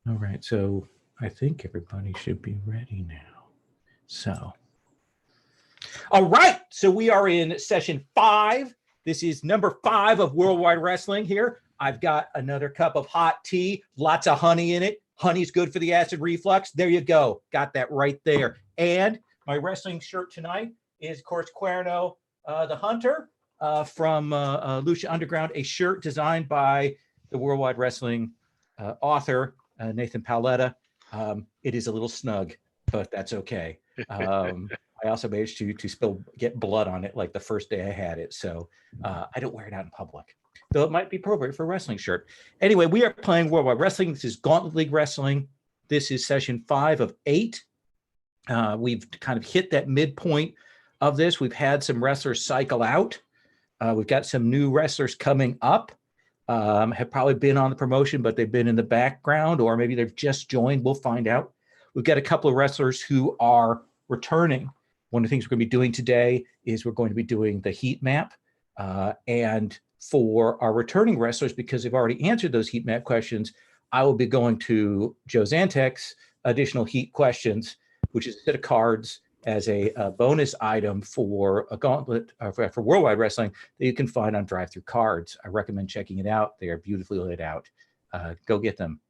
All right, so I think everybody should be ready now. So, all right, so we are in session 5. This is number 5 of Worldwide Wrestling here. I've got another cup of hot tea, lots of honey in it. Honey's good for the acid reflux. There you go. Got that right there. And my wrestling shirt tonight is, of course, Cuerno the Hunter from Lucha Underground, a shirt designed by the Worldwide Wrestling author, Nathan Paoletta. It is a little snug, but that's okay. I also managed to get blood on it like the first day I had it. So I don't wear it out in public, though it might be appropriate for a wrestling shirt. Anyway, we are playing Worldwide Wrestling. This is Gauntlet League Wrestling. This is session 5 of 8. We've kind of hit that midpoint of this. We've had some wrestlers cycle out. We've got some new wrestlers coming up. Have probably been on the promotion, but they've been in the background, or maybe they've just joined. We'll find out. We've got a couple of wrestlers who are returning. One of the things we're going to be doing today is we're going to be doing the heat map. And for our returning wrestlers, because they've already answered those heat map questions, I will be going to Joe Zantek's additional heat questions, which is a set of cards as a bonus item for a gauntlet for Worldwide Wrestling that you can find on Drive-Thru Cards. I recommend checking it out. They are beautifully laid out. Go get them.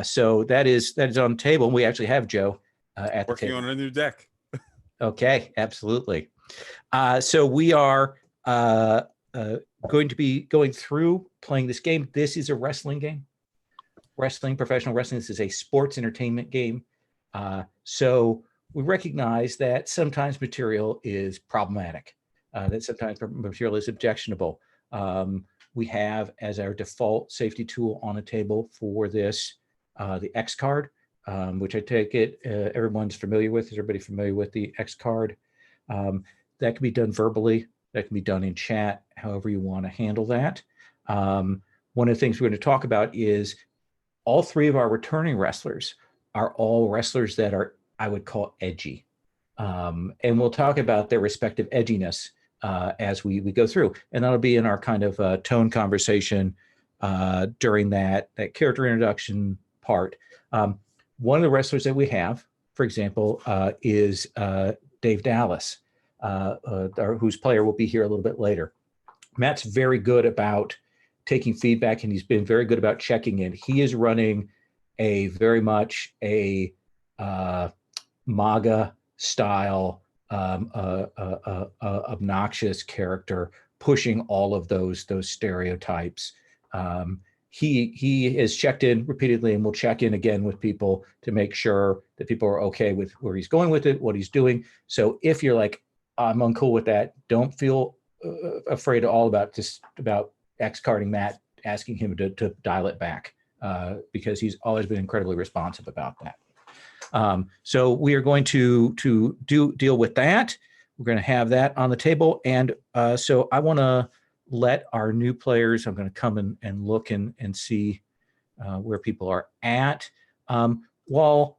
So that is on the table. We actually have Joe at the table. Working on a new deck. Okay, absolutely. So we are going to be going through playing this game. This is a wrestling game. Professional wrestling. This is a sports entertainment game. So we recognize that sometimes material is problematic, that sometimes material is objectionable. We have as our default safety tool on the table for this the X card, which I take it everyone's familiar with. Is everybody familiar with the X card? That can be done verbally. That can be done in chat, however you want to handle that. One of the things we're going to talk about is all 3 of our returning wrestlers are all wrestlers that are, I would call, edgy. And we'll talk about their respective edginess as we go through. And that'll be in our kind of tone conversation during that character introduction part. One of the wrestlers that we have, for example, is Dave Dallas, whose player will be here a little bit later. Matt's very good about taking feedback, and he's been very good about checking in. He is running very much a MAGA style, obnoxious character, pushing all of those stereotypes. He has checked in repeatedly, and will check in again with people to make sure that people are okay with where he's going with it, what he's doing. So if you're like, I'm uncool with that, don't feel afraid at all about X carding Matt, asking him to dial it back, because he's always been incredibly responsive about that. So we are going to deal with that. We're going to have that on the table. And so I want to let our new players, I'm going to come and look and see where people are at. While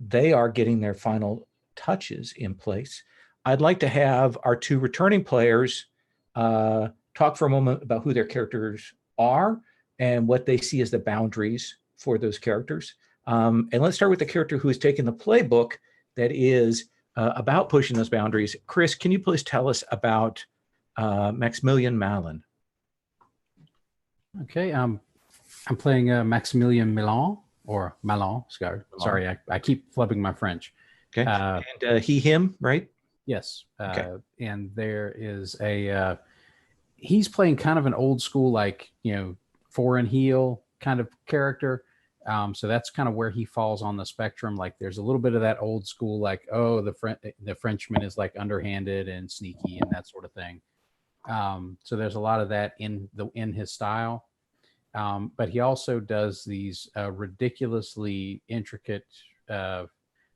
they are getting their final touches in place, I'd like to have our 2 returning players talk for a moment about who their characters are and what they see as the boundaries for those characters. And let's start with the character who has taken the playbook that is about pushing those boundaries. Chris, can you please tell us about Maximilian Malin? Okay, I'm playing Maximilian Milan, or Malin. Sorry, I keep flubbing my French. Okay, and he, him, right? Yes. Okay. And there is he's playing kind of an old school, like, foreign heel kind of character. So that's kind of where he falls on the spectrum. Like, there's a little bit of that old school, like, oh, the Frenchman is like underhanded and sneaky and that sort of thing. So there's a lot of that in his style. But he also does these ridiculously intricate,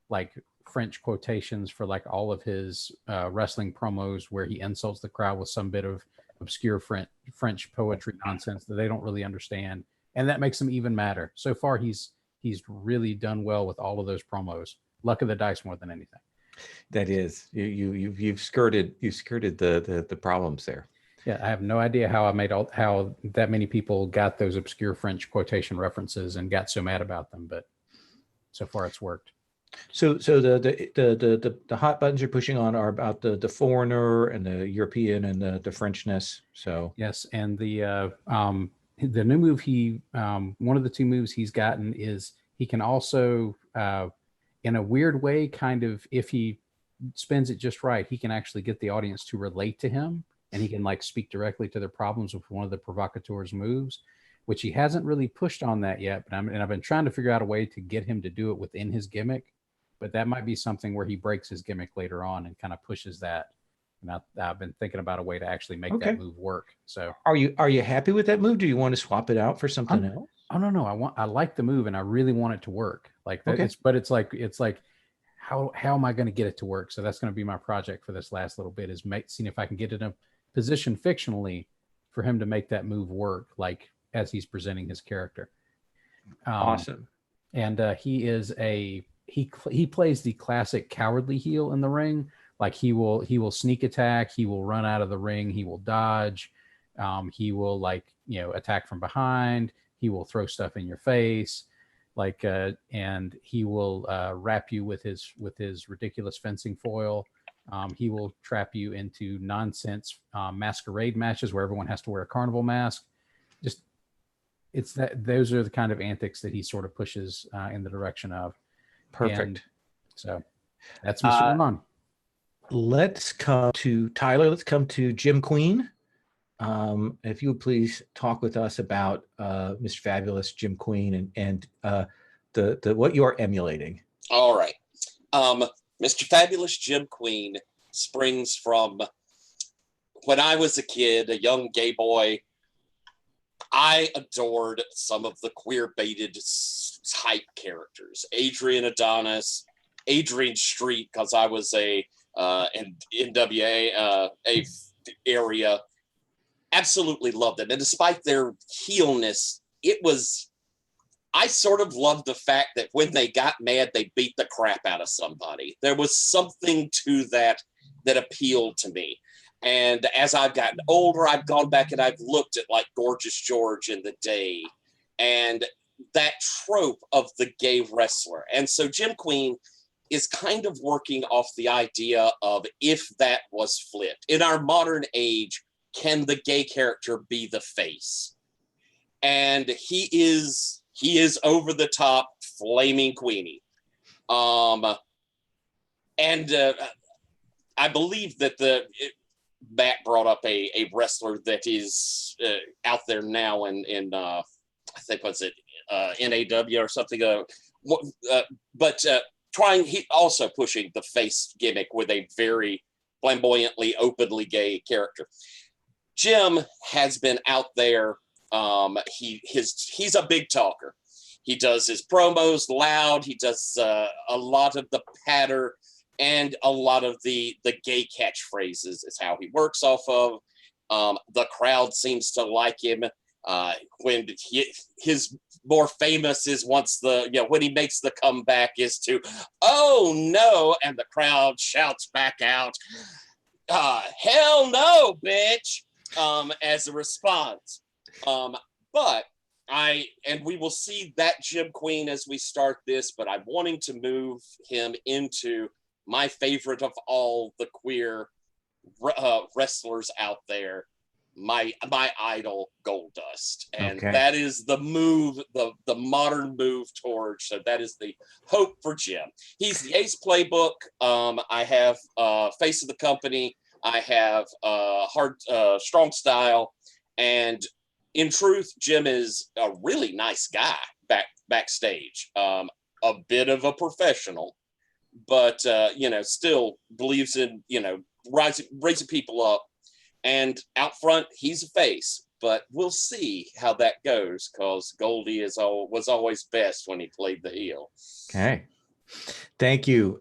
like, French quotations for like all of his wrestling promos, where he insults the crowd with some bit of obscure French poetry nonsense that they don't really understand, and that makes him even madder. So far, he's really done well with all of those promos. Luck of the dice more than anything. That is, you've skirted the problems there. Yeah, I have no idea how how that many people got those obscure French quotation references and got so mad about them, but so far it's worked. So the hot buttons you're pushing on are about the foreigner and the European and the Frenchness. So Yes, and the new move one of the two moves he's gotten is he can also in a weird way, kind of, if he spins it just right, he can actually get the audience to relate to him, and he can like speak directly to their problems with one of the provocateur's moves, which he hasn't really pushed on that yet. But I've been trying to figure out a way to get him to do it within his gimmick. But that might be something where he breaks his gimmick later on and kind of pushes that. And I've been thinking about a way to actually make that move work. So are you happy with that move? Do you want to swap it out for something else? Oh no, I like the move and I really want it to work. Like that. It's like how am I going to get it to work? So that's going to be my project for this last little bit, is seeing if I can get in a position fictionally for him to make that move work, like as he's presenting his character. Awesome. And he plays the classic cowardly heel in the ring. Like he will sneak attack, he will run out of the ring, he will dodge, he will attack from behind, he will throw stuff in your face, and he will wrap you with his ridiculous fencing foil. He will trap you into nonsense masquerade matches where everyone has to wear a carnival mask. Just those are the kind of antics that he sort of pushes in the direction of. Perfect. And so that's Mr. Ramon. Let's come to Tyler. Let's come to Jim Queen. If you would please talk with us about Mr. Fabulous Jim Queen and the what you are emulating. All right. Mr. Fabulous Jim Queen springs from when I was a kid, a young gay boy. I adored some of the queer-baited type characters. Adrian Adonis, Adrian Street, because I was an NWA area. Absolutely loved them. And despite their heelness, I sort of loved the fact that when they got mad, they beat the crap out of somebody. There was something to that appealed to me. And as I've gotten older, I've gone back and I've looked at like Gorgeous George in the day and that trope of the gay wrestler. And so Jim Queen is kind of working off the idea of if that was flipped. In our modern age, can the gay character be the face? And he is over the top, flaming Queenie. I believe that Matt brought up a wrestler that is out there now in I think what's it NAW or something. He also pushing the face gimmick with a very flamboyantly, openly gay character. Jim has been out there. He's a big talker. He does his promos loud. He does a lot of the patter and a lot of the gay catchphrases is how he works off of. The crowd seems to like him. When his more famous is when he makes the comeback is to, "Oh no," and the crowd shouts back out, "Hell no, bitch," as a response. We will see that Jim Queen as we start this, but I'm wanting to move him into my favorite of all the queer wrestlers out there, my idol, Goldust. And that is the move, the modern move towards. So that is the hope for Jim. He's the Ace Playbook. I have Face of the Company. I have Strong Style. And in truth, Jim is a really nice guy backstage. A bit of a professional, but still believes in raising people up. And out front, he's a face. But we'll see how that goes, because Goldie was always best when he played the heel. Okay, thank you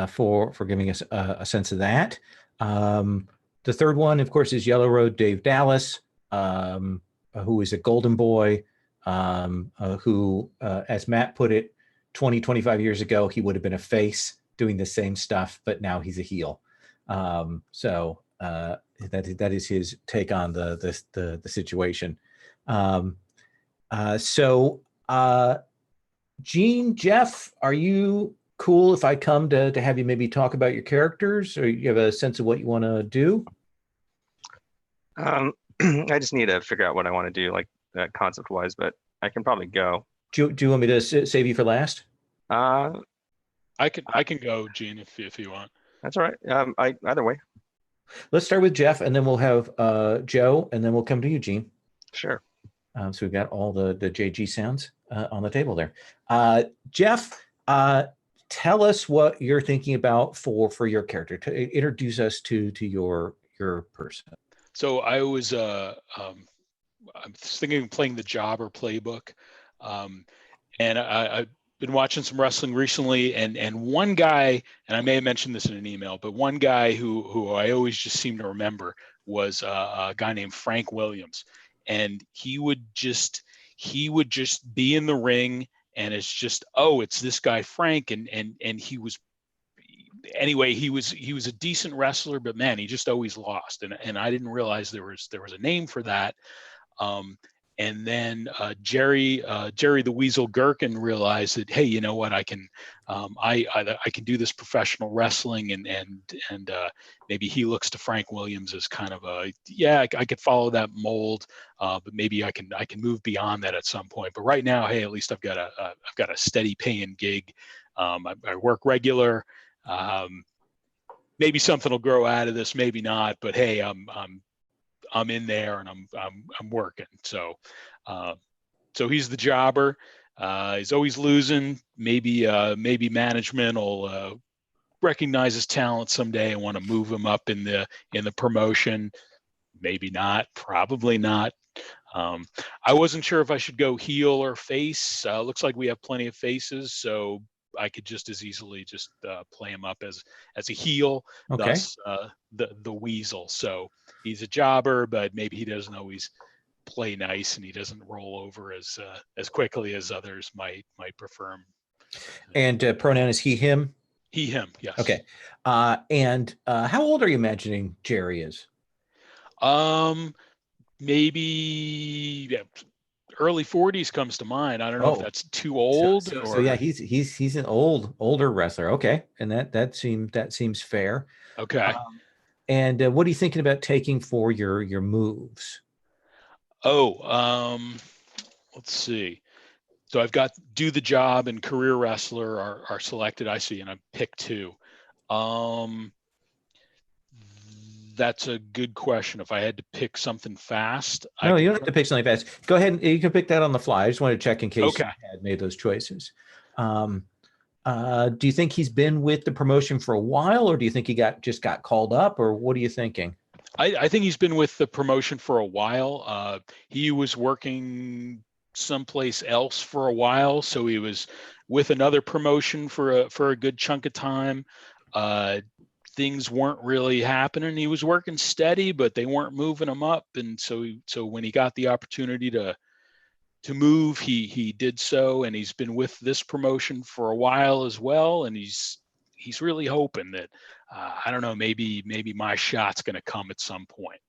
for giving us a sense of that. The third one, of course, is Yellow Road Dave Dallas, who is a golden boy, who, as Matt put it, 25 years ago, he would have been a face doing the same stuff, but now he's a heel. So that is his take on the situation. So Gene, Jeff, are you cool if I come to have you maybe talk about your characters, or you have a sense of what you want to do? I just need to figure out what I want to do, like concept wise, but I can probably go. Do you want me to save you for last? Uh, I can go, Gene, if you want. that's all right. Either way, Let's start with Jeff, and then we'll have Joe, and then we'll come to you, Gene. sure. So we've got all the JG sounds on the table there. Jeff, tell us what you're thinking about for your character. To introduce us to your person. So I was I'm thinking of playing the Jobber playbook, and I've been watching some wrestling recently, and one guy, and I may have mentioned this in an email, but one guy who I always just seem to remember was a guy named Frank Williams, and he would just be in the ring, and it's just, oh, it's this guy Frank, and he was. Anyway, he was a decent wrestler, but man, he just always lost, and I didn't realize there was a name for that. And then Jerry the Weasel Gherkin realized that, hey, you know what, I can do this professional wrestling, and maybe he looks to Frank Williams as kind of I could follow that mold, but maybe I can move beyond that at some point. But right now, hey, at least I've got a steady paying gig. I work regular. Maybe something will grow out of this, maybe not, but hey, I'm in there and I'm working. So he's the jobber. He's always losing. Maybe management will recognize his talent someday and want to move him up in the promotion. Maybe not. Probably not. I wasn't sure if I should go heel or face. Looks like we have plenty of faces, so I could just as easily just play him up as a heel, Okay. thus the Weasel. So he's a jobber, but maybe he doesn't always play nice, and he doesn't roll over as quickly as others might prefer him. And pronoun is he, him? He, him, yes. Okay. And how old are you imagining Jerry is? Maybe early 40s comes to mind. I don't know if that's too old. So yeah, he's an older wrestler. Okay, and that seems fair. Okay. And what are you thinking about taking for your moves? Let's see. So I've got do the job and career wrestler are selected. I see, and I picked two. That's a good question. If I had to pick something fast, No, you don't have to pick something fast. Go ahead and you can pick that on the fly. I just wanted to check in case you had made those choices. Do you think he's been with the promotion for a while, or do you think he just got called up, or what are you thinking? I think he's been with the promotion for a while. He was working someplace else for a while, so he was with another promotion for a good chunk of time. Things weren't really happening. He was working steady, but they weren't moving him up, and so when he got the opportunity to move, he did so, and he's been with this promotion for a while as well, and he's really hoping that I don't know, maybe my shot's going to come at some point.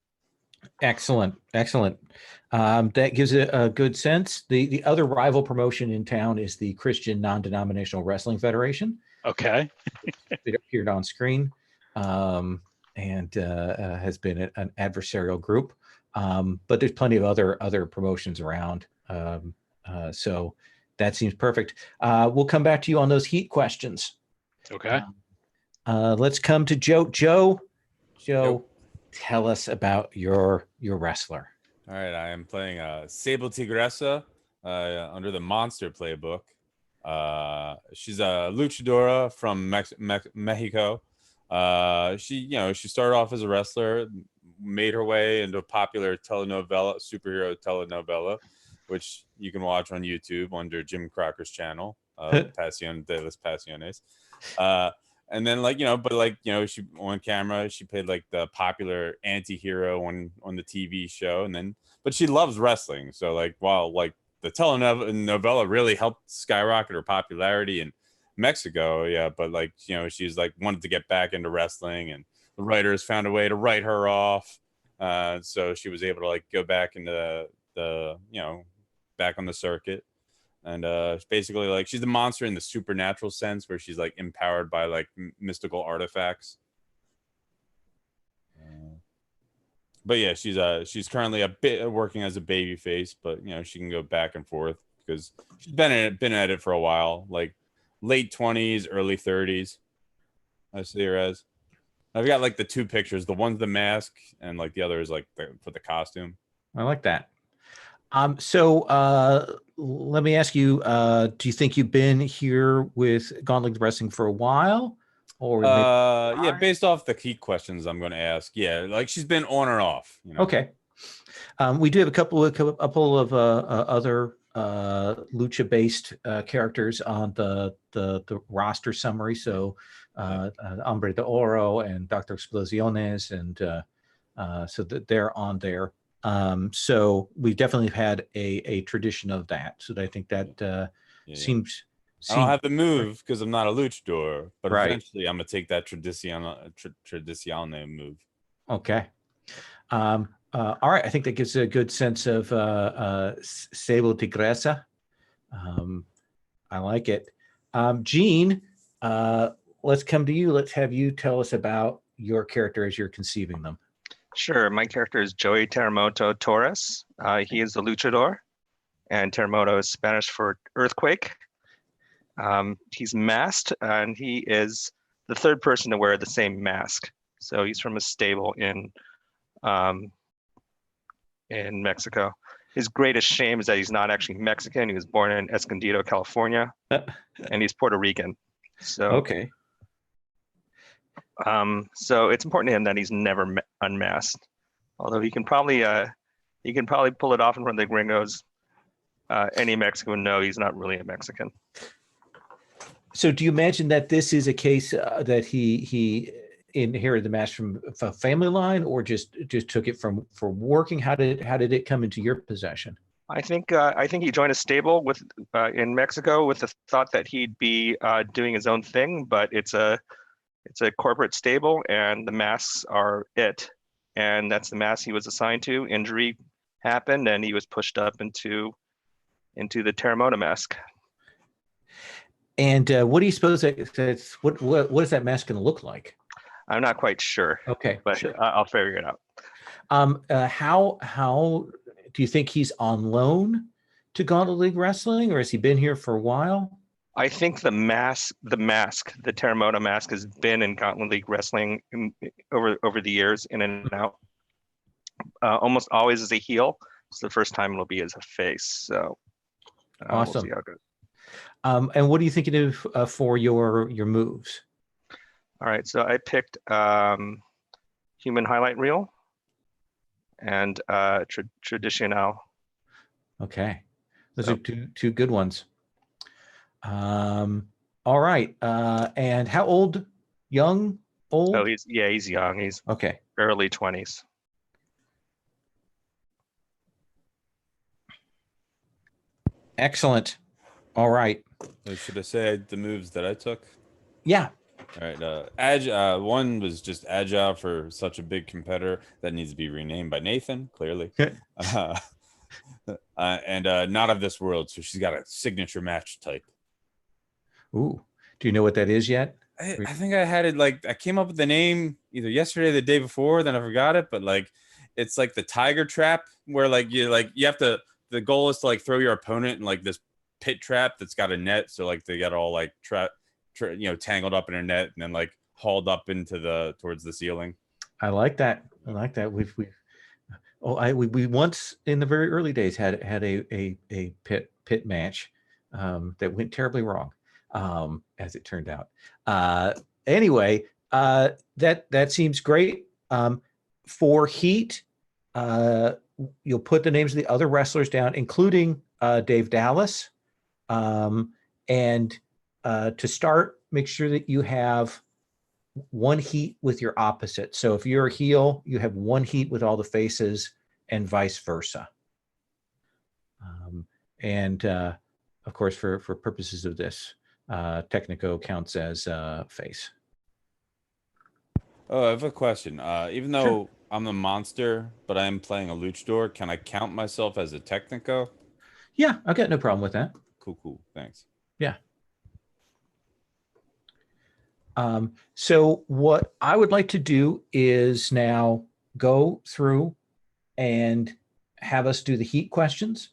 Excellent. That gives it a good sense. The other rival promotion in town is the Christian Non-Denominational Wrestling Federation. Okay. It appeared on screen, and has been an adversarial group. But there's plenty of other promotions around. So that seems perfect. We'll come back to you on those heat questions. Okay. Let's come to Joe. Joe, tell us about your wrestler. All right, I am playing Sable Tigresa under the Monster playbook. She's a luchadora from Mexico. She started off as a wrestler, made her way into a popular superhero telenovela, which you can watch on YouTube under Jim Crocker's channel, Pasión de las Pasiones. And then she on camera, she played like the popular anti-hero on the TV show, but she loves wrestling. So while the telenovela really helped skyrocket her popularity in Mexico, but she's wanted to get back into wrestling and the writers found a way to write her off. So she was able to like go back into the back on the circuit. And basically, like, she's a monster in the supernatural sense, where she's like empowered by like mystical artifacts. But yeah, she's currently a bit working as a baby face, but she can go back and forth because she's been at it for a while, like late 20s, early 30s. I see her as. I've got like the two pictures. The one's the mask, and like the other is like for the costume. I like that. So let me ask you, do you think you've been here with Gauntlet League Wrestling for a while? Or yeah, based off the key questions I'm going to ask. Yeah, like she's been on or off. Okay. We do have a couple of other lucha-based characters on the roster summary. So Hombre de Oro and Dr. Explosiones, and so they're on there. So we definitely had a tradition of that. So I think that seems. I don't have to move because I'm not a luchador, but right. Eventually I'm gonna take that tradicione move. Okay. All right. I think that gives a good sense of Sable Tigresa. I like it. Gene, let's come to you. Let's have you tell us about your character as you're conceiving them. Sure. My character is Joey Terremoto Torres. He is a luchador, and Terremoto is Spanish for earthquake. He's masked, and he is the third person to wear the same mask. So he's from a stable in Mexico. His greatest shame is that he's not actually Mexican. He was born in Escondido, California, and he's Puerto Rican. So okay. So it's important to him that he's never unmasked. Although he can probably pull it off in front of the gringos. Any Mexican would know he's not really a Mexican. So do you imagine that this is a case that he inherited the mask from a family line, or just took it for working? How did it come into your possession? I think he joined a stable with in Mexico with the thought that he'd be doing his own thing, but it's a corporate stable, and the masks are it, and that's the mask he was assigned to. Injury happened, and he was pushed up into the Terremoto mask. And what do you suppose what is that mask going to look like? I'm not quite sure. Okay, but sure. I'll figure it out. How do you think he's on loan to Gauntlet League Wrestling, or has he been here for a while? I think the Terremoto mask has been in Gauntlet League Wrestling over the years, in and out. Almost always as a heel. It's the first time it'll be as a face. So awesome. We'll see how it goes. And what are you thinking of for your moves? All right, so I picked Human Highlight Reel and Tradicional. Okay, those are two good ones. All right, and how old? Young? Old? Oh, he's young. He's okay. Early 20s. Excellent. All right. Should I say the moves that I took? Yeah. All right. One was just agile for such a big competitor that needs to be renamed by Nathan, clearly. And not of this world. So she's got a signature match type. Ooh. Do you know what that is yet? I think I had it I came up with the name either yesterday or the day before, then I forgot it. But it's like the tiger trap where you have to, the goal is to throw your opponent in this pit trap that's got a net. So they got all tangled up in a net and then hauled up into towards the ceiling. I like that. We once in the very early days had a pit match that went terribly wrong, as it turned out. Anyway, that seems great. For Heat, you'll put the names of the other wrestlers down, including Dave Dallas. And to start, make sure that you have one heat with your opposite. So if you're a heel, you have one heat with all the faces, and vice versa. And of course, for purposes of this, Technico counts as face. Oh, I have a question. Even though I'm the monster, but I am playing a luchador, can I count myself as a Technico? Yeah, I got no problem with that. Cool, cool. Thanks. Yeah. So what I would like to do is now go through and have us do the heat questions.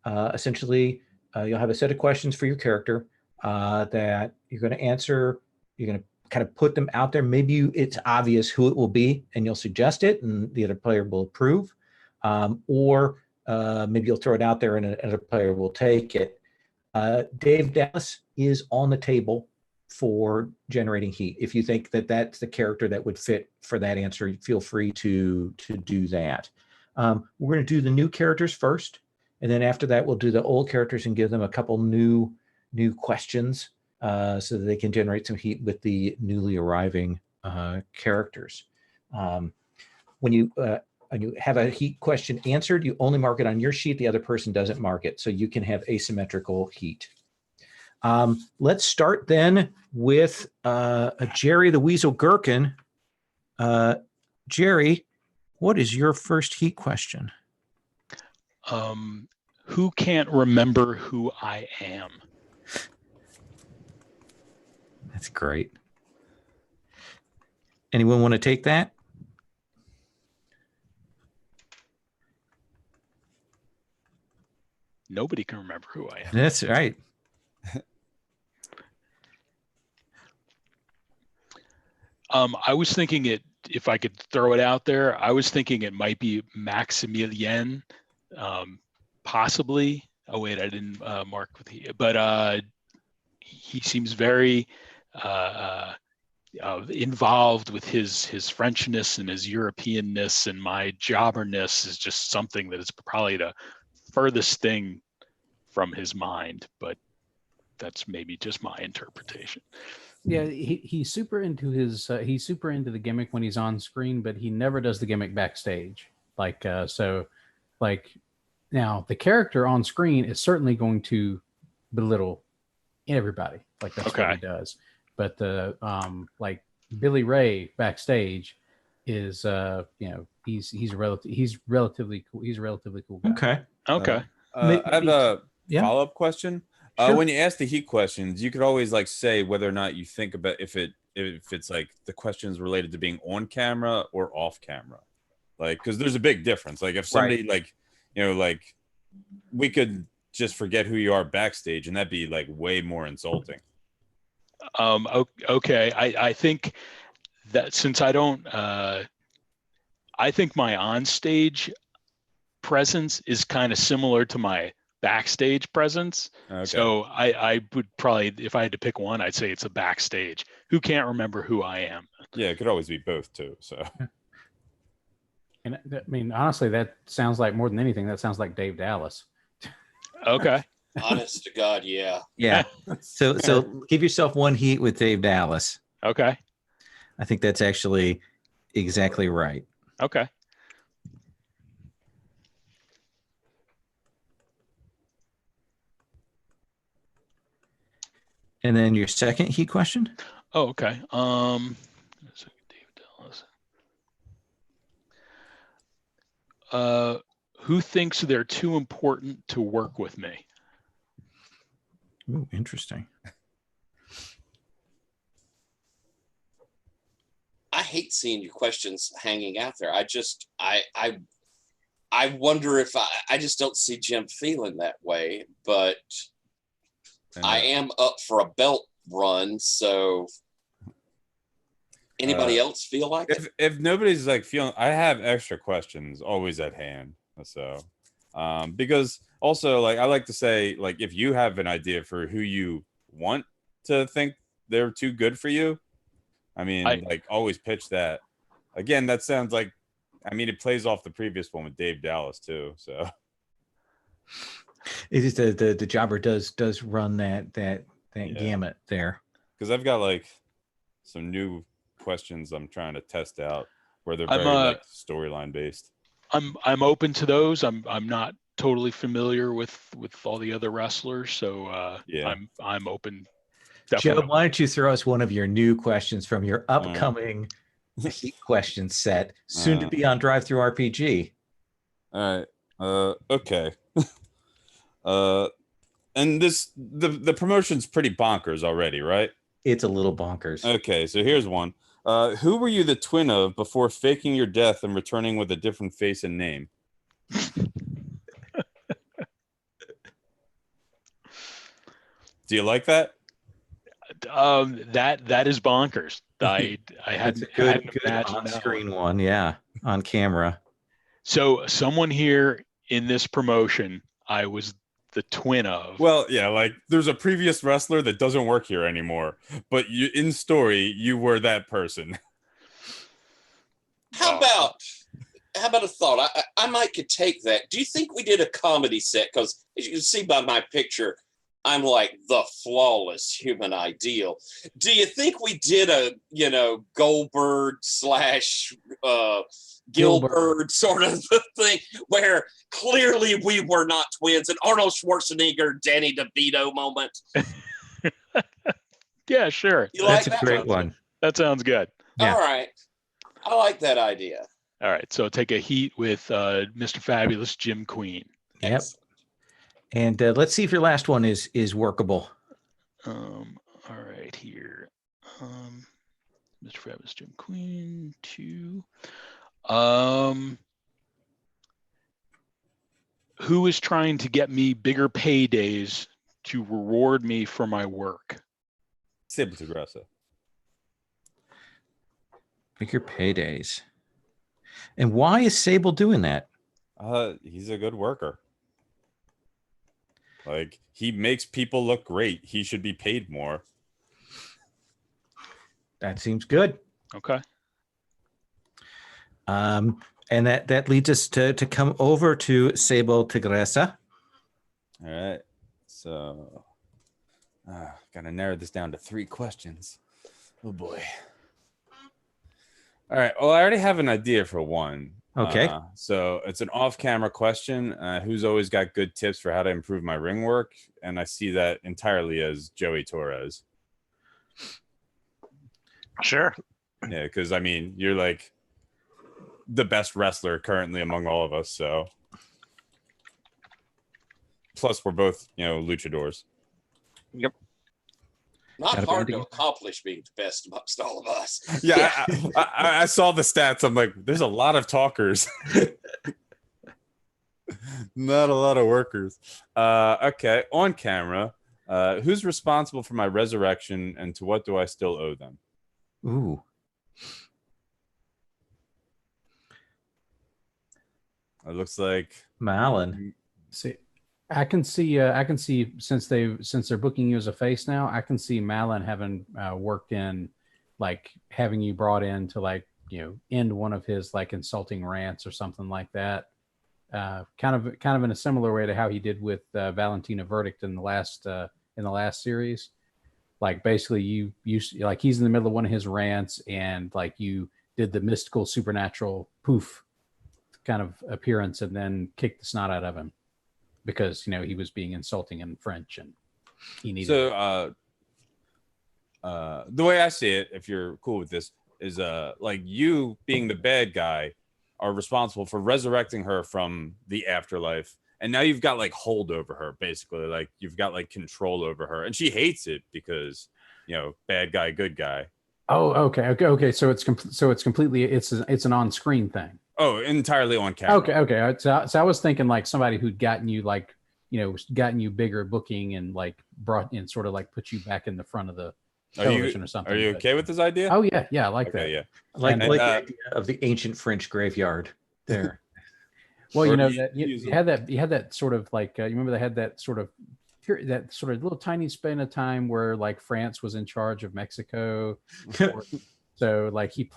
Essentially, you'll have a set of questions for your character that you're going to answer. You're going to kind of put them out there. Maybe it's obvious who it will be, and you'll suggest it, and the other player will approve. Or maybe you'll throw it out there, and another player will take it. Dave Dallas is on the table for generating heat. If you think that that's the character that would fit for that answer, feel free to do that. We're going to do the new characters first, and then after that, we'll do the old characters and give them a couple new questions so that they can generate some heat with the newly arriving characters. When you have a heat question answered, you only mark it on your sheet. The other person doesn't mark it, so you can have asymmetrical heat. Let's start then with Jerry the Weasel Gherkin. Jerry, what is your first heat question? Who can't remember who I am? That's great. Anyone want to take that? Nobody can remember who I am. That's right. I was thinking if I could throw it out there, I was thinking it might be Maximilien, possibly. Oh wait, I didn't mark with but he seems very involved with his Frenchness and his Europeanness, and my jobberness is just something that is probably the furthest thing from his mind, but that's maybe just my interpretation. Yeah, he's super into he's super into the gimmick when he's on screen, but he never does the gimmick backstage. Now the character on screen is certainly going to belittle everybody. Like that's what he does. But the like Billy Ray backstage is he's relatively cool. He's a relatively cool guy. Okay. I have a follow-up question. Sure. When you ask the heat questions, you could always like say whether or not you think about if it's like the questions related to being on camera or off camera, like because there's a big difference. Like if somebody like we could just forget who you are backstage, and that'd be like way more insulting. Okay. I think that since I don't, I think my onstage presence is kind of similar to my backstage presence. Okay. So I would probably, if I had to pick one, I'd say it's a backstage. Who can't remember who I am? Yeah, it could always be both too. So, and I mean, honestly, that sounds like more than anything. That sounds like Dave Dallas. Okay. Honest to God, yeah. Yeah. So give yourself one heat with Dave Dallas. Okay. I think that's actually exactly right. Okay. And then your second heat question? Oh, okay. Who thinks they're too important to work with me? Ooh, interesting. I hate seeing your questions hanging out there. I wonder if I just don't see Jim feeling that way, but I am up for a belt run, so anybody else feel like if nobody's like feeling, I have extra questions always at hand. So because also like I like to say, like if you have an idea for who you want to think they're too good for you, I mean, like always pitch that. Again, that sounds like, I mean, it plays off the previous one with Dave Dallas too. So it is the jobber does run that gamut there. Because I've got like some new questions I'm trying to test out where they're very like storyline based. I'm open to those. I'm not totally familiar with all the other wrestlers, so yeah. I'm open. Definitely. Joe, why don't you throw us one of your new questions from your upcoming a heat question set, soon to be on Drive Through RPG. All right. Okay. And the promotion's pretty bonkers already, right? It's a little bonkers. Okay, so here's one. Who were you the twin of before faking your death and returning with a different face and name? Do you like that? That is bonkers. I That's hadn't a good imagined on-screen one, yeah, on camera. So someone here in this promotion, I was the twin of. Well, yeah, like there's a previous wrestler that doesn't work here anymore, but you in story you were that person. How about a thought? I might could take that. Do you think we did a comedy set? Because as you can see by my picture, I'm like the flawless human ideal. Do you think we did a, Goldberg / Gilbert sort of thing where clearly we were not twins, an Arnold Schwarzenegger, Danny DeVito moment? Yeah, sure. That's a great one. That sounds good. Yeah. All right. I like that idea. All right. So take a heat with Mr. Fabulous Jim Queen. Yep. Excellent. And let's see if your last one is workable. All right, here. Mr. Fabulous Jim Queen 2. Who is trying to get me bigger paydays to reward me for my work? Sable Tigressa. Bigger paydays. And why is Sable doing that? He's a good worker. Like, he makes people look great. He should be paid more. That seems good. Okay. And that leads us to come over to Sable Tigressa. All right. So, gotta narrow this down to 3 questions. Oh boy. All right. Well, I already have an idea for one. Okay. So it's an off-camera question. Who's always got good tips for how to improve my ring work? And I see that entirely as Joey Torres. Sure. Yeah, because I mean, you're like the best wrestler currently among all of us. So, plus we're both, luchadors. Yep. Not Gotta hard be to accomplish being the best amongst all of us. Yeah, I saw the stats. I'm like, there's a lot of talkers. Not a lot of workers. Okay, on camera, who's responsible for my resurrection, and to what do I still owe them? Ooh. It looks like Malin. See, I can see since they're booking you as a face now, I can see Malin having worked in, like having you brought in to end one of his like insulting rants or something like that. Kind of in a similar way to how he did with Valentina Verdict in the last series. Like basically you like he's in the middle of one of his rants and like you did the mystical supernatural poof kind of appearance and then kicked the snot out of him because he was being insulting in French and he needed so the way I see it, if you're cool with this, is like you being the bad guy are responsible for resurrecting her from the afterlife, and now you've got like hold over her, basically. Like you've got like control over her, and she hates it because bad guy, good guy. Oh, okay. So it's completely it's an on-screen thing. Oh, entirely on camera. Okay. So I was thinking like somebody who'd gotten you gotten you bigger booking and like brought in sort of like put you back in the front of the television or something. Are you okay with this idea? Oh yeah, I like that. Yeah. I like the idea of the ancient French graveyard there. Well, you had that sort of like you remember they had that sort of little tiny span of time where like France was in charge of Mexico. So like he's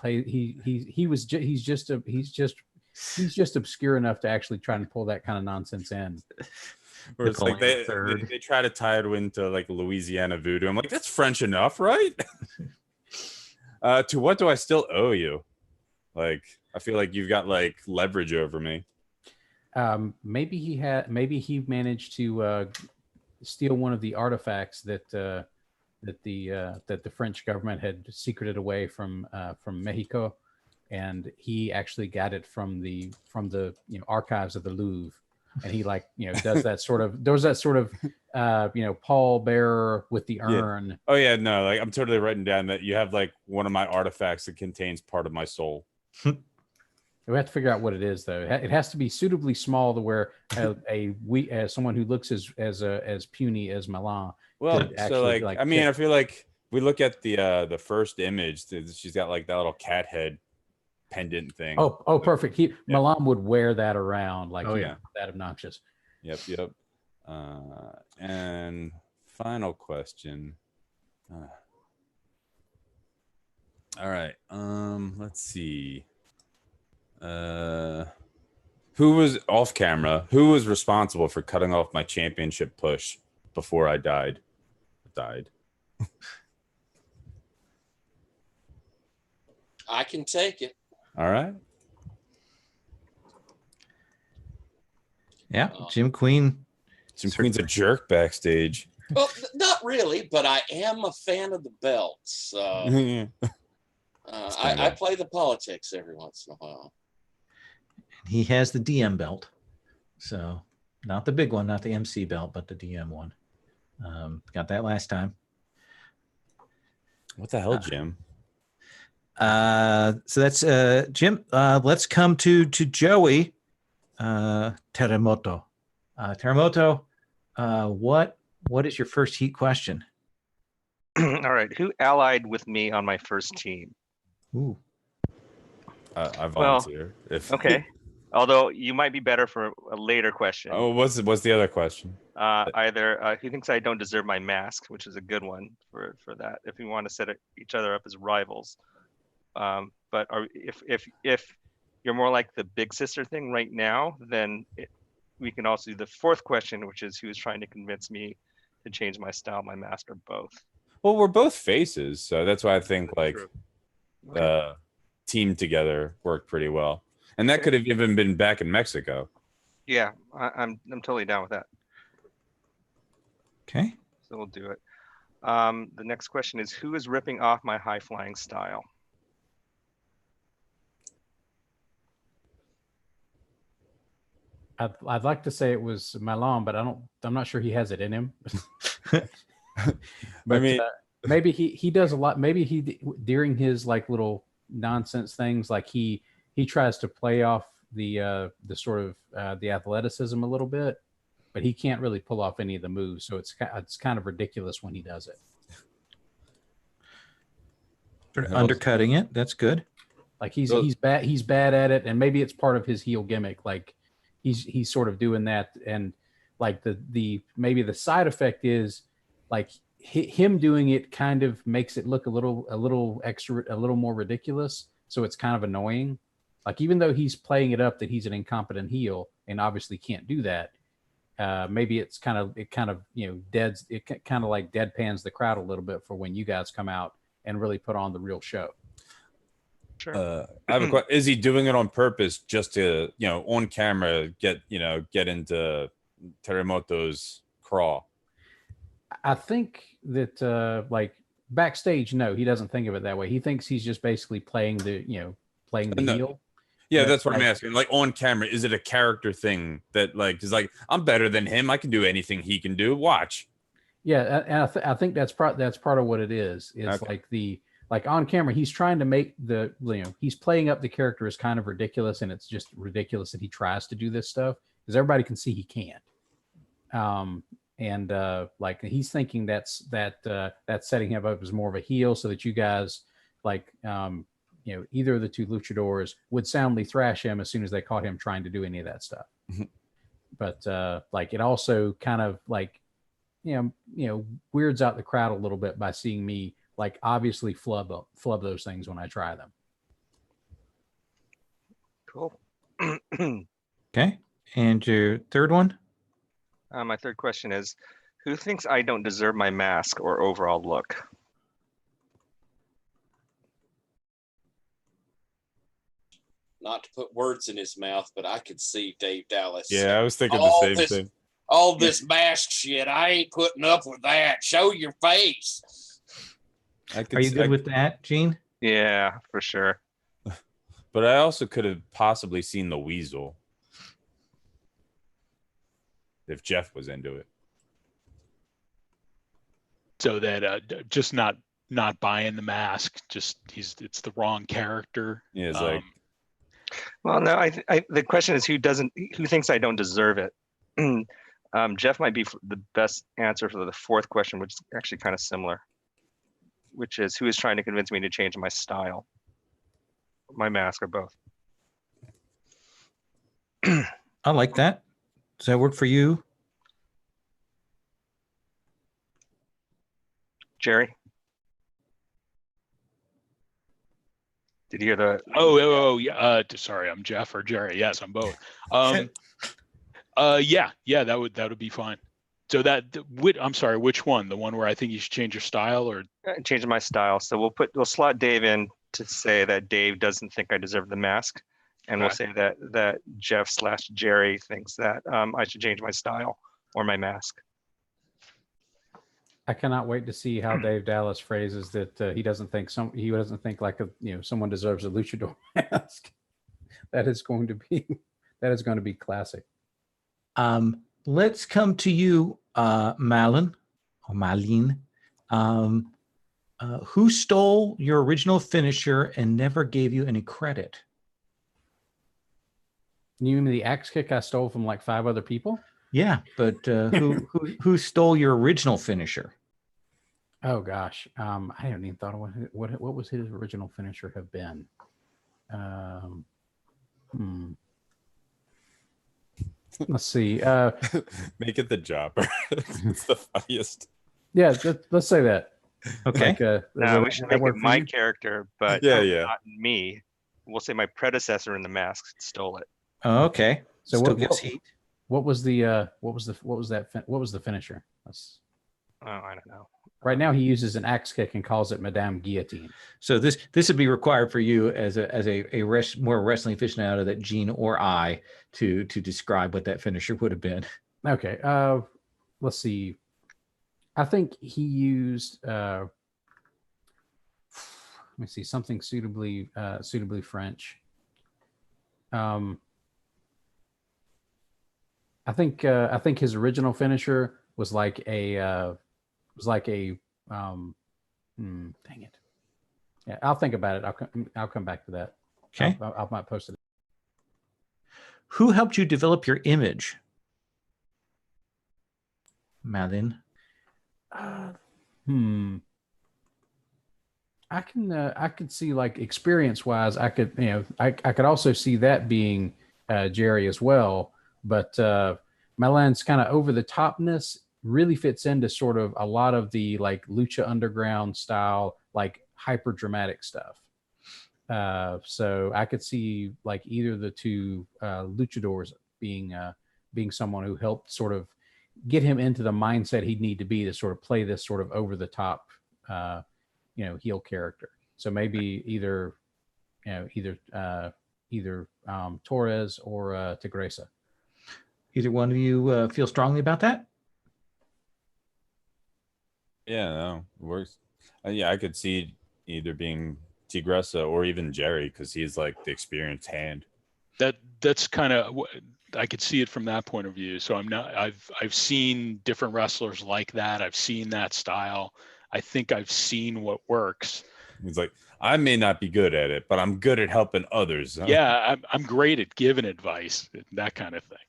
just obscure enough to actually try and pull that kind of nonsense in. Where it's like they try to tie it into like Louisiana voodoo. I'm like, that's French enough, right? To what do I still owe you? Like, I feel like you've got like leverage over me. Maybe he managed to steal one of the artifacts that the French government had secreted away from Mexico. and he actually got it from the archives of the Louvre, and he does that sort of pall bearer with the urn. Oh yeah, no, like I'm totally writing down that you have like one of my artifacts that contains part of my soul. We have to figure out what it is, though. It has to be suitably small to where someone who looks as puny as Milan. Well, so like, like I mean, I feel like we look at the first image. She's got like that little cat head pendant thing. Oh, perfect. Milan would wear that around, like, that obnoxious. Yep. And final question. All right. Let's see. Who was off camera? Who was responsible for cutting off my championship push before I died? I can take it. All right. Yeah, Jim Queen. Jim Queen's a jerk backstage. Well, not really, but I am a fan of the belts. I play the politics every once in a while. He has the DM belt. So not the big one, not the MC belt, but the DM one. Got that last time. What the hell, Jim? So that's Jim. Let's come to Joey Terremoto. Terremoto, what is your first heat question? All right. Who allied with me on my first team? Ooh. I volunteer. Okay. Although you might be better for a later question. Oh, what's the other question? Either who thinks I don't deserve my mask, which is a good one for that. If we want to set each other up as rivals, but if you're more like the big sister thing right now, then we can also do the fourth question, which is who's trying to convince me to change my style, my mask, or both. Well, we're both faces, so that's why I think like team together worked pretty well. And that could have even been back in Mexico. Yeah, I'm totally down with that. Okay. So we'll do it. The next question is, who is ripping off my high flying style? I'd like to say it was Milan, but I'm not sure he has it in him. But I mean, maybe he does a lot. Maybe he during his like little nonsense things, like he tries to play off the sort of the athleticism a little bit, but he can't really pull off any of the moves. So it's kind of ridiculous when he does it. Undercutting it. That's good. Like he's bad at it, and maybe it's part of his heel gimmick. Like he's sort of doing that, and like the maybe the side effect is like him doing it kind of makes it look a little more ridiculous. So it's kind of annoying. Like even though he's playing it up that he's an incompetent heel and obviously can't do that, maybe it kind of deadpans the crowd a little bit for when you guys come out and really put on the real show. Sure. I have a question. Is he doing it on purpose just to, on camera get into Terremoto's craw? I think that like backstage, no, he doesn't think of it that way. He thinks he's just basically playing the heel. Yeah, that's what I'm asking. Like on camera, is it a character thing that like is like I'm better than him? I can do anything he can do. Watch. Yeah, and I think that's part of what it is. It's okay. Like on camera, he's trying to make he's playing up the character as kind of ridiculous, and it's just ridiculous that he tries to do this stuff because everybody can see he can't. Like he's thinking that's setting him up as more of a heel so that you guys either of the two luchadors would soundly thrash him as soon as they caught him trying to do any of that stuff. But like it also kind of like weirds out the crowd a little bit by seeing me like obviously flub those things when I try them. Cool. Okay. And your third one? My third question is, who thinks I don't deserve my mask or overall look? Not to put words in his mouth, but I could see Dave Dallas. Yeah, I was thinking the same thing. All this mask shit, I ain't putting up with that. Show your face. Are you good with that, Gene? Yeah, for sure. but I also could have possibly seen the Weasel if Jeff was into it. So that just not buying the mask, just it's the wrong character. Yeah, it's like, Well, no, the question is who thinks I don't deserve it. Jeff might be the best answer for the fourth question, which is actually kind of similar, which is who is trying to convince me to change my style, my mask, or both. I like that. Does that work for you? Jerry? Did you hear the? Oh, yeah. Sorry, I'm Jeff or Jerry. Yes, I'm both. Yeah, that would be fine. So I'm sorry, which one? The one where I think you should change your style, or Changing my style. So we'll slot Dave in to say that Dave doesn't think I deserve the mask, and we'll say that Jeff/Jerry thinks that I should change my style or my mask. I cannot wait to see how Dave Dallas phrases that he doesn't think like someone deserves a luchador mask. That is going to be classic. Let's come to you, Malin or Malin. Who stole your original finisher and never gave you any credit? You mean the axe kick I stole from like 5 other people? Yeah, but who stole your original finisher? Oh gosh, I haven't even thought of what was his original finisher have been. Let's see. make it the jobber. It's the funniest. Yeah, let's say that. Okay. No, we should make it my character, but not me. We'll say my predecessor in the mask stole it. Oh, okay. So Still gets heat. What was the finisher? I don't know. Right now he uses an axe kick and calls it Madame Guillotine. So this would be required for you as a more wrestling aficionado than Gene or I to describe what that finisher would have been. Okay. Let's see. I think he used let me see, something suitably French. I think his original finisher was like a dang it. Yeah, I'll think about it. I'll come back to that. Okay. I might post it. Who helped you develop your image? Malin. I could see, like, experience wise, I could also see that being Jerry as well, but Malin's kind of over the topness really fits into sort of a lot of the like Lucha Underground style, like hyper dramatic stuff. So I could see like either the two luchadors being someone who helped sort of get him into the mindset he'd need to be to sort of play this sort of over the top, heel character. So maybe either Torres or Tigresa. Either one of you feel strongly about that? Yeah, no, it works. Yeah, I could see either being Tigresa or even Jerry because he's like the experienced hand. That's kind of, I could see it from that point of view. So I've seen different wrestlers like that. I've seen that style. I think I've seen what works. He's like, I may not be good at it, but I'm good at helping others. Huh? Yeah, I'm great at giving advice, that kind of thing.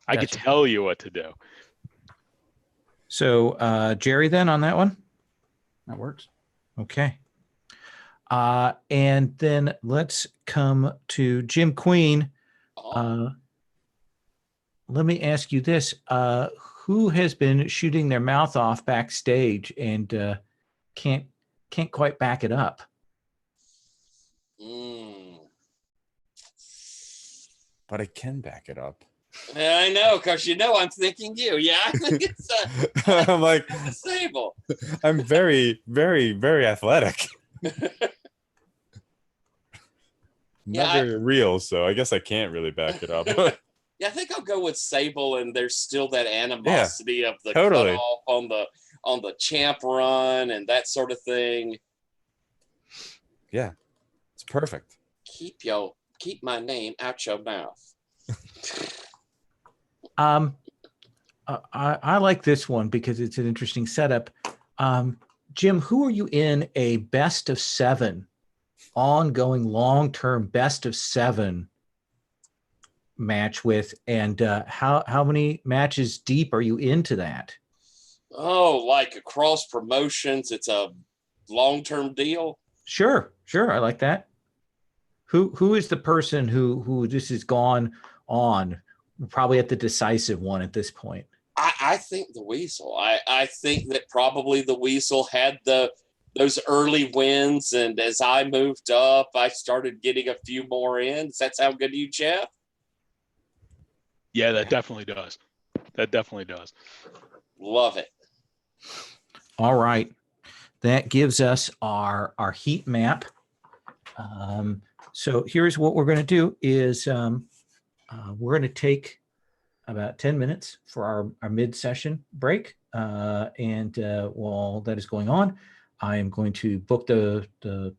I could tell you what to do. So Jerry, then on that one? That works. Okay. And then let's come to Jim Queen. Let me ask you this. Who has been shooting their mouth off backstage and can't quite back it up? But I can back it up. I know, because I'm thinking you. Yeah, I think it's I'm like Sable. I'm very, very, very athletic. Not very real, so I guess I can't really back it up. Yeah, I think I'll go with Sable, and there's still that animosity of the totally. cutoff on the champ run and that sort of thing. Yeah, it's perfect. Keep your keep my name out your mouth. I like this one because it's an interesting setup. Jim, who are you in a best of 7, ongoing, long-term best of 7 match with, and how many matches deep are you into that? Oh, like across promotions, it's a long-term deal. Sure, I like that. Who is the person who this has gone on? Probably at the decisive one at this point. I think the Weasel. I think that probably the Weasel had those early wins, and as I moved up, I started getting a few more in. Does that sound good to you, Jeff? Yeah, that definitely does. That definitely does. Love it. All right, that gives us our heat map. So here's what we're going to do is we're going to take about 10 minutes for our mid-session break. And while that is going on, I am going to book the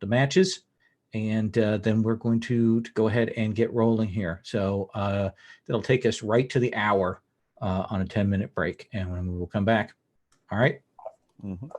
matches, and then we're going to go ahead and get rolling here. So that'll take us right to the hour on a 10-minute break, and when we will come back. All right. Mhm.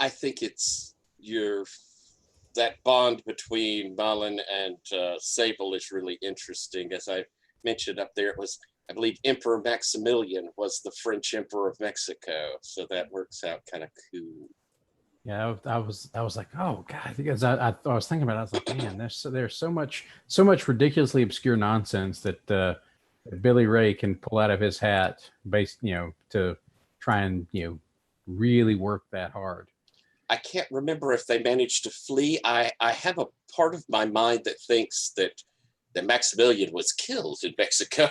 I think it's that bond between Malin and Sable is really interesting. As I mentioned up there, it was, I believe, Emperor Maximilian was the French Emperor of Mexico, so that works out kind of cool. Yeah, I was like, oh god, because I was thinking about it. I was like, man, there's so much ridiculously obscure nonsense that Billy Ray can pull out of his hat, based to try and really work that hard. I can't remember if they managed to flee. I have a part of my mind that thinks that Maximilian was killed in Mexico.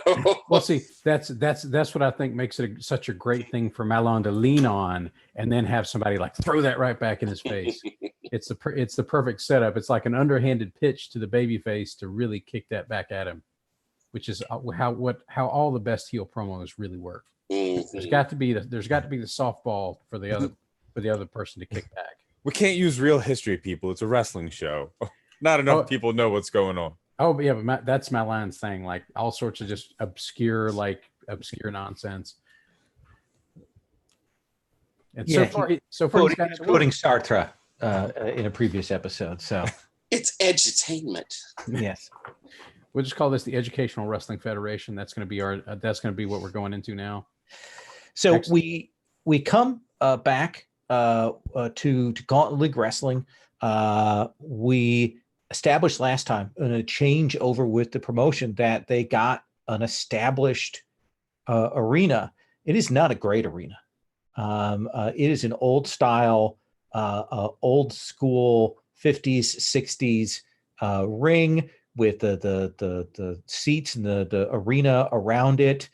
Well, see, that's what I think makes it such a great thing for Malone to lean on, and then have somebody like throw that right back in his face. It's the perfect setup. It's like an underhanded pitch to the baby face to really kick that back at him, which is how all the best heel promos really work. There's got to be the softball for the other person to kick back. We can't use real history, people. It's a wrestling show. Not enough people know what's going on. Oh, but yeah, but that's Malan's thing. Like all sorts of just obscure nonsense. And Yeah, so far he's quoting Sartre in a previous episode. So it's edutainment. Yes, we'll just call this the Educational Wrestling Federation. That's going to be what we're going into now. So we come back to Gauntlet League Wrestling. We established last time in a change over with the promotion that they got an established arena. It is not a great arena. It is an old style, old school 50s, 60s ring with the seats and the arena around it,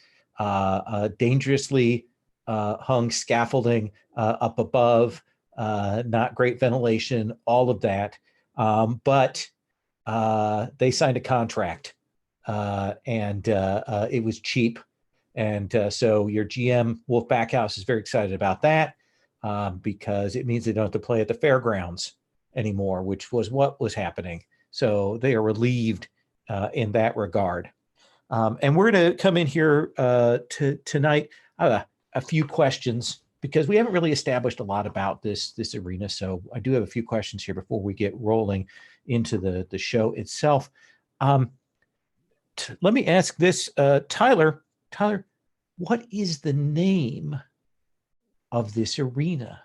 dangerously hung scaffolding up above, not great ventilation, all of that. But they signed a contract and it was cheap. And so your GM, Wolf Backhouse, is very excited about that because it means they don't have to play at the fairgrounds anymore, which was what was happening. So they are relieved in that regard. And we're going to come in here tonight. A few questions because we haven't really established a lot about this arena. So I do have a few questions here before we get rolling into the show itself. Let me ask this, Tyler, what is the name of this arena?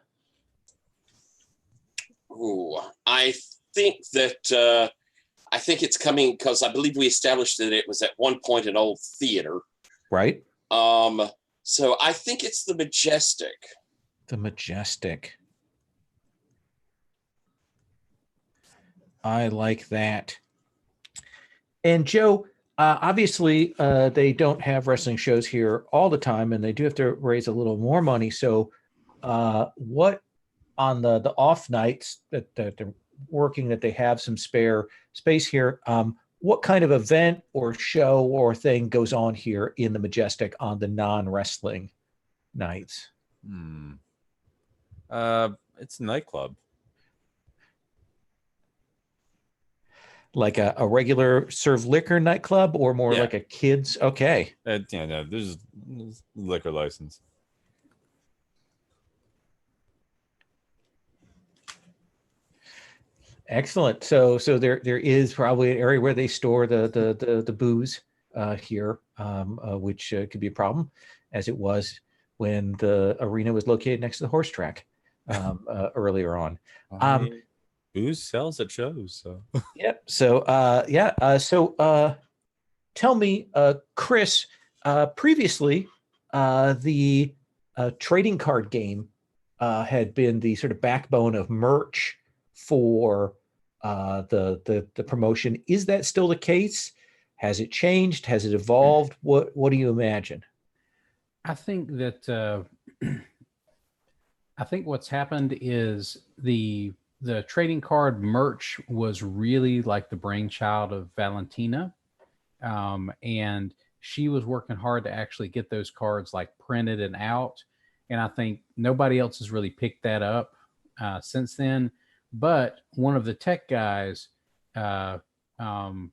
Ooh, I think it's coming because I believe we established that it was at one point an old theater. Right. So I think it's the Majestic. The Majestic. I like that. And Joe, obviously, they don't have wrestling shows here all the time, and they do have to raise a little more money. So, what on the off nights that they're working, that they have some spare space here? What kind of event or show or thing goes on here in the Majestic on the non-wrestling nights? It's a nightclub. Like a regular serve liquor nightclub or more like a kids? Okay. No, there's liquor license. Excellent. So there is probably an area where they store the booze here, which could be a problem, as it was when the arena was located next to the horse track earlier on. Booze sells at shows. So Yep. So so tell me, Chris, previously the trading card game had been the sort of backbone of merch for the promotion. Is that still the case? Has it changed? Has it evolved? What do you imagine? I think that I think what's happened is the trading card merch was really like the brainchild of Valentina, and she was working hard to actually get those cards like printed and out. And I think nobody else has really picked that up since then. But one of the tech guys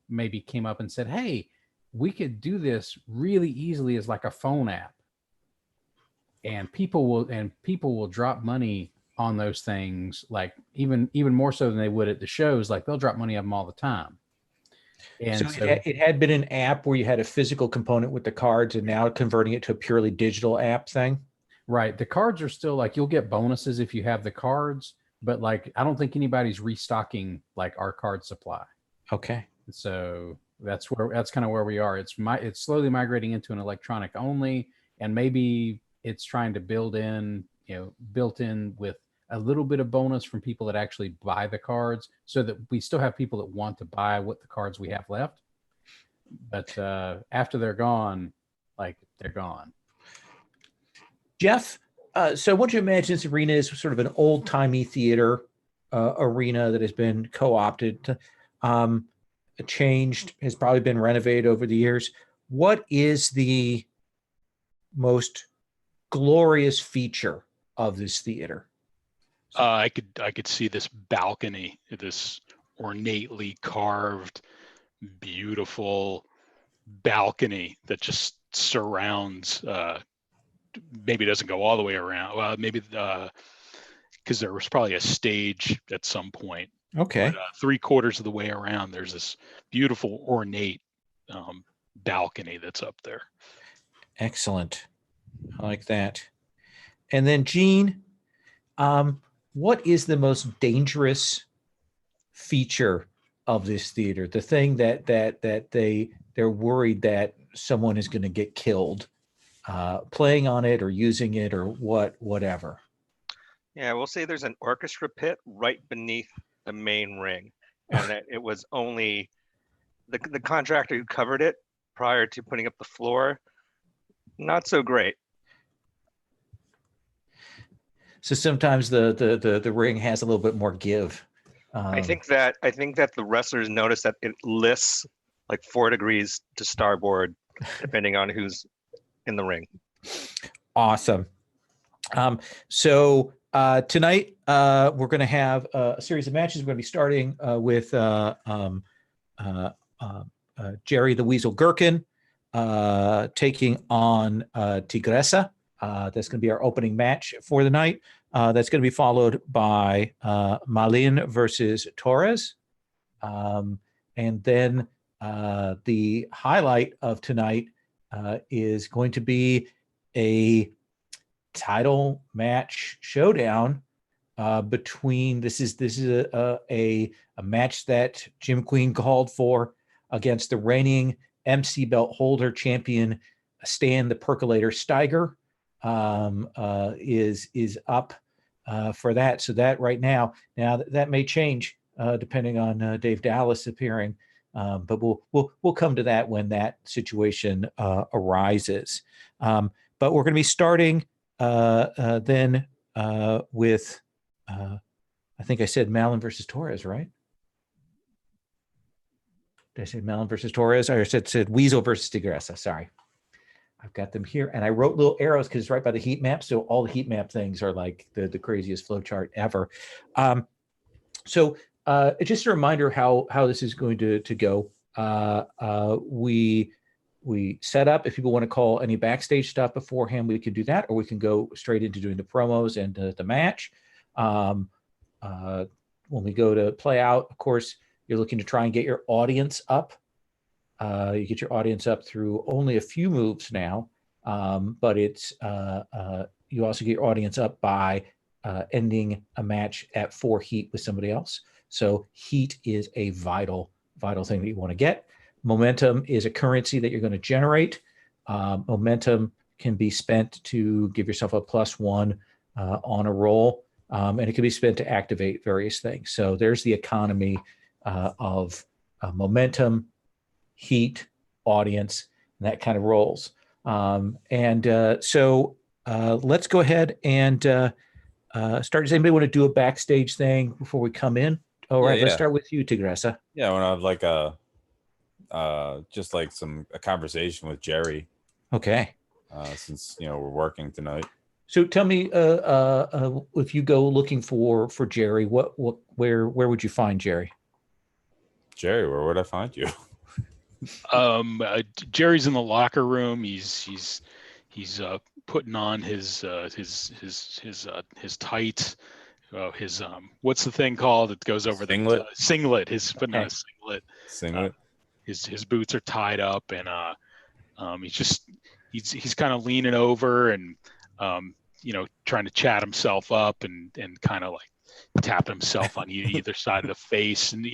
maybe came up and said, "Hey, we could do this really easily as like a phone app, and people will drop money on those things, like even more so than they would at the shows. Like they'll drop money on them all the time. And So it had been an app where you had a physical component with the cards, and now converting it to a purely digital app thing. right, the cards are still like you'll get bonuses if you have the cards, but like I don't think anybody's restocking like our card supply. Okay. So that's kind of where we are. It's slowly migrating into an electronic only, and maybe it's trying to built in with a little bit of bonus from people that actually buy the cards, so that we still have people that want to buy what the cards we have left. But after they're gone, like they're gone. Jeff, so what you imagine this arena is sort of an old-timey theater arena that has been co-opted, changed, has probably been renovated over the years. What is the most glorious feature of this theater? I could see this balcony, this ornately carved, beautiful balcony that just surrounds. Maybe it doesn't go all the way around. Well, maybe because there was probably a stage at some point. Okay. But, 3/4 of the way around, there's this beautiful ornate balcony that's up there. Excellent. I like that. And then Gene, what is the most dangerous feature of this theater? The thing that they're worried that someone is going to get killed playing on it or using it or whatever. Yeah, we'll say there's an orchestra pit right beneath the main ring, and that it was only the contractor who covered it prior to putting up the floor. Not so great. So sometimes the ring has a little bit more give. I think that the wrestlers notice that it lists like 4 degrees to starboard, depending on who's in the ring. Awesome. So tonight we're going to have a series of matches. We're going to be starting with Jerry the Weasel Gherkin taking on Tigresa. That's going to be our opening match for the night. That's going to be followed by Malin versus Torres. And then the highlight of tonight is going to be a title match showdown between this is a match that Jim Queen called for against the reigning MC belt holder champion Stan the Percolator Steiger. Is up for that. So that right now that may change depending on Dave Dallas appearing, but we'll come to that when that situation arises. But we're going to be starting then with I think I said Malin versus Torres, right? Did I say Malin versus Torres? I said Weasel versus Tigresa. Sorry. I've got them here, and I wrote little arrows because it's right by the heat map. So all the heat map things are like the craziest flowchart ever. So just a reminder how this is going to go. We set up, if people want to call any backstage stuff beforehand, we can do that, or we can go straight into doing the promos and the match. When we go to play out, of course, you're looking to try and get your audience up. You get your audience up through only a few moves now, but it's you also get your audience up by ending a match at 4 heat with somebody else. So heat is a vital thing that you want to get. Momentum is a currency that you're going to generate. Momentum can be spent to give yourself a +1 on a roll, and it can be spent to activate various things. So there's the economy of momentum, heat, audience, and that kind of rolls. So let's go ahead and start. Does anybody want to do a backstage thing before we come in? All right, let's start with you, Tigresa. Yeah, I want to have like just like a conversation with Jerry. Okay. Since we're working tonight. So tell me, if you go looking for Jerry, where would you find Jerry? Jerry, where would I find you? Jerry's in the locker room. He's putting on his tights, his what's the thing called that goes over Singlet? the singlet? His but not a singlet. Singlet. His boots are tied up, and he's kind of leaning over and trying to chat himself up and kind of like tapping himself on either side of the face. And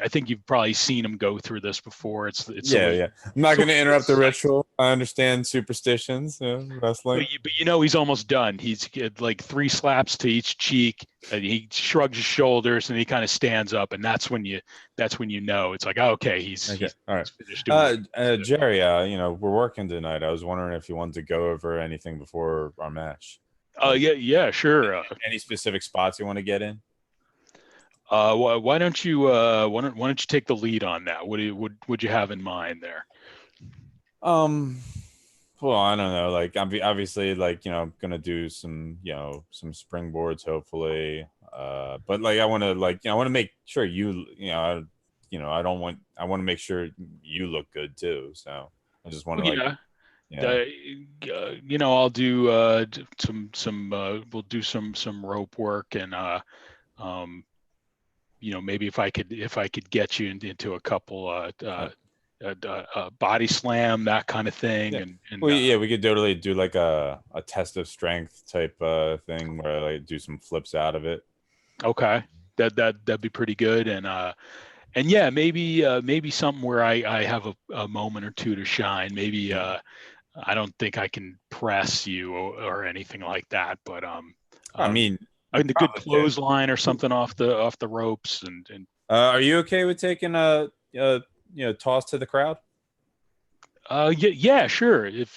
I think you've probably seen him go through this before. It's yeah. I'm not going to interrupt the ritual. I understand superstitions, wrestling. But he's almost done. He's like 3 slaps to each cheek, and he shrugs his shoulders, and he kind of stands up, and that's when you know it's like, okay, he's all right. finished doing Jerry, we're working tonight. I was wondering if you wanted to go over anything before our match. Yeah, sure. Any specific spots you want to get in? Why don't you take the lead on that? What would you have in mind there? Well, I don't know. Like, I'm obviously I'm gonna do some springboards hopefully. But like I want to make sure I want to make sure you look good too. So I just want to I'll do we'll do some rope work, and maybe if I could get you into a couple body slam, that kind of thing. Yeah. We could totally do like a test of strength type thing where I like do some flips out of it. Okay, that'd be pretty good. And yeah, maybe something where I have a moment or two to shine. Maybe I don't think I can press you or anything like that, but I mean a good clothesline or something off the ropes. And are you okay with taking a toss to the crowd? Yeah, sure. If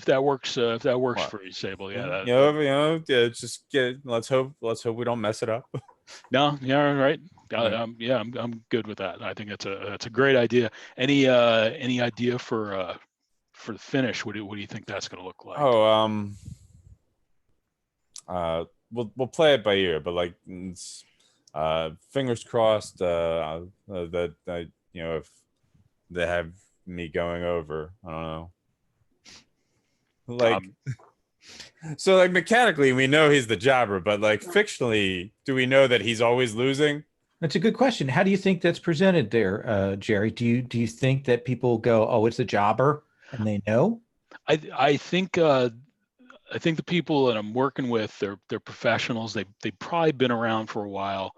that works, for you, Sable. Yeah. Just let's hope we don't mess it up. No, yeah, right. I'm good with that. I think that's a great idea. Any idea for the finish? What do you think that's going to look like? We'll play it by ear, but like fingers crossed that if they have me going over, I don't know. Like so like mechanically we know he's the jobber, but like fictionally, do we know that he's always losing? That's a good question. How do you think that's presented there, Jerry? Do you think that people go, "Oh, it's the jobber," and they know? I think the people that I'm working with, they're professionals. They've probably been around for a while.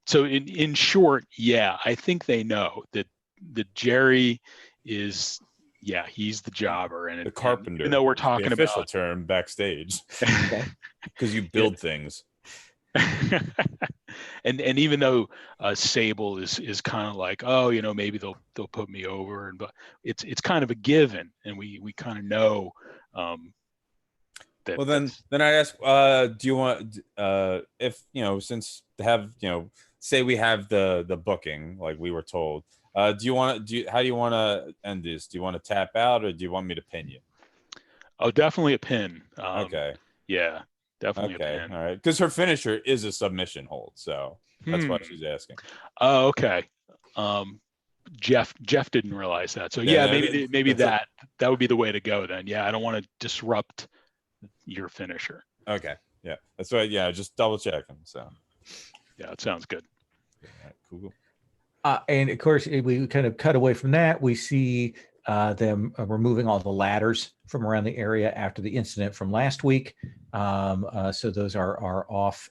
So in short, yeah, I think they know that Jerry is, he's the jobber, and the carpenter. Even though we're talking the official about term backstage, because you build things. and even though Sable is kind of like, oh, maybe they'll put me over, but it's kind of a given, and we kind of know. Well, then I ask, do you want if since they have say we have the booking like we were told, how do you want to end this? Do you want to tap out, or do you want me to pin you? Oh, definitely a pin. Okay. Yeah, definitely okay. a pin. All right, because her finisher is a submission hold, so that's why she's asking. Oh, okay. Jeff didn't realize that, so maybe that would be the way to go then. Yeah, I don't want to disrupt your finisher. Okay. Yeah, that's right. Yeah, just double checking. So yeah, it sounds good. All right, cool. And of course, we kind of cut away from that. We see them removing all the ladders from around the area after the incident from last week. So those are off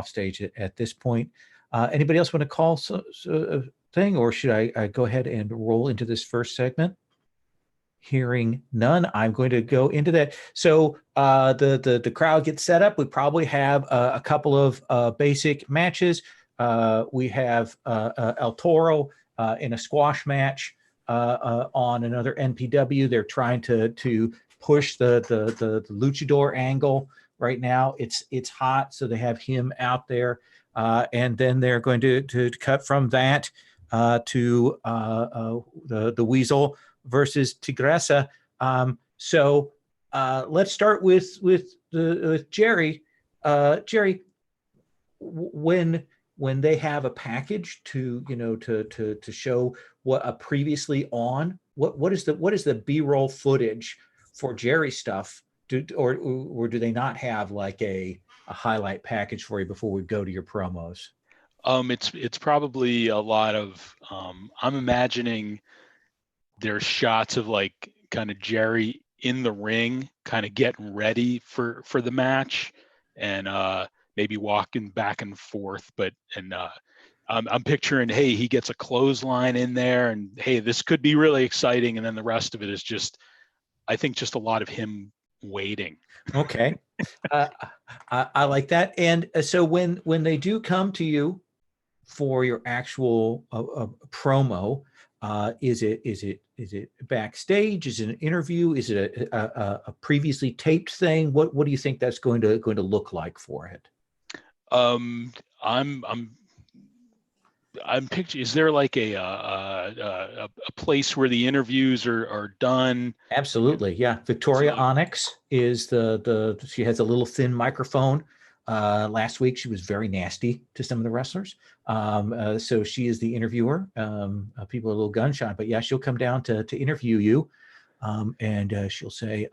stage at this point. Anybody else want to call a thing, or should I go ahead and roll into this first segment? Hearing none, I'm going to go into that. So the crowd gets set up. We probably have a couple of basic matches. We have El Toro in a squash match on another NPW. They're trying to push the luchador angle right now. It's hot, so they have him out there, and then they're going to cut from that to the Weasel versus Tigresa. So let's start with Jerry. Jerry, when they have a package to show what a previously on, what is the B-roll footage for Jerry stuff? Or do they not have like a highlight package for you before we go to your promos? It's probably a lot of I'm imagining there's shots of like kind of Jerry in the ring, kind of getting ready for the match, and maybe walking back and forth. I'm picturing, hey, he gets a clothesline in there, and hey, this could be really exciting. And then the rest of it is just, I think, just a lot of him waiting. Okay. I like that. And so when they do come to you for your actual promo, is it backstage? Is it an interview? Is it a previously taped thing? What do you think that's going to look like for it? I'm picturing. Is there like a place where the interviews are done? Absolutely, yeah. Victoria Onyx is the she has a little thin microphone. Last week she was very nasty to some of the wrestlers, so she is the interviewer. People are a little gun shy, but yeah, she'll come down to interview you, and she'll say,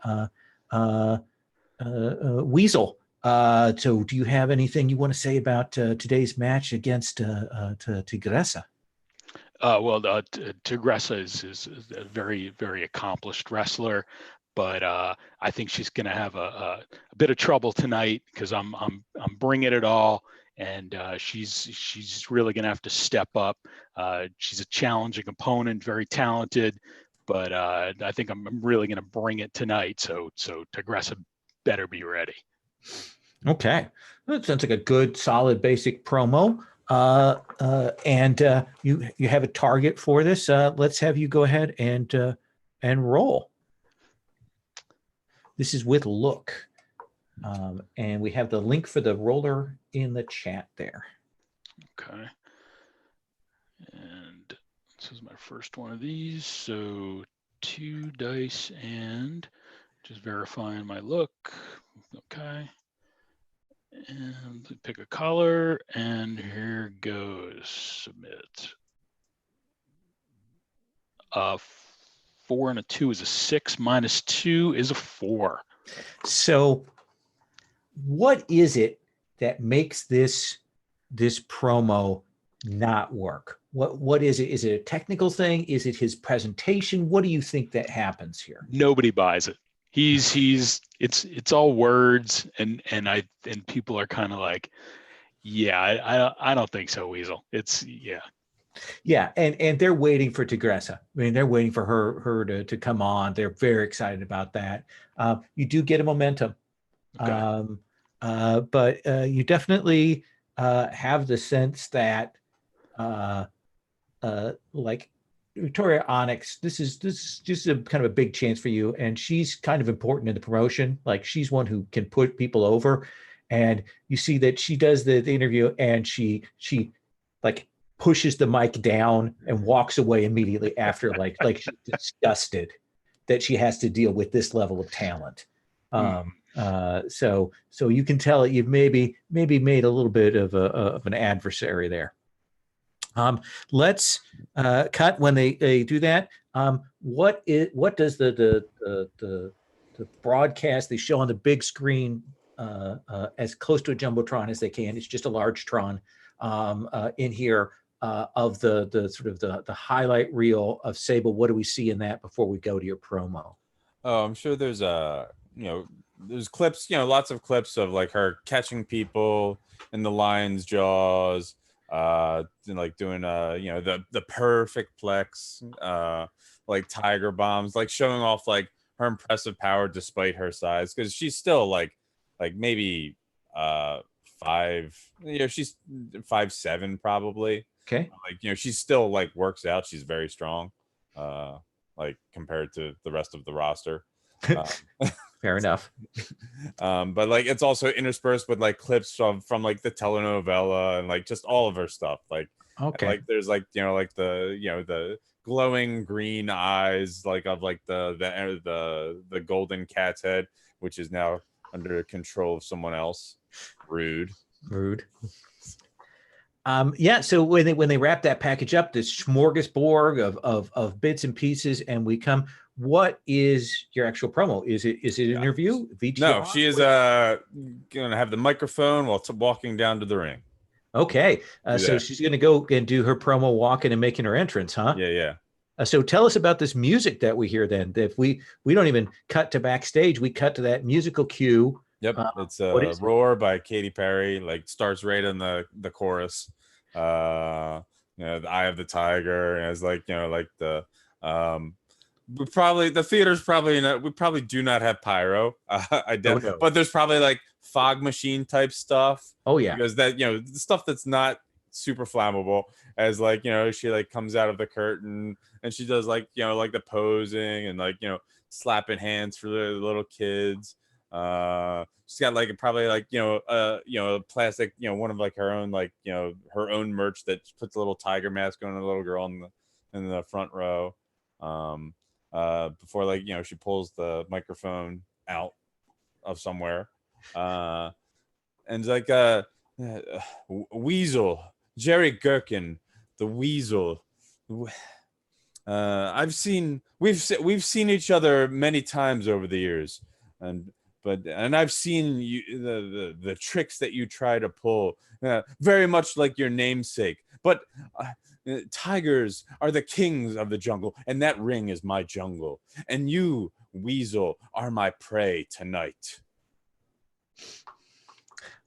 Weasel. So do you have anything you want to say about today's match against Tigressa? Tigressa is a very, very accomplished wrestler, but I think she's going to have a bit of trouble tonight because I'm bringing it all, and she's really going to have to step up. She's a challenging opponent, very talented, but I think I'm really going to bring it tonight. So Tigressa better be ready. Okay, that sounds like a good, solid, basic promo. And you have a target for this. Let's have you go ahead and roll. This is with Look, and we have the link for the roller in the chat there. Okay, and this is my first one of these. So 2 dice and just verifying my look. Okay. And pick a color, and here goes. Submit. 4 and a 2 is a 6. Minus 2 is a 4. So, what is it that makes this promo not work? What is it? Is it a technical thing? Is it his presentation? What do you think that happens here? Nobody buys it. It's all words, and people are kind of like, yeah, I don't think so, Weasel. Yeah, and they're waiting for Tigressa. I mean, they're waiting for her to come on. They're very excited about that. You do get a momentum, Okay. but you definitely have the sense that like Victoria Onyx, this is just a kind of a big chance for you, and she's kind of important in the promotion. Like, she's one who can put people over, and you see that she does the interview, and she like pushes the mic down and walks away immediately after, like she's disgusted that she has to deal with this level of talent. So you can tell you've maybe made a little bit of an adversary there. Let's cut when they do that. What does the broadcast they show on the big screen as close to a jumbotron as they can? It's just a large tron in here of the sort of the highlight reel of Sable. What do we see in that before we go to your promo? Oh, I'm sure there's there's clips, lots of clips of like her catching people in the lion's jaws, and like doing the perfect plex, like tiger bombs, like showing off like her impressive power despite her size, because she's still like maybe 5, she's 5'7" probably. Okay. Like, she's still like works out. She's very strong, like compared to the rest of the roster. Fair enough. But like it's also interspersed with like clips from like the telenovela and like just all of her stuff. Like, okay, like there's like like the glowing green eyes like of like the golden cat's head, which is now under control of someone else. Rude. Yeah. So when they wrap that package up, this smorgasbord of bits and pieces, and we come what is your actual promo? Is it an Yeah. interview? VTR? No, she is gonna have the microphone while walking down to the ring. Okay, so that. she's going to go and do her promo walking and making her entrance, huh? Yeah. So tell us about this music that we hear then. If we don't even cut to backstage, we cut to that musical cue. Yep, it's what is it? Roar by Katy Perry, like starts right in the chorus. The Eye of the Tiger, and it's like, like the the theater's probably not, we probably do not have pyro. No. But there's probably like fog machine type stuff. Oh yeah. Because that, the stuff that's not super flammable, as like, she like comes out of the curtain and she does like, like the posing and like, slapping hands for the little kids. She's got like probably like, a plastic, one of like her own, like, her own merch that puts a little tiger mask on a little girl in the front row. Before, like, she pulls the microphone out of somewhere. And like Weasel, Jerry Gherkin, the Weasel. We've seen each other many times over the years, and I've seen the tricks that you try to pull, very much like your namesake. But tigers are the kings of the jungle, and that ring is my jungle. And you, Weasel, are my prey tonight.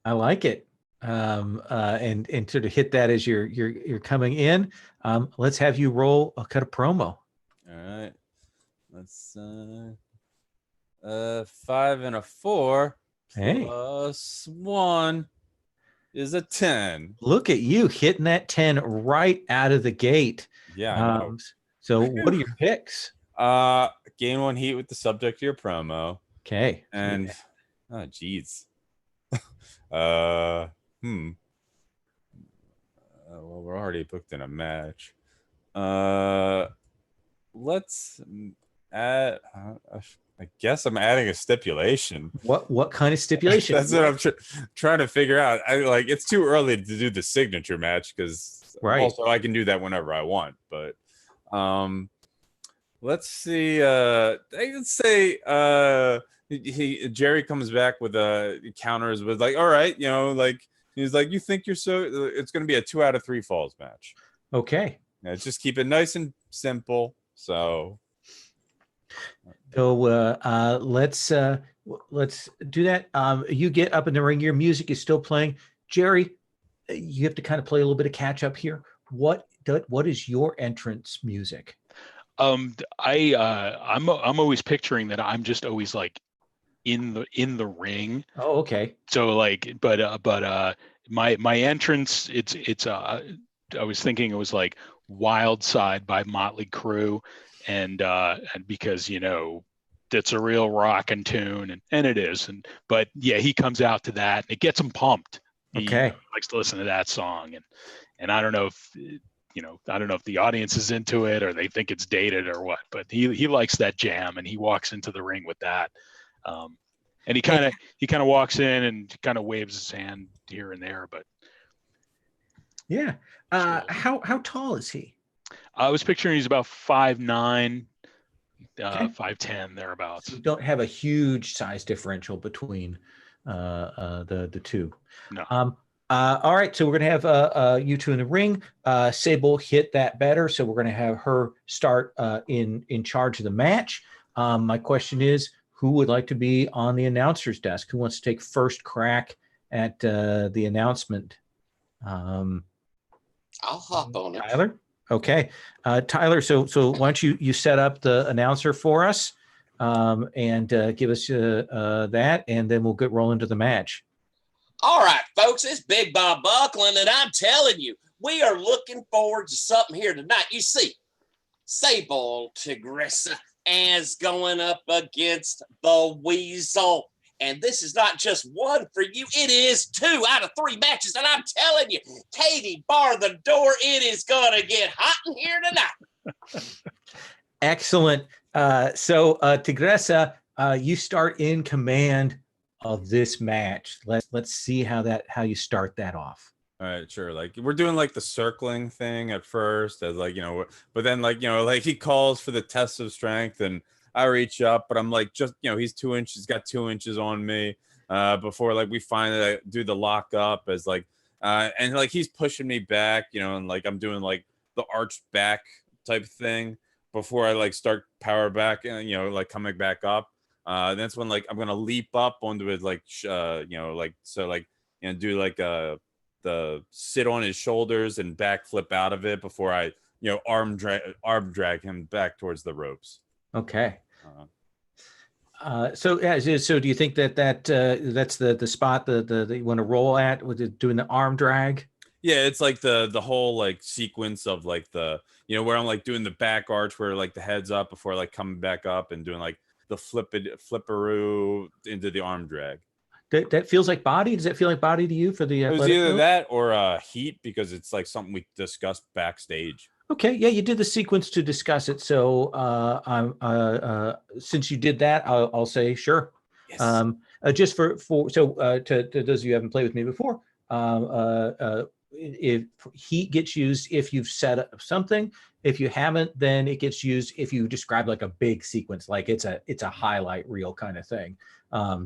I like it. And sort of hit that as you're coming in. Let's have you roll a cut of promo. All right. Let's 5 and a 4 Hey. plus 1 is a 10. Look at you hitting that 10 right out of the gate. Yeah. I know. So what are your picks? Gain 1 heat with the subject of your promo. Okay. And well, we're already booked in a match. Let's add. I guess I'm adding a stipulation. What kind of stipulation? That's what I'm trying to figure out. It's too early to do the signature match because also I can do that whenever I want. But let's see. Let's say Jerry comes back with counters with like, all right, like he's like, you think it's going to be a 2 out of 3 falls match. Okay. Yeah, just keep it nice and simple. So let's do that. You get up in the ring. Your music is still playing. Jerry, you have to kind of play a little bit of catch up here. What is your entrance music? I'm always picturing that I'm just always like in the ring. Oh, okay. So like, but my entrance, it's I was thinking it was like Wild Side by Motley Crue, and because that's a real rockin' tune, and it is, but yeah, he comes out to that and it gets him pumped. Okay. He likes to listen to that song, and I don't know if I don't know if the audience is into it or they think it's dated or what, but he likes that jam and he walks into the ring with that. And he kind of walks in and kind of waves his hand here and there, but yeah. How tall is he? I was picturing he's about 5'9", Okay. 5'10", thereabouts. You don't have a huge size differential between the two. No. All right, so we're going to have you two in the ring. Sable hit that better, so we're going to have her start in charge of the match. My question is, who would like to be on the announcer's desk? Who wants to take first crack at the announcement? I'll hop on it. Tyler? Okay. Tyler, so why don't you set up the announcer for us and give us that, and then we'll get rolling to the match. All right, folks, it's Big Bob Buckland, and I'm telling you, we are looking forward to something here tonight. You see, Sable Tigressa is going up against the Weasel. And this is not just one for you. It is 2 out of 3 matches. And I'm telling you, Katie, bar the door. It is going to get hot in here tonight. Excellent. So Tigressa, you start in command of this match. Let's see how you start that off. All right, sure. Like we're doing like the circling thing at first, as like but then like like he calls for the test of strength, and I reach up, but I'm like, just, he's 2 inches, got 2 inches on me before like we finally do the lock up as like, and like he's pushing me back, and like I'm doing like the arched back type thing before I like start power back and, like coming back up. That's when like I'm going to leap up onto it, like, like, so like, do like the sit on his shoulders and backflip out of it before I, arm drag him back towards the ropes. Okay. So do you think that that's the spot that you want to roll at with doing the arm drag? Yeah, it's like the whole like sequence of like the, where I'm like doing the back arch where like the head's up before like coming back up and doing like the flipperoo into the arm drag. That feels like body. Does that feel like body to you for the? It was either that or heat, because it's like something we discussed backstage. Okay, yeah, you did the sequence to discuss it. So since you did that, I'll say sure. Yes. Just to those of you who haven't played with me before, if heat gets used if you've set up something. If you haven't, then it gets used if you describe like a big sequence, like it's a highlight reel kind of thing.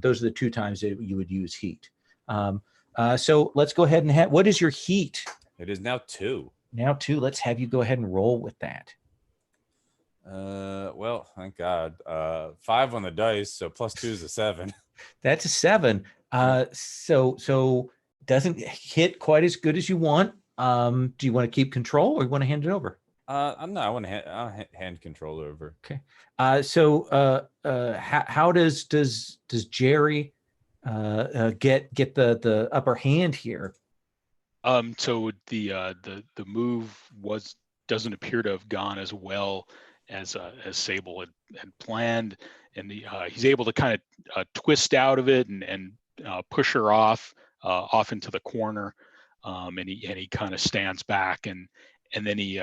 Those are the 2 times that you would use heat. So let's go ahead and what is your heat? It is now 2. Now 2. Let's have you go ahead and roll with that. Well, thank God. 5 on the dice, so plus 2 is a 7. That's a 7. So doesn't hit quite as good as you want. Do you want to keep control or you want to hand it over? I want to hand control over. Okay. How does Jerry get the upper hand here? So the move doesn't appear to have gone as well as Sable had planned, and he's able to kind of twist out of it and push her off into the corner, and he kind of stands back and then he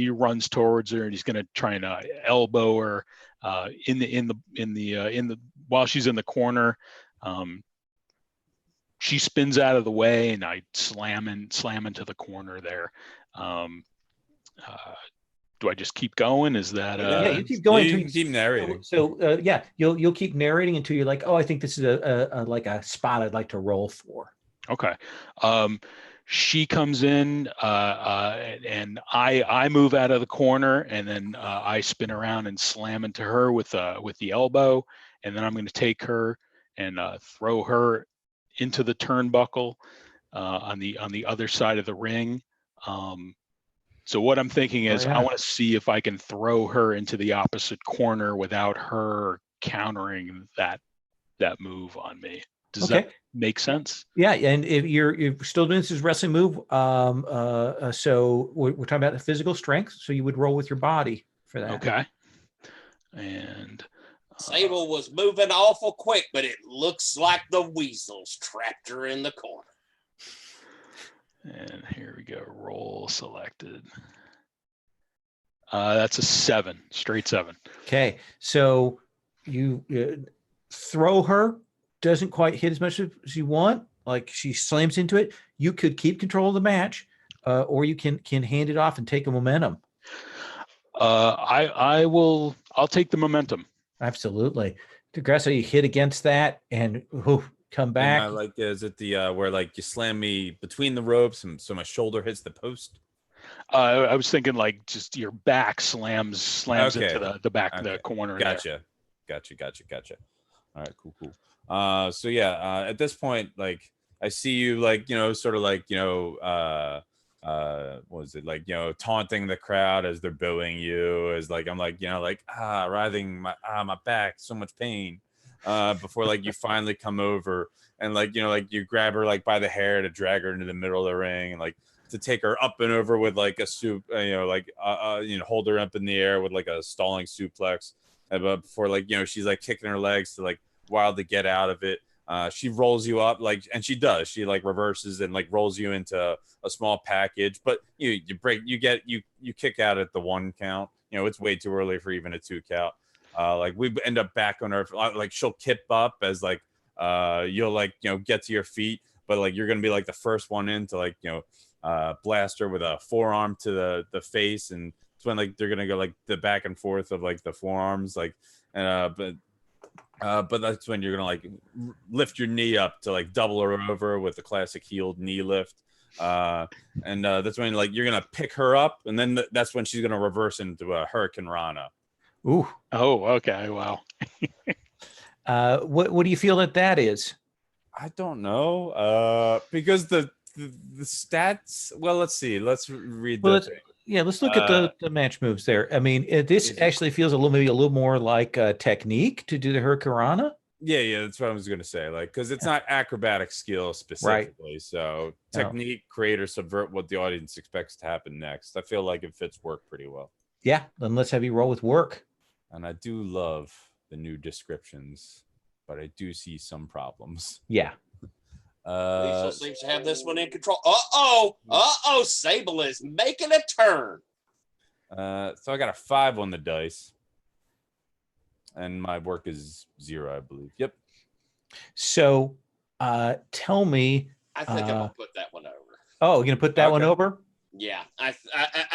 runs towards her and he's going to try and elbow her while she's in the corner. She spins out of the way and I slam into the corner there. Do I just keep going? Is that yeah, you keep going. You keep narrating. So yeah, you'll keep narrating until you're like, oh, I think this is a like a spot I'd like to roll for. Okay. She comes in and I move out of the corner, and then I spin around and slam into her with the elbow, and then I'm going to take her and throw her into the turnbuckle on the other side of the ring. So what I'm thinking is I want to see if I can throw her into the opposite corner without her countering that move on me. Does that make sense? Yeah, and if you're still doing this as wrestling move, so we're talking about the physical strength. So you would roll with your body for that. Okay. And Sable was moving awful quick, but it looks like the weasels trapped her in the corner. And here we go. Roll selected. That's a 7, straight 7. Okay, so you throw her. Doesn't quite hit as much as you want. Like she slams into it. You could keep control of the match, or you can hand it off and take a momentum. I'll take the momentum. Absolutely. DeGrasso, you hit against that and come back. And like, is it the where like you slam me between the ropes and so my shoulder hits the post? I was thinking like just your back slams into the back of the corner. Gotcha. All right, cool. So yeah, at this point, like I see you like, sort of like, what was it like, taunting the crowd as they're booing you, as like I'm like, writhing my back, so much pain. Before like you finally come over and like, like you grab her like by the hair to drag her into the middle of the ring and like to take her up and over with like a hold her up in the air with like a stalling suplex. But before like, she's like kicking her legs to like wildly get out of it. She rolls you up like, and she does. She like reverses and like rolls you into a small package. But you kick out at the 1 count. It's way too early for even a 2 count. Like we end up back on her. Like she'll kip up as like you'll like get to your feet, but like you're gonna be like the first one in to like blast her with a forearm to the face, and it's when like they're gonna go like the back and forth of like the forearms like. and but that's when you're gonna like lift your knee up to like double her over with the classic heeled knee lift. And that's when like you're gonna pick her up, and then that's when she's gonna reverse into a Hurricane Rana. Ooh. Oh, okay. Wow. What do you feel that is? I don't know. Because the stats. Well, let's see. Let's read. Well, let's look at the match moves there. I mean, this actually feels maybe a little more like technique to do the Hurricane Rana. Yeah, that's what I was gonna say. Like, because it's not acrobatic skill specifically, Right. So technique, create, or subvert what the audience expects to happen next. I feel like it fits work pretty well. Yeah, then let's have you roll with work. And I do love the new descriptions, but I do see some problems. Yeah. Lisa seems to have this one in control. Sable is making a turn. So I got a 5 on the dice. And my work is 0, I believe. Yep. So tell me. I think I'm gonna put that one over. Oh, you're gonna put that one over? Yeah, I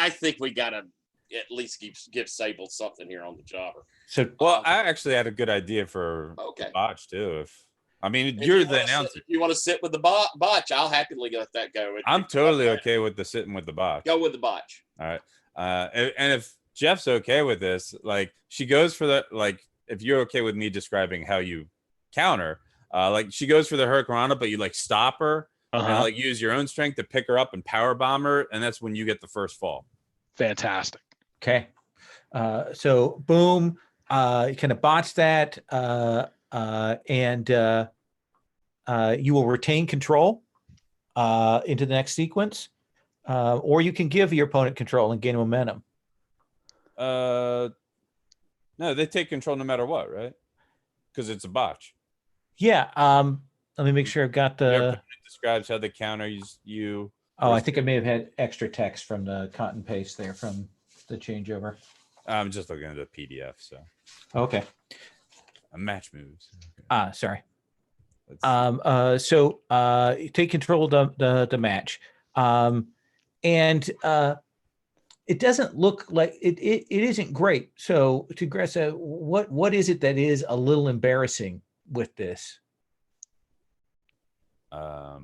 think we gotta at least give Sable something here on the jobber. So well, I actually had a good idea for botch too. You're the announcer. If you want to sit with the botch, I'll happily let that go. I'm totally okay with the sitting with the botch. Go with the botch. All right. And if Jeff's okay with this, like she goes for the like. If you're okay with me describing how you counter, like she goes for the Hurricane Rana, but you like stop her and like use your own strength to pick her up and power bomb her, and that's when you get the first fall. Fantastic. Okay. So boom, you kind of botch that, and you will retain control into the next sequence, or you can give your opponent control and gain momentum. No, they take control no matter what, right? Because it's a botch. Yeah. Let me make sure I've got the. It describes how the counter you. Oh, I think I may have had extra text from the cut and paste there from the changeover. I'm just looking at the PDF. So. Okay. A match moves. Sorry. So you take control of the match, and it doesn't look like it isn't great. So Tigressa, what is it that is a little embarrassing with this? I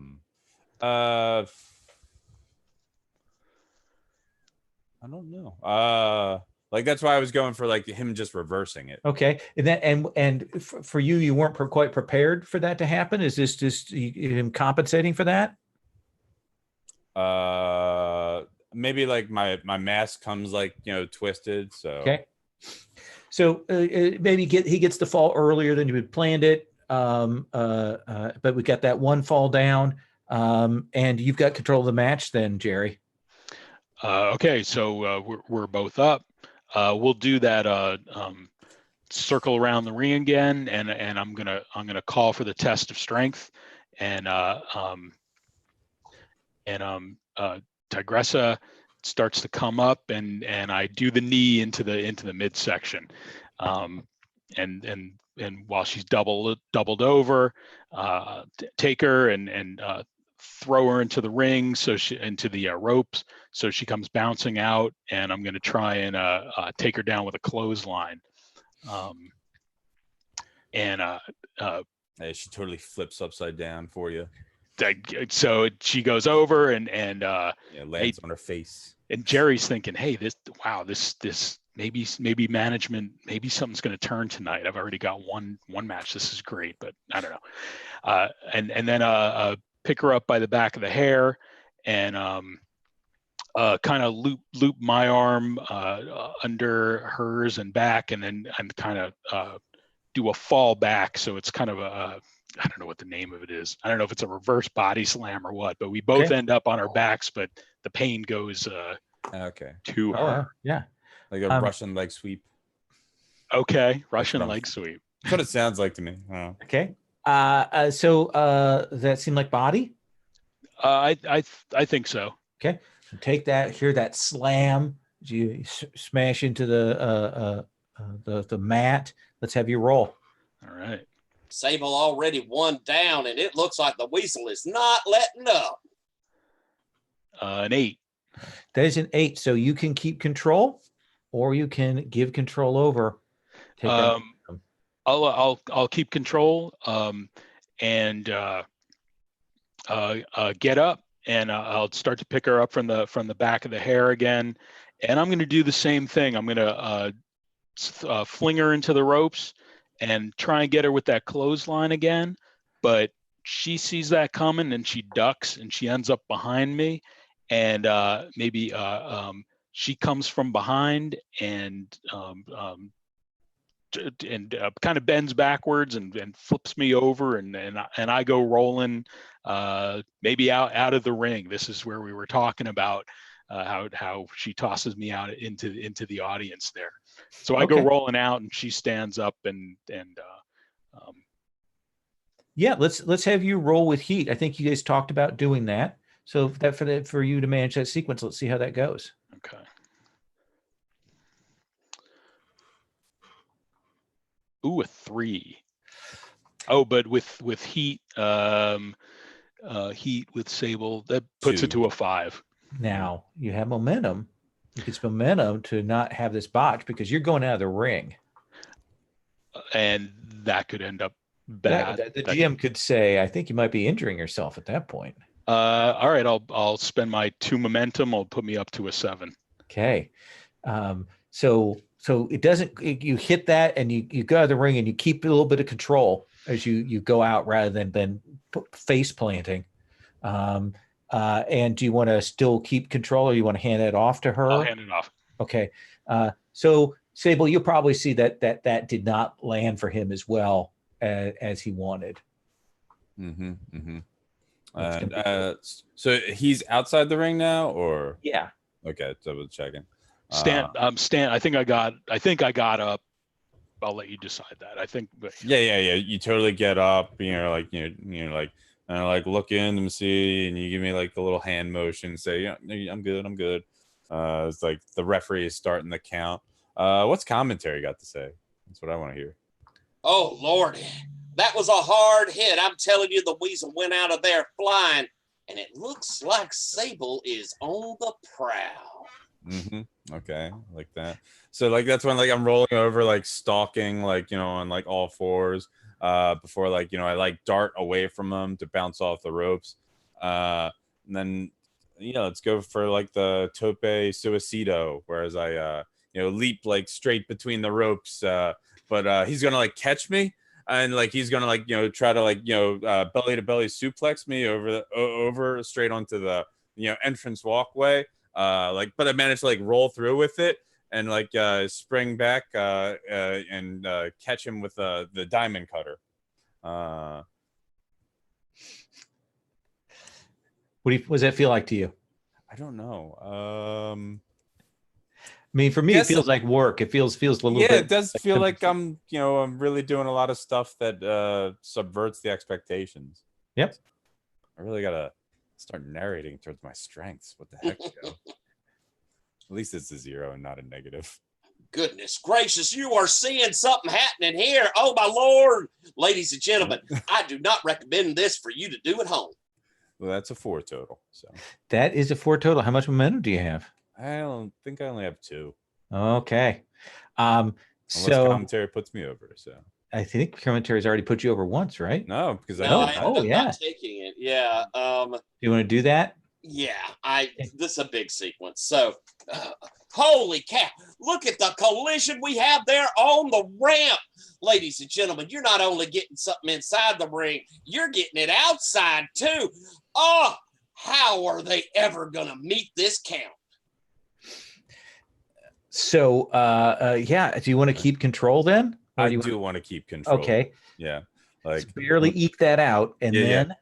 don't know. Like that's why I was going for like him just reversing it. Okay, and for you weren't quite prepared for that to happen. Is this just him compensating for that? Maybe like my mask comes like twisted. So okay. So maybe he gets the fall earlier than you had planned it. But we got that one fall down, and you've got control of the match. Then Jerry. Okay, so we're both up. We'll do that circle around the ring again, and I'm gonna call for the test of strength, and Tigressa starts to come up, and I do the knee into the midsection, and while she's doubled over, take her and throw her into the ring, into the ropes, so she comes bouncing out, and I'm going to try and take her down with a clothesline, she totally flips upside down for you. So she goes over and lands on her face. And Jerry's thinking, hey, this maybe management, maybe something's going to turn tonight. I've already got one match. This is great, but I don't know. And then pick her up by the back of the hair and kind of loop my arm under hers and back, and then I'm kind of do a fall back. So it's kind of I don't know what the name of it is. I don't know if it's a reverse body slam or what, but we both end up on our backs, but the pain goes to her. Yeah. Like a Russian leg sweep. Okay. Russian leg sweep. That's what it sounds like to me. Okay. So that seemed like body? I think so. Okay. Take that, hear that slam. You smash into the mat. Let's have you roll. All right. Sable already one down, and it looks like the Weasel is not letting up. An 8. That is an 8. So you can keep control, or you can give control over. I'll keep control, and get up, and I'll start to pick her up from the back of the hair again, and I'm going to do the same thing. I'm going to fling her into the ropes and try and get her with that clothesline again, but she sees that coming and she ducks and she ends up behind me, and maybe she comes from behind and kind of bends backwards and flips me over, and I go rolling, maybe out of the ring. This is where we were talking about how she tosses me out into the audience there. So I go rolling out, and she stands up, and yeah, let's have you roll with heat. I think you guys talked about doing that. So for you to manage that sequence, let's see how that goes. Okay. Ooh, a 3. Oh, but with heat, heat with Sable, that puts it 2. to a 5. Now you have momentum. You get some momentum to not have this botch because you're going out of the ring. And that could end up bad. The GM could say, I think you might be injuring yourself at that point. All right, I'll spend my 2 momentum. I'll put me up to a 7. Okay. So it doesn't, you hit that and you go out of the ring and you keep a little bit of control as you go out rather than face planting. And do you want to still keep control, or you want to hand it off to her? I'll hand it off. Okay. So Sable, you'll probably see that did not land for him as well as he wanted. Mm-hmm. Mm-hmm. And so he's outside the ring now, or? Yeah. Okay, double checking. Stan, I think I got up. I'll let you decide that. I think. Yeah. You totally get up. Like like look in and see, and you give me like a little hand motion, say, yeah, I'm good. It's like the referee is starting the count. What's commentary got to say? That's what I want to hear. Oh Lord, that was a hard hit. I'm telling you, the weasel went out of there flying, and it looks like Sable is on the prowl. Mm-hmm. Okay, like that. So like that's when like I'm rolling over, like stalking, like on like all fours, before like I like dart away from them to bounce off the ropes, and then let's go for like the tope suicido, whereas I leap like straight between the ropes, but he's gonna like catch me, and like he's gonna like try to like belly to belly suplex me over straight onto the entrance walkway. But I managed to like roll through with it and like spring back and catch him with the diamond cutter. What does that feel like to you? I don't know. I mean, for me, it feels like work. It feels a little bit. Yeah, it does feel like I'm really doing a lot of stuff that subverts the expectations. Yep. I really gotta start narrating towards my strengths. What the heck, Joe? At least it's a 0 and not a negative. Goodness gracious, you are seeing something happening here. Oh my Lord, ladies and gentlemen, I do not recommend this for you to do at home. Well, that's a 4 total. So that is a 4 total. How much momentum do you have? I don't think I only have 2. Okay. Unless so commentary puts me over. So I think commentary's already put you over once, right? No, because I ended up not taking it. Yeah. Do you want to do that? Yeah. This is a big sequence. So, holy cow! Look at the collision we have there on the ramp, ladies and gentlemen. You're not only getting something inside the ring, you're getting it outside too. Oh, how are they ever gonna meet this count? So, yeah. Do you want to keep control then? I do want to keep control. Okay. Yeah. Like just barely eke that out, and then. Yeah.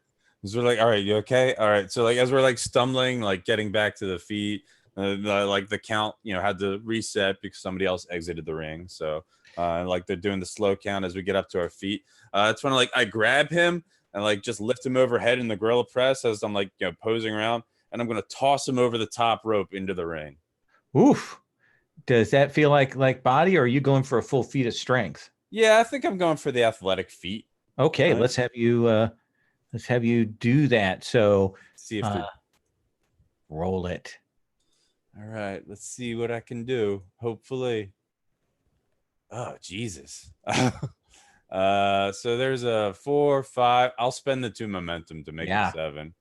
So we're like, all right, you okay? All right. So like as we're like stumbling, like getting back to the feet, like the count, had to reset because somebody else exited the ring. So like they're doing the slow count as we get up to our feet. That's when like I grab him and like just lift him overhead in the gorilla press as I'm like posing around, and I'm gonna toss him over the top rope into the ring. Oof. Does that feel like body, or are you going for a full feat of strength? Yeah, I think I'm going for the athletic feat. Okay, let's have you do that. So see if roll it. All right, let's see what I can do. Hopefully. Oh, Jesus. So there's a 4, 5. I'll spend the 2 momentum to make Yeah. it 7.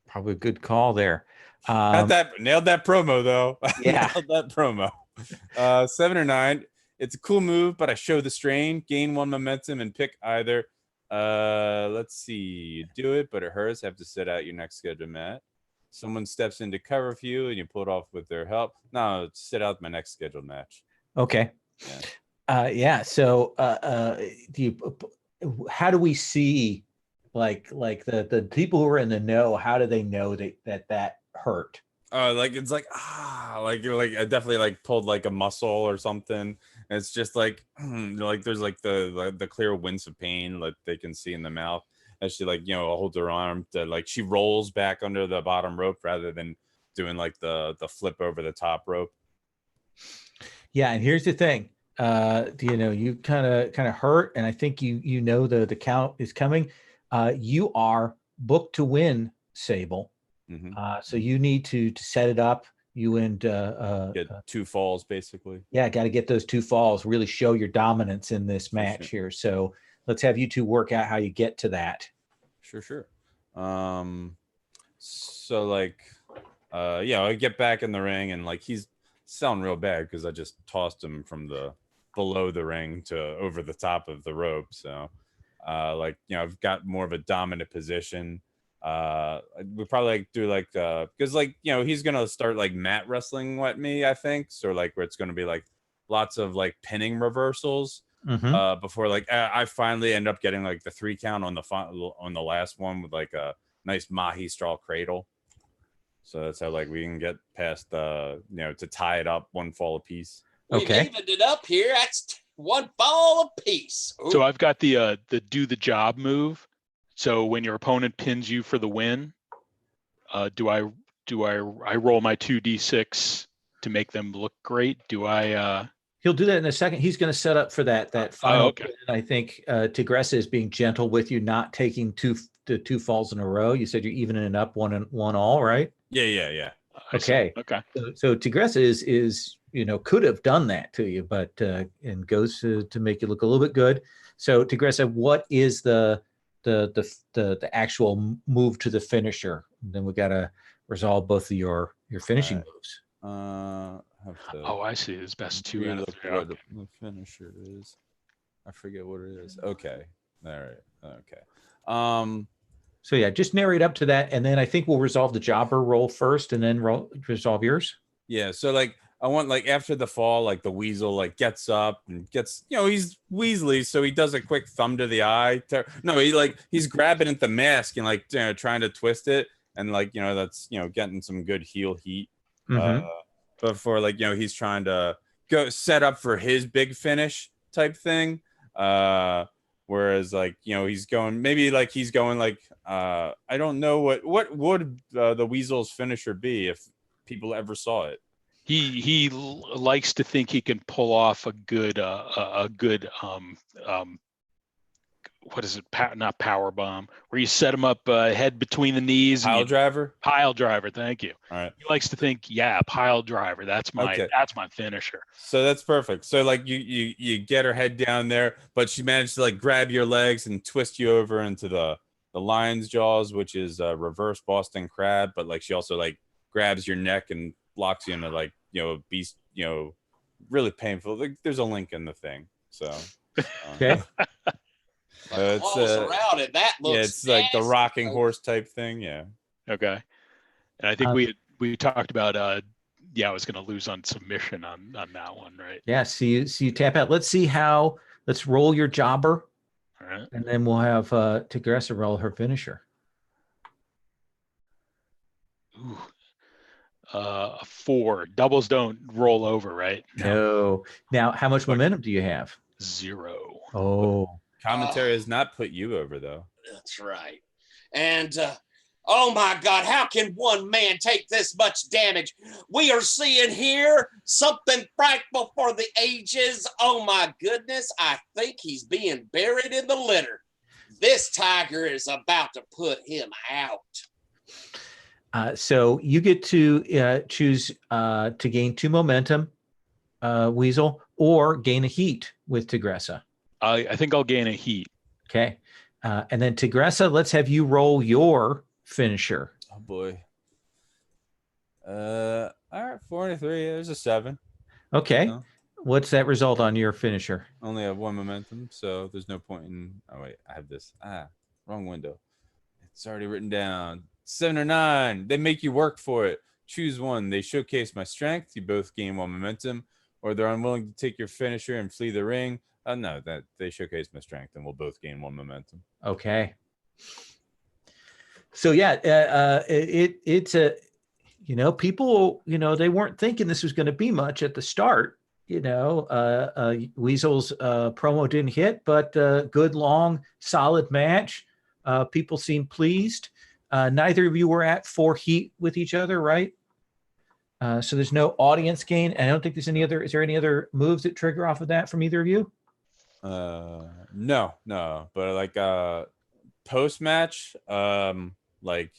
Probably a good call there. Nailed that promo though. Yeah. Nailed that promo. 7 or 9. It's a cool move, but I show the strain, gain 1 momentum, and pick either. Let's see. You do it, but it hurts. Have to sit out your next scheduled match. Someone steps in to cover for you, and you pull it off with their help. No, sit out my next scheduled match. Okay. Yeah. So, how do we see, like the people who are in the know? How do they know that hurt? Like it's like like I definitely like pulled like a muscle or something. It's just like like there's like the clear wince of pain that they can see in the mouth as she like holds her arm to like she rolls back under the bottom rope rather than doing like the flip over the top rope. Yeah, and here's the thing. You kind of hurt, and I think you know the count is coming. You are booked to win, Sable. Mm-hmm. So you need to set it up. You and get 2 falls basically. Yeah, got to get those 2 falls. Really show your dominance in this match here. So let's have you 2 work out how you get to that. Sure. So like, I get back in the ring and like he's sounding real bad because I just tossed him from the below the ring to over the top of the rope. So, I've got more of a dominant position. We probably like do like because like he's gonna start like mat wrestling at me, I think. So like where it's gonna be like lots of like pinning reversals. Mm-hmm. Before like I finally end up getting like the 3 count on the last one with like a nice mahi straw cradle. So that's how like we can get past the to tie it up 1 fall apiece. We've evened it up here. That's 1 fall apiece. Ooh. So I've got the do the job move. So when your opponent pins you for the win, do I roll my 2d6 to make them look great? Do I? He'll do that in a second. He's going to set up for that final. Okay. I think Tigressa is being gentle with you, not taking 2 falls in a row. You said you're evening it up 1 all, right? Yeah. Okay. Okay. So Tigressa is could have done that to you, but and goes to make you look a little bit good. So Tigressa, what is the actual move to the finisher? And then we got to resolve both of your finishing moves. I see. It's best 2 out of 3. What the finisher is. I forget what it is. Okay. All right. Okay. So yeah, just narrate up to that, and then I think we'll resolve the jobber roll first, and then resolve yours. Yeah. So like I want like after the fall, like the weasel like gets up and gets he's Weasley, so he does a quick thumb to the eye. He's grabbing at the mask and like trying to twist it, and like that's getting some good heel heat. Mm-hmm. Before like he's trying to go set up for his big finish type thing. Whereas like he's going I don't know what would the weasel's finisher be if people ever saw it. He likes to think he can pull off a good what is it? Not power bomb, where you set him up head between the knees. Pile driver. Thank you. All right. He likes to think, pile driver. That's my finisher. So that's perfect. So like you get her head down there, but she managed to like grab your legs and twist you over into the lion's jaws, which is a reverse Boston crab. But like she also like grabs your neck and locks you into like beast, really painful. Like there's a link in the thing. So okay. It's around it. That looks it's like the rocking horse type thing. Yeah. Okay. And I think we talked about I was going to lose on submission on that one, right? Yeah. See you tap out. Let's roll your jobber. All right. And then we'll have Tigressa roll her finisher. Ooh. A 4. Doubles don't roll over, right? No. Now, how much momentum do you have? 0. Oh. Commentary has not put you over though. That's right. And oh my God, how can one man take this much damage? We are seeing here something frightful for the ages. Oh my goodness, I think he's being buried in the litter. This tiger is about to put him out. So you get to choose to gain 2 momentum, Weasel, or gain a heat with Tigressa. I think I'll gain a heat. Okay. And then Tigressa, let's have you roll your finisher. Oh boy. All right, 4 and a 3. There's a 7. Okay. No. What's that result on your finisher? Only have 1 momentum, so there's no point in. Oh wait, I have this. Wrong window. It's already written down. 7 or 9. They make you work for it. Choose one. They showcase my strength. You both gain 1 momentum, or they're unwilling to take your finisher and flee the ring. No, that they showcase my strength, and we'll both gain 1 momentum. Okay. So yeah, it's a, people, they weren't thinking this was going to be much at the start. Weasel's promo didn't hit, but good, long, solid match. People seemed pleased. Neither of you were at 4 heat with each other, right? So there's no audience gain. I don't think there's any other. Is there any other moves that trigger off of that from either of you? No, but like post match, after like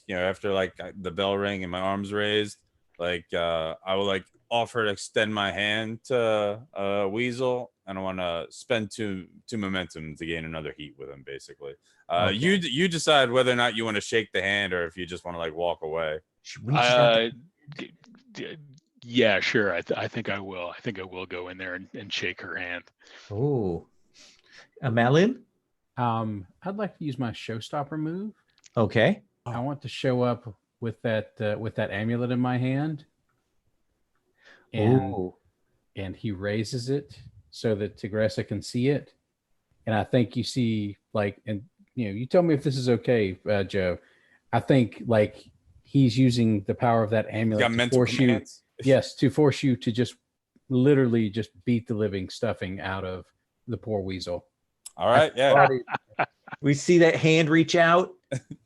the bell ring and my arms raised, I will like offer to extend my hand to Weasel, and I want to spend two momentum to gain another heat with him. Basically, Okay. you decide whether or not you want to shake the hand or if you just want to like walk away. Yeah, sure. I think I will. I think I will go in there and shake her hand. Oh, Malin? I'd like to use my showstopper move. Okay. I want to show up with that amulet in my hand, and he raises it so that Tigressa can see it. And I think you see you tell me if this is okay, Joe. I think he's using the power of that amulet to force you. Yes, to force you to just literally just beat the living stuffing out of the poor weasel. All right, yeah. We see that hand reach out.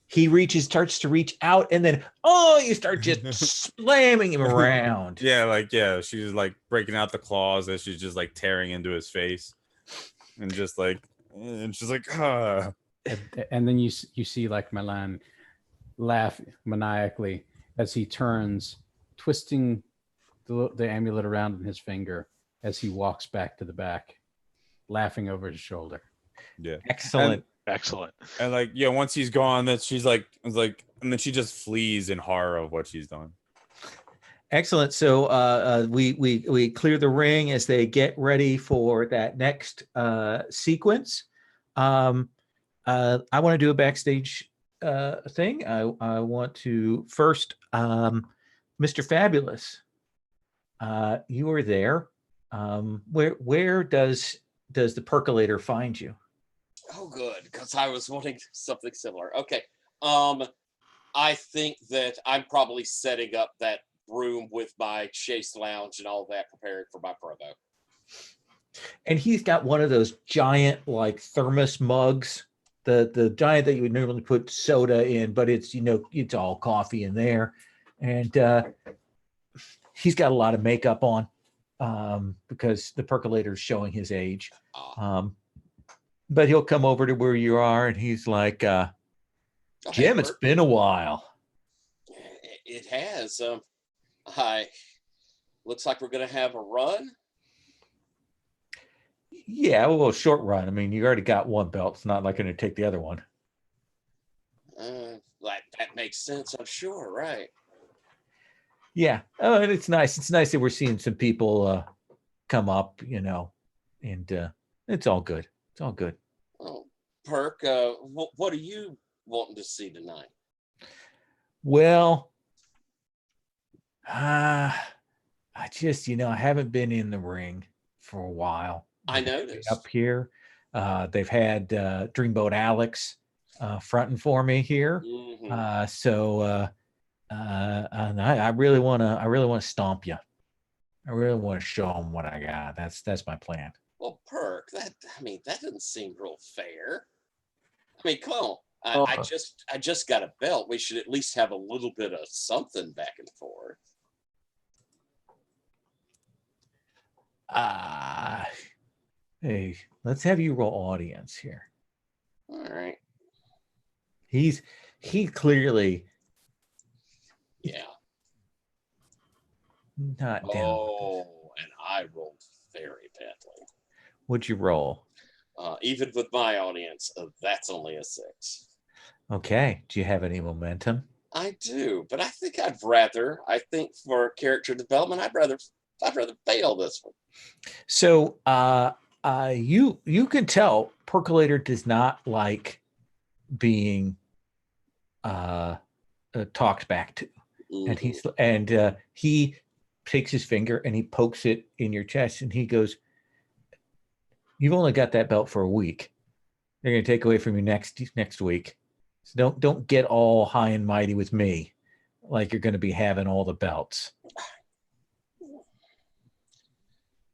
He starts to reach out, and then you start just slamming him around. Yeah, she's like breaking out the claws as she's just like tearing into his face, and she's like, ah. And then you see like Milan laugh maniacally as he turns, twisting the amulet around in his finger as he walks back to the back, laughing over his shoulder. Yeah, excellent. And once he's gone, that she's like, and then she just flees in horror of what she's done. Excellent. So we clear the ring as they get ready for that next sequence. I want to do a backstage thing. I want to first, Mr. Fabulous. You were there. Where does the percolator find you? Oh, good, because I was wanting something similar. Okay. I think that I'm probably setting up that room with my Chase Lounge and all that, preparing for my promo. And he's got one of those giant thermos mugs, the giant that you would normally put soda in, but it's it's all coffee in there, and he's got a lot of makeup on because the percolator is showing his age. But he'll come over to where you are, and he's like, Jim, it's been a while. It has. Looks like we're going to have a run. Yeah, well, a short run. I mean, you already got one belt. It's not like going to take the other one. That makes sense, I'm sure, right? Yeah. Oh, and it's nice. It's nice that we're seeing some people come up, and it's all good. It's all good. Oh, Perk, what are you wanting to see tonight? Well, I just, I haven't been in the ring for a while. I noticed. Up here, they've had Dreamboat Alex fronting for me here. Mm-hmm. So I really want to stomp you. I really want to show them what I got. That's my plan. Well, Perk, that doesn't seem real fair. I mean, come on. I just got a belt. We should at least have a little bit of something back and forth. Hey, let's have you roll audience here. All right. He clearly not down. Oh, and I rolled very badly. What'd you roll? Even with my audience, that's only a 6. Okay. Do you have any momentum? I do, but I think for character development, I'd rather fail this one. So you can tell Percolator does not like being talked back to, and he takes his finger and he pokes it in your chest, and he goes, "You've only got that belt for a week. They're going to take away from you next week. So don't get all high and mighty with me, like you're going to be having all the belts."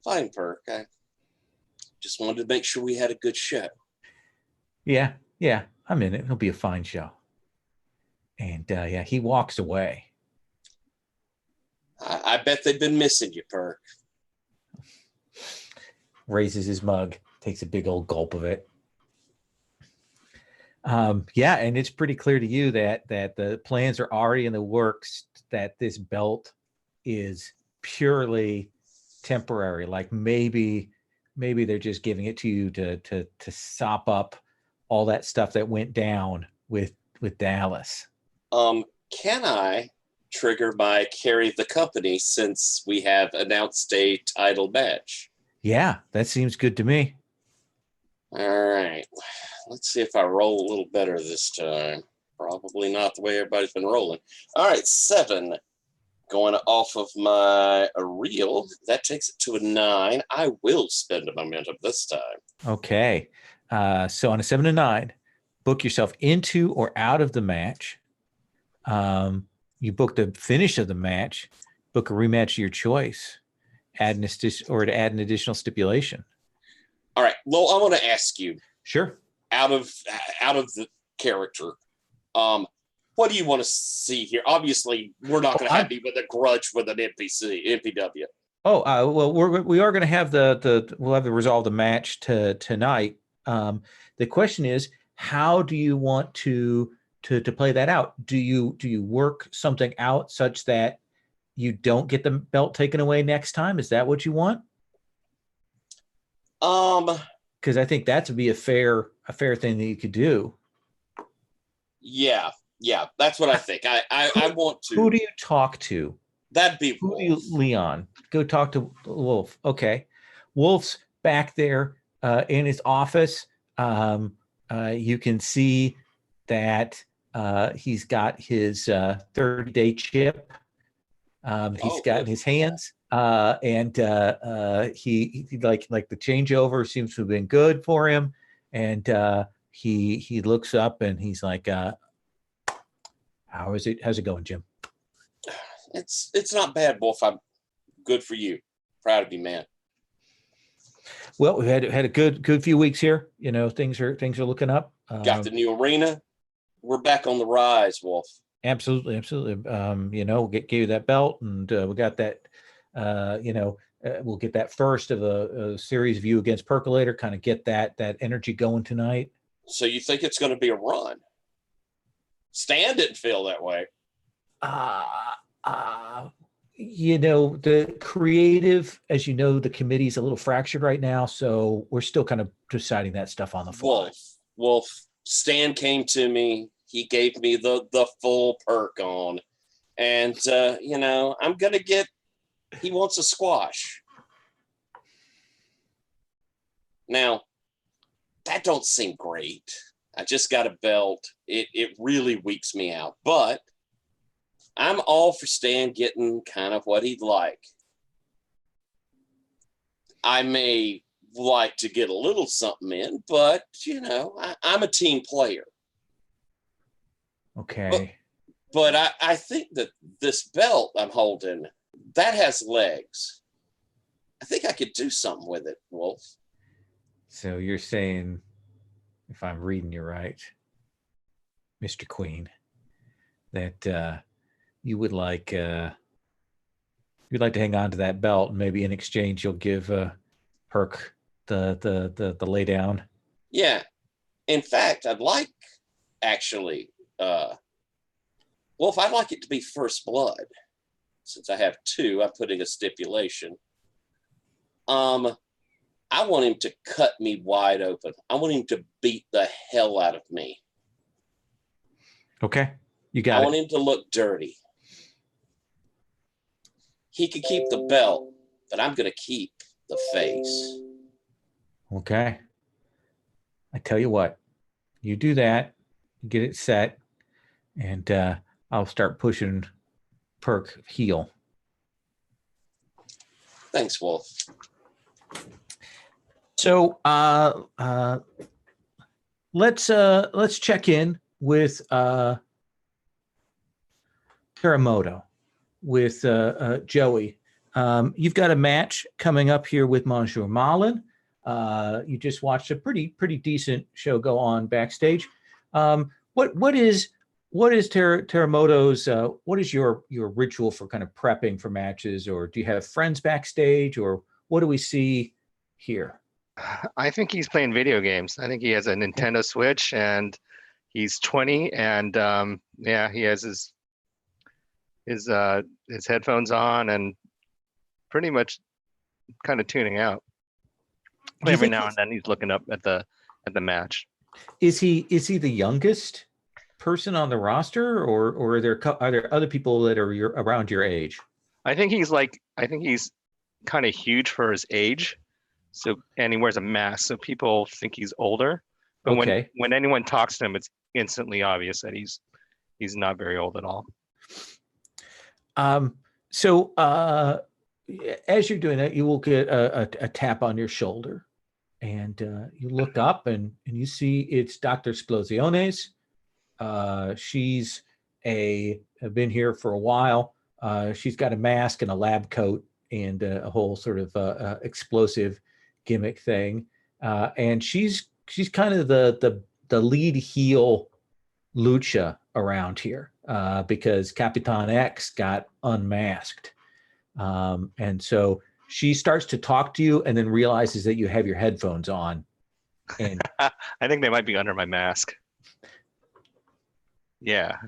Fine, Perk. I just wanted to make sure we had a good show. Yeah, I'm in it. It'll be a fine show. And he walks away. I bet they've been missing you, Perk. Raises his mug, takes a big old gulp of it. And it's pretty clear to you that the plans are already in the works, that this belt is purely temporary. Like maybe they're just giving it to you to sop up all that stuff that went down with Dallas. Can I trigger my carry the company since we have announced a title match? Yeah, that seems good to me. All right. Let's see if I roll a little better this time. Probably not the way everybody's been rolling. All right, 7. Going off of my reel, that takes it to a 9. I will spend a momentum this time. Okay. So on a 7 to 9, book yourself into or out of the match. You book the finish of the match, book a rematch of your choice, add an additional stipulation. All right. Well, I want to ask you. Sure. Out of the character, what do you want to see here? Obviously, we're not going to have you with a grudge with an NPW. We are going to have we'll have the resolve the match tonight. The question is, how do you want to play that out? Do you work something out such that you don't get the belt taken away next time? Is that what you want? Because I think that would be a fair thing that you could do. Yeah, that's what I think. I want to. Who do you talk to? That'd be Wolf. Leon. Go talk to Wolf. Okay, Wolf's back there in his office. You can see that he's got his 30-day chip. He's got in his hands. And he like the changeover seems to have been good for him, and he looks up and he's like, how's it going, Jim? It's not bad, Wolf. I'm good for you. Proud of you, man. Well, we had a good few weeks here. You know, things are looking up. Got the new arena. We're back on the rise, Wolf. Absolutely. We'll gave you that belt, and we got that. We'll get that first of a series of you against Percolator, kind of get that energy going tonight. So you think it's going to be a run? Stan didn't feel that way. The creative, as you know, the committee's a little fractured right now, so we're still kind of deciding that stuff on the fly. Wolf, Stan came to me. He gave me the full perk on, and I'm gonna get. He wants a squash. Now, that don't seem great. I just got a belt. It really weeks me out, but I'm all for Stan getting kind of what he'd like. I may like to get a little something in, but I'm a team player. Okay. But I think that this belt I'm holding, that has legs. I think I could do something with it, Wolf. So you're saying, if I'm reading you right, Mr. Queen, that you would like you'd like to hang on to that belt, and maybe in exchange you'll give Perk the lay down. Yeah. In fact, I'd like Wolf, I'd like it to be first blood. Since I have 2, I'm putting a stipulation. I want him to cut me wide open. I want him to beat the hell out of me. Okay, you I got want it. him to look dirty. He could keep the belt, but I'm going to keep the face. Okay. I tell you what, you do that, get it set, and I'll start pushing Perk heel. Thanks, Wolf. So let's check in with Teramoto, with Joey. You've got a match coming up here with Monsieur Malin. You just watched a pretty decent show go on backstage. What is Teramoto's? What is your ritual for kind of prepping for matches, or do you have friends backstage, or what do we see here? I think he's playing video games. I think he has a Nintendo Switch, and he's 20, and yeah, he has his headphones on and pretty much kind of tuning out. Every now and then he's looking up at the match. Is he the youngest person on the roster, or are there other people that are around your age? I think he's kind of huge for his age. So, and he wears a mask, so people think he's older. But Okay. when anyone talks to him, it's instantly obvious that he's not very old at all. So as you're doing that, you will get a tap on your shoulder, and you look up and you see it's Dr. Splosiones. She's been here for a while. She's got a mask and a lab coat and a whole sort of explosive gimmick thing, and she's kind of the lead heel lucha around here, because Capitan X got unmasked, and so she starts to talk to you and then realizes that you have your headphones on, and I think they might be under my mask. Yeah,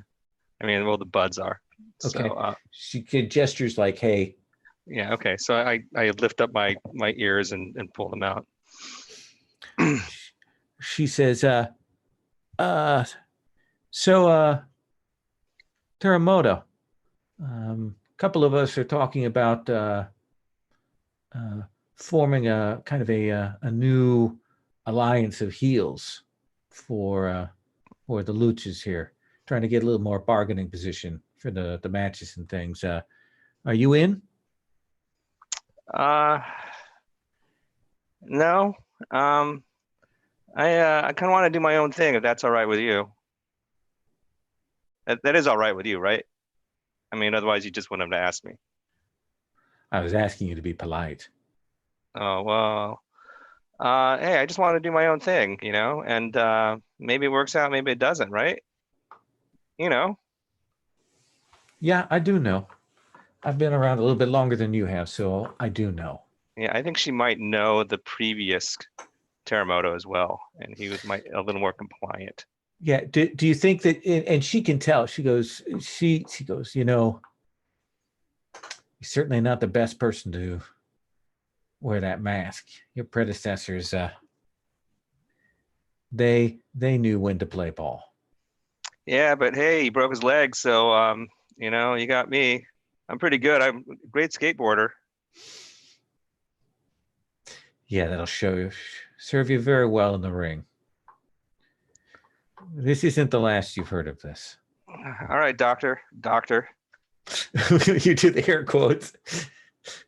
I mean, well, the buds are. okay. So, She gestures like, "Hey." yeah. Okay. So I lift up my ears and pull them out. She says, so Teramoto, a couple of us are talking about forming a kind of a new alliance of heels for the luchas here, trying to get a little more bargaining position for the matches and things. Are you in? No. I kind of want to do my own thing, if that's all right with you. That is all right with you, right? I mean, otherwise you just wouldn't have asked me. I was asking you to be polite. Oh, well, hey, I just want to do my own thing, and maybe it works out, maybe it doesn't, right? Yeah, I do know. I've been around a little bit longer than you have, so I do know. Yeah, I think she might know the previous Teramoto as well, and he was a little more compliant. Yeah. Do you think that, and she can tell, she goes, you're certainly not the best person to wear that mask. Your predecessors, they knew when to play ball. Yeah, but hey, he broke his leg, so you got me. I'm pretty good. I'm a great skateboarder. Yeah, that'll serve you very well in the ring. This isn't the last you've heard of this. All right, doctor. You do the air quotes.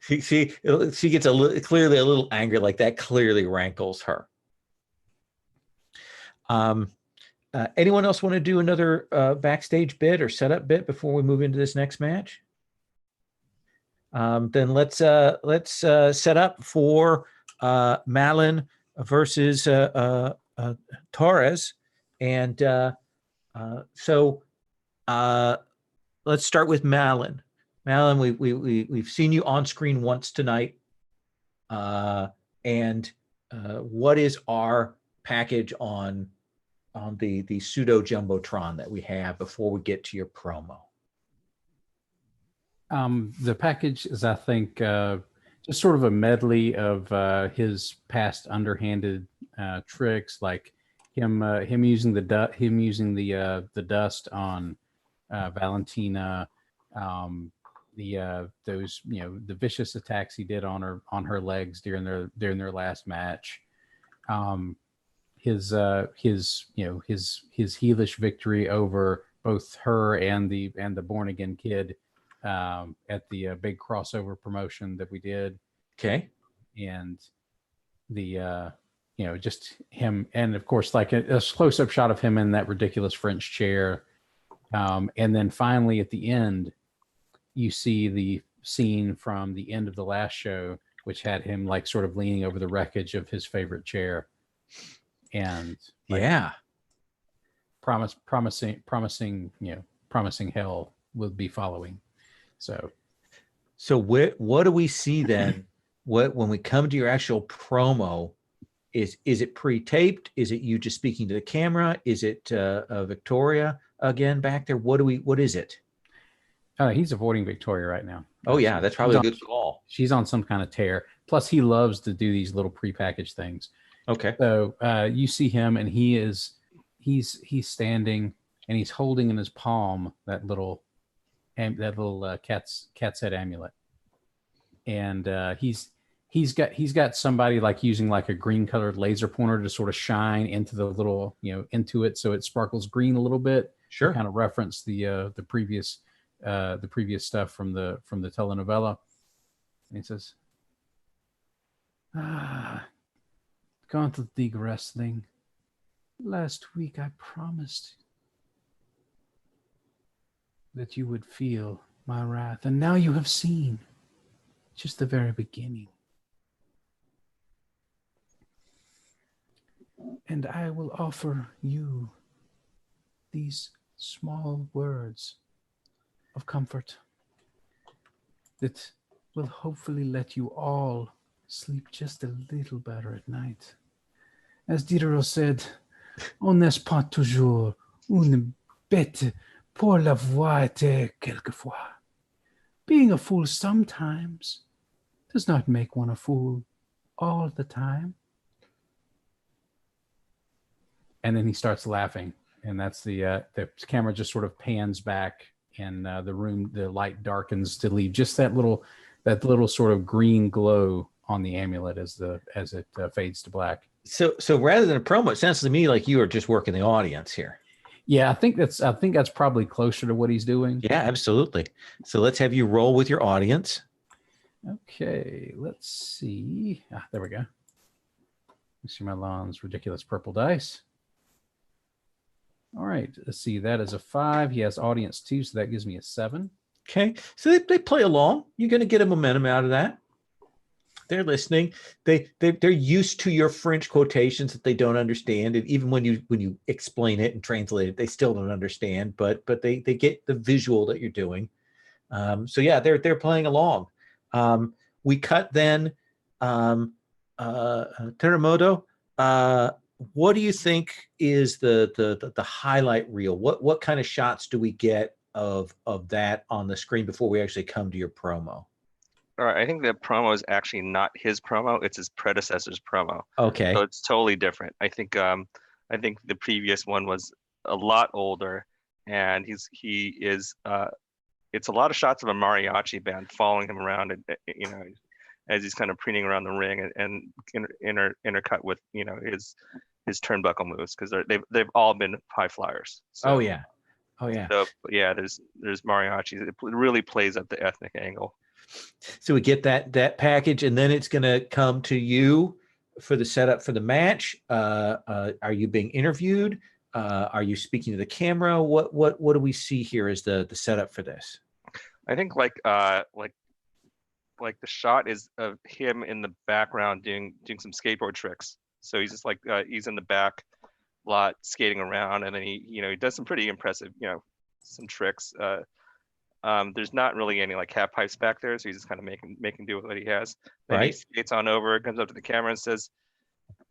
She gets clearly a little angry, like that clearly rankles her. Anyone else want to do another backstage bit or setup bit before we move into this next match? Then let's set up for Malin versus Torres, and so let's start with Malin. Malin, we've seen you on screen once tonight, and what is our package on the pseudo jumbotron that we have before we get to your promo? The package is, I think, just sort of a medley of his past underhanded tricks, like him using the dust on Valentina, those the vicious attacks he did on her legs during their last match, his heelish victory over both her and the born again kid at the big crossover promotion that we did. Okay. And the just him, and of course like a close-up shot of him in that ridiculous French chair, and then finally at the end you see the scene from the end of the last show, which had him like sort of leaning over the wreckage of his favorite chair, and promising hell will be following. So what do we see then? When we come to your actual promo, is it pre-taped? Is it you just speaking to the camera? Is it Victoria again back there? What is it? He's avoiding Victoria right now. Oh yeah, that's probably a good call. She's on some kind of tear. Plus he loves to do these little prepackaged things. Okay. So you see him, and he's standing, and he's holding in his palm that little cat's head amulet, and he's got somebody like using like a green colored laser pointer to sort of shine into the little into it so it sparkles green a little bit. Sure. Kind of reference the previous stuff from the telenovela. And he says, Gauntlet League Wrestling. Last week I promised that you would feel my wrath, and now you have seen just the very beginning. And I will offer you these small words of comfort that will hopefully let you all sleep just a little better at night. As Diderot said, on n'est pas toujours une bête pour la voix était quelquefois. Being a fool sometimes does not make one a fool all the time. And then he starts laughing, and that's the camera just sort of pans back, and the light darkens to leave just that little sort of green glow on the amulet as it fades to black. So rather than a promo, it sounds to me like you are just working the audience here. Yeah, I think that's probably closer to what he's doing. Yeah, absolutely. So let's have you roll with your audience. Okay, let's see. There we go. Mr. Milan's ridiculous purple dice. All right, let's see. That is a 5. He has audience 2, so that gives me a 7. Okay, so they play along. You're going to get a momentum out of that. They're listening. They're used to your French quotations that they don't understand, and even when you explain it and translate it, they still don't understand. But they get the visual that you're doing. So yeah, they're playing along. We cut then. Terremoto. What do you think is the highlight reel? What kind of shots do we get of that on the screen before we actually come to your promo? All right, I think the promo is actually not his promo; it's his predecessor's promo. Okay, so it's totally different. I think the previous one was a lot older, and he is. It's a lot of shots of a mariachi band following him around, and as he's kind of preening around the ring, and intercut with his turnbuckle moves, because they've all been high flyers. So, oh yeah. So yeah, there's mariachis. It really plays up the ethnic angle. So we get that package, and then it's going to come to you for the setup for the match. Are you being interviewed? Are you speaking to the camera? What do we see here as the setup for this? I think like the shot is of him in the background doing some skateboard tricks. So he's just like he's in the back lot skating around, and then he does some pretty impressive some tricks. There's not really any like half pipes back there, so he's just kind of making do with what he has. Then he skates on over, comes up to the camera and says,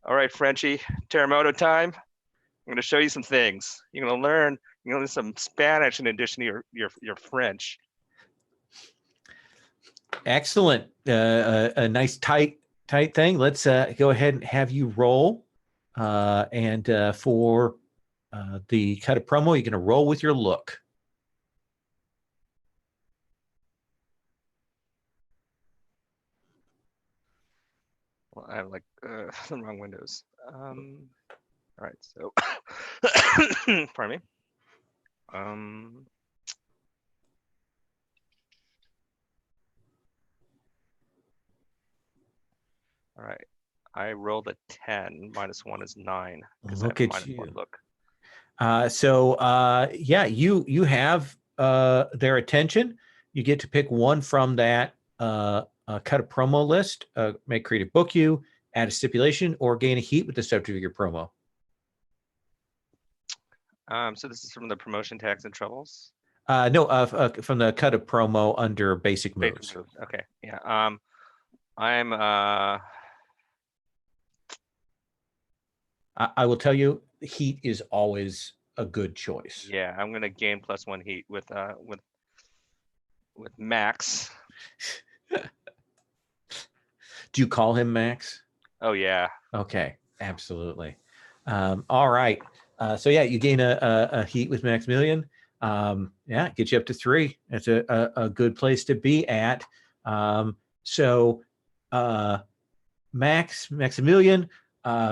"All right, Frenchie, Terremoto time. I'm going to show you some things. You're going to learn some Spanish in addition to your French." Excellent. A nice tight thing. Let's go ahead and have you roll. And for the cut of promo, you're going to roll with your look. Well, I have like the wrong windows. All right, so pardon me. All right, I rolled a 10. -1 is 9 because I have Look a at -1 you. look. Yeah, you have their attention. You get to pick one from that cut a promo list. Make creative book you, add a stipulation, or gain a heat with the subject of your promo. So this is from the promotion tags and troubles. No, from the cut a promo under basic moves. Okay, yeah. I'm I will tell you, heat is always a good choice. yeah, I'm gonna gain +1 heat with Max. Do you call him Max? Oh yeah. Okay, absolutely. All right. So yeah, you gain a heat with Maximilian. Yeah, get you up to 3. That's a good place to be at. Maximilian,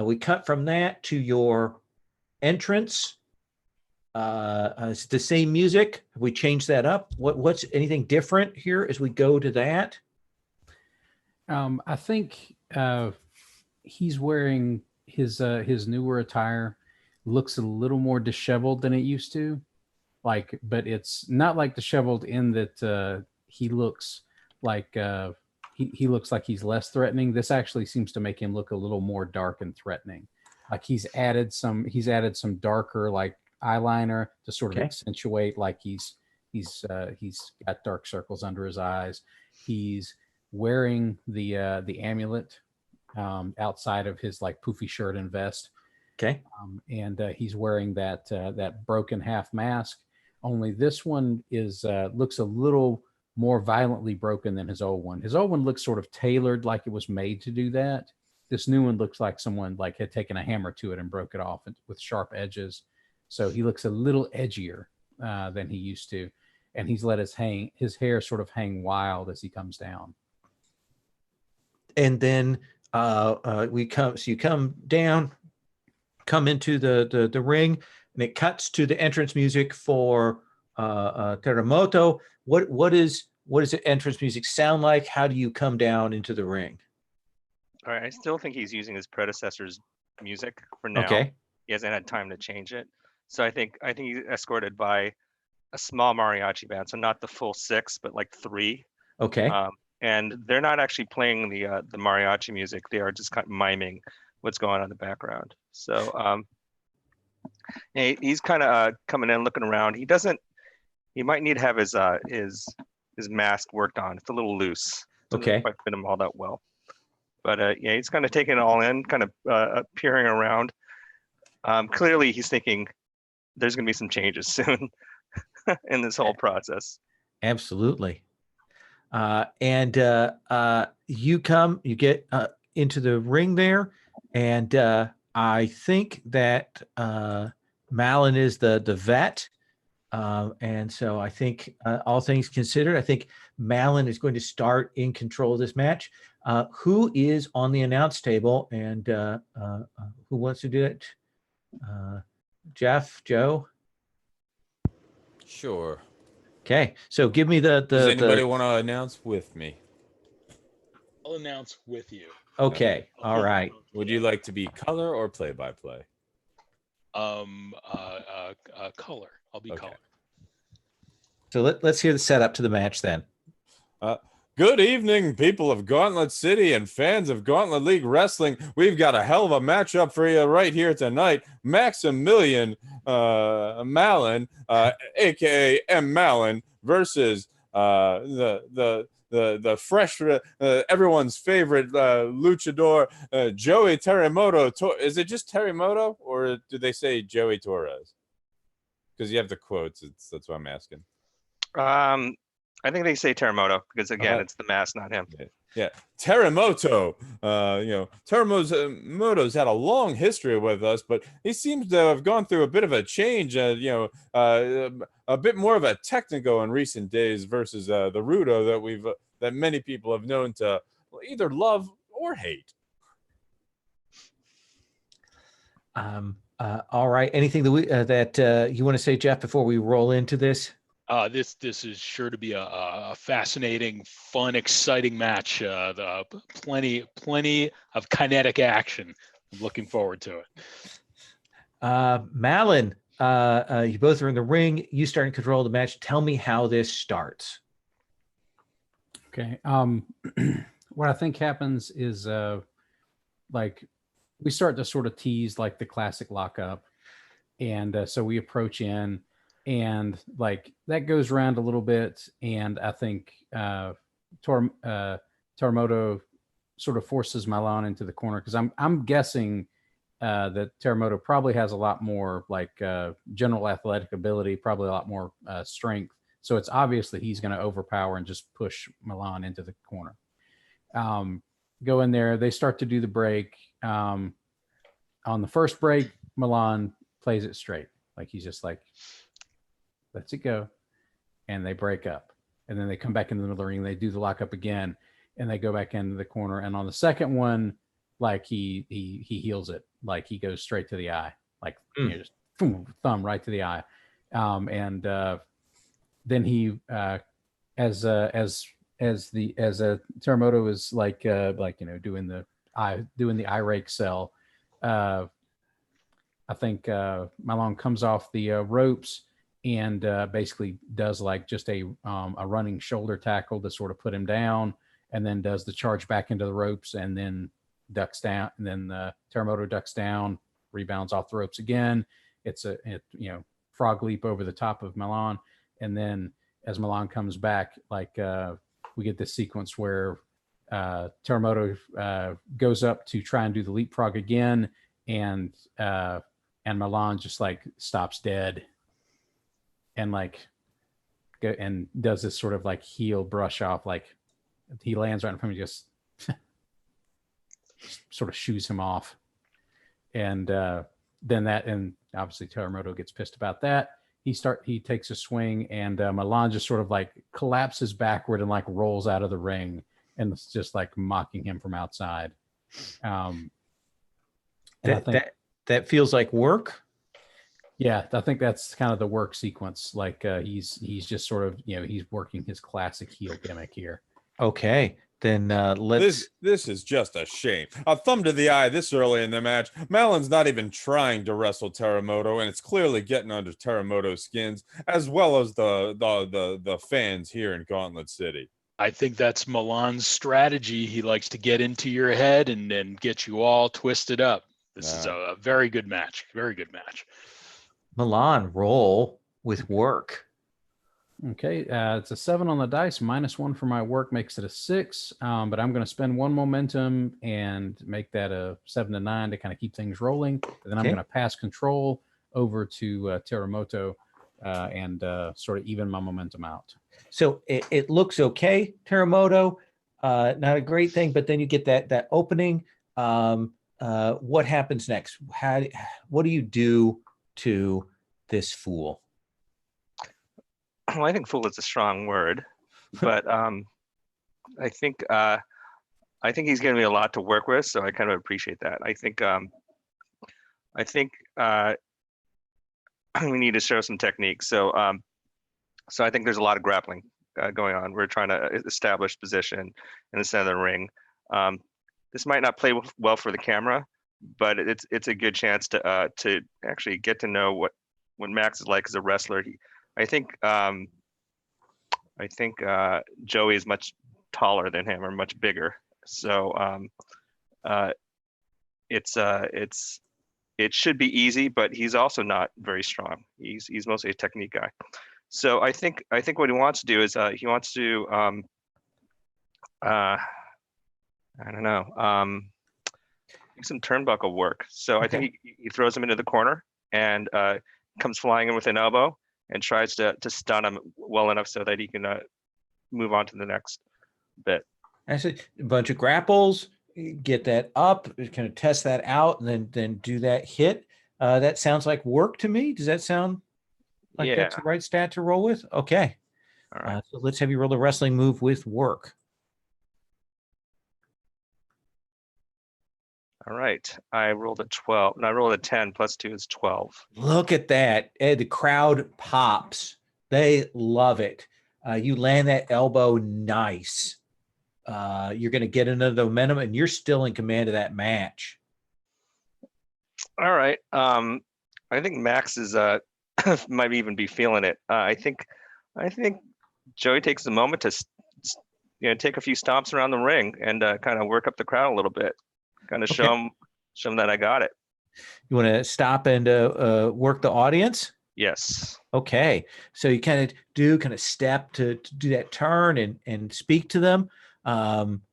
we cut from that to your entrance. It's the same music. Have we changed that up? What's anything different here as we go to that? I think he's wearing his newer attire. Looks a little more disheveled than it used to. But it's not like disheveled in that he looks like he looks like he's less threatening. This actually seems to make him look a little more dark and threatening. Like he's added some darker like eyeliner to sort of accentuate like he's got dark circles under his eyes. He's wearing the amulet outside of his like poofy shirt and vest. Okay. And he's wearing that broken half mask. Only this one is looks a little more violently broken than his old one. His old one looks sort of tailored, like it was made to do that. This new one looks like someone like had taken a hammer to it and broke it off with sharp edges. So he looks a little edgier than he used to, and he's let his hair sort of hang wild as he comes down. And then you come down, come into the ring, and it cuts to the entrance music for Terremoto. What does the entrance music sound like? How do you come down into the ring? All right, I still think he's using his predecessor's music for now. Okay. He hasn't had time to change it. So I think he's escorted by a small mariachi band. So not the full 6, but like 3. Okay. And they're not actually playing the mariachi music. They are just kind of miming what's going on in the background. So he's kind of coming in, looking around. He might need to have his mask worked on. It's a little loose. Doesn't Okay. quite fit him all that well. But yeah, he's kind of taking it all in, kind of peering around. Clearly, he's thinking there's going to be some changes soon in this whole process. Absolutely. And you get into the ring there, and I think that Malin is the vet. And so I think all things considered, I think Malin is going to start in control of this match. Who is on the announce table, and who wants to do it? Jeff, Joe? Sure. Okay, so give me the Does anybody want to announce with me? I'll announce with you. Okay, all right. Would you like to be color or play-by-play? Color. I'll be color. So let's hear the setup to the match then. Good evening, people of Gauntlet City and fans of Gauntlet League Wrestling. We've got a hell of a matchup for you right here tonight. Maximilian Malin, aka M. Malin, versus the fresh, everyone's favorite luchador, Joey Terremoto. Is it just Terremoto, or do they say Joey Torres? Because you have the quotes. That's what I'm asking. I think they say Teramoto because again, it's the mask, not him. Yeah, Teramoto. Teramoto's had a long history with us, but he seems to have gone through a bit of a change. A bit more of a technical in recent days versus the Rudo that many people have known to either love or hate. All right. Anything that you want to say, Jeff, before we roll into this? This is sure to be a fascinating, fun, exciting match. Plenty of kinetic action. I'm looking forward to it. Malin, you both are in the ring. You start in control of the match. Tell me how this starts. Okay. What I think happens is like we start to sort of tease like the classic lockup, and so we approach in. And like that goes around a little bit, and I think Teramoto sort of forces Milan into the corner because I'm guessing that Teramoto probably has a lot more like general athletic ability, probably a lot more strength. So it's obvious that he's going to overpower and just push Milan into the corner. Go in there. They start to do the break. On the first break, Milan plays it straight, like he's just like, lets it go, and they break up, and then they come back into the middle of the ring. They do the lockup again, and they go back into the corner. And on the second one, like he heals it, like he goes straight to the eye, like just boom, thumb right to the eye, and then he as Teramoto is like doing the eye rake cell. I think Milan comes off the ropes and basically does like just a running shoulder tackle to sort of put him down, and then does the charge back into the ropes, and then ducks down, and then Teramoto ducks down, rebounds off the ropes again. It's a frog leap over the top of Milan, and then as Milan comes back, like we get this sequence where Teramoto goes up to try and do the leapfrog again, and Milan just like stops dead. And like, and does this sort of like heel brush off, like he lands right in front of him, just sort of shoos him off, and then obviously Teramoto gets pissed about that. He takes a swing, and Milan just sort of like collapses backward and like rolls out of the ring, and it's just like mocking him from outside. That feels like work. Yeah, I think that's kind of the work sequence. Like he's just sort of he's working his classic heel gimmick here. Okay, then let's. This is just a shame. A thumb to the eye this early in the match. Malin's not even trying to wrestle Teramoto, and it's clearly getting under Teramoto's skins, as well as the fans here in Gauntlet City. I think that's Milan's strategy. He likes to get into your head and then get you all twisted up. This is a very good match. Very good match. Milan, roll with work. Okay, it's a 7 on the dice. -1 for my work makes it a 6. But I'm going to spend 1 momentum and make that a 7 to 9 to kind of keep things rolling. And then I'm going to pass control over to Teramoto and sort of even my momentum out. So it looks okay, Teramoto. Not a great thing, but then you get that opening. What happens next? What do you do to this fool? Well, I think "fool" is a strong word, but I think he's giving me a lot to work with, so I kind of appreciate that. I think we need to show some technique. So I think there's a lot of grappling going on. We're trying to establish position in the center of the ring. This might not play well for the camera, but it's a good chance to actually get to know what Max is like as a wrestler. I think Joey is much taller than him, or much bigger. So it should be easy, but he's also not very strong. He's mostly a technique guy. So I think what he wants to do is he wants to I don't know, some turnbuckle work. So I think he throws him into the corner and comes flying in with an elbow and tries to stun him well enough so that he can move on to the next bit. I said a bunch of grapples, get that up, kind of test that out, and then do that hit. That sounds like work to me. Does that sound like Yeah. that's the right stat to roll with? Okay. All right. So let's have you roll a wrestling move with work. All right. I rolled a 12. And I rolled a 10 plus 2 is 12. Look at that. The crowd pops. They love it. You land that elbow nice. You're going to get another momentum, and you're still in command of that match. All right. I think Max is might even be feeling it. I think Joey takes a moment to take a few stomps around the ring and kind of work up the crowd a little bit, kind of show them that I got it. You want to stop and work the audience? Yes. Okay. So you kind of step to do that turn and speak to them.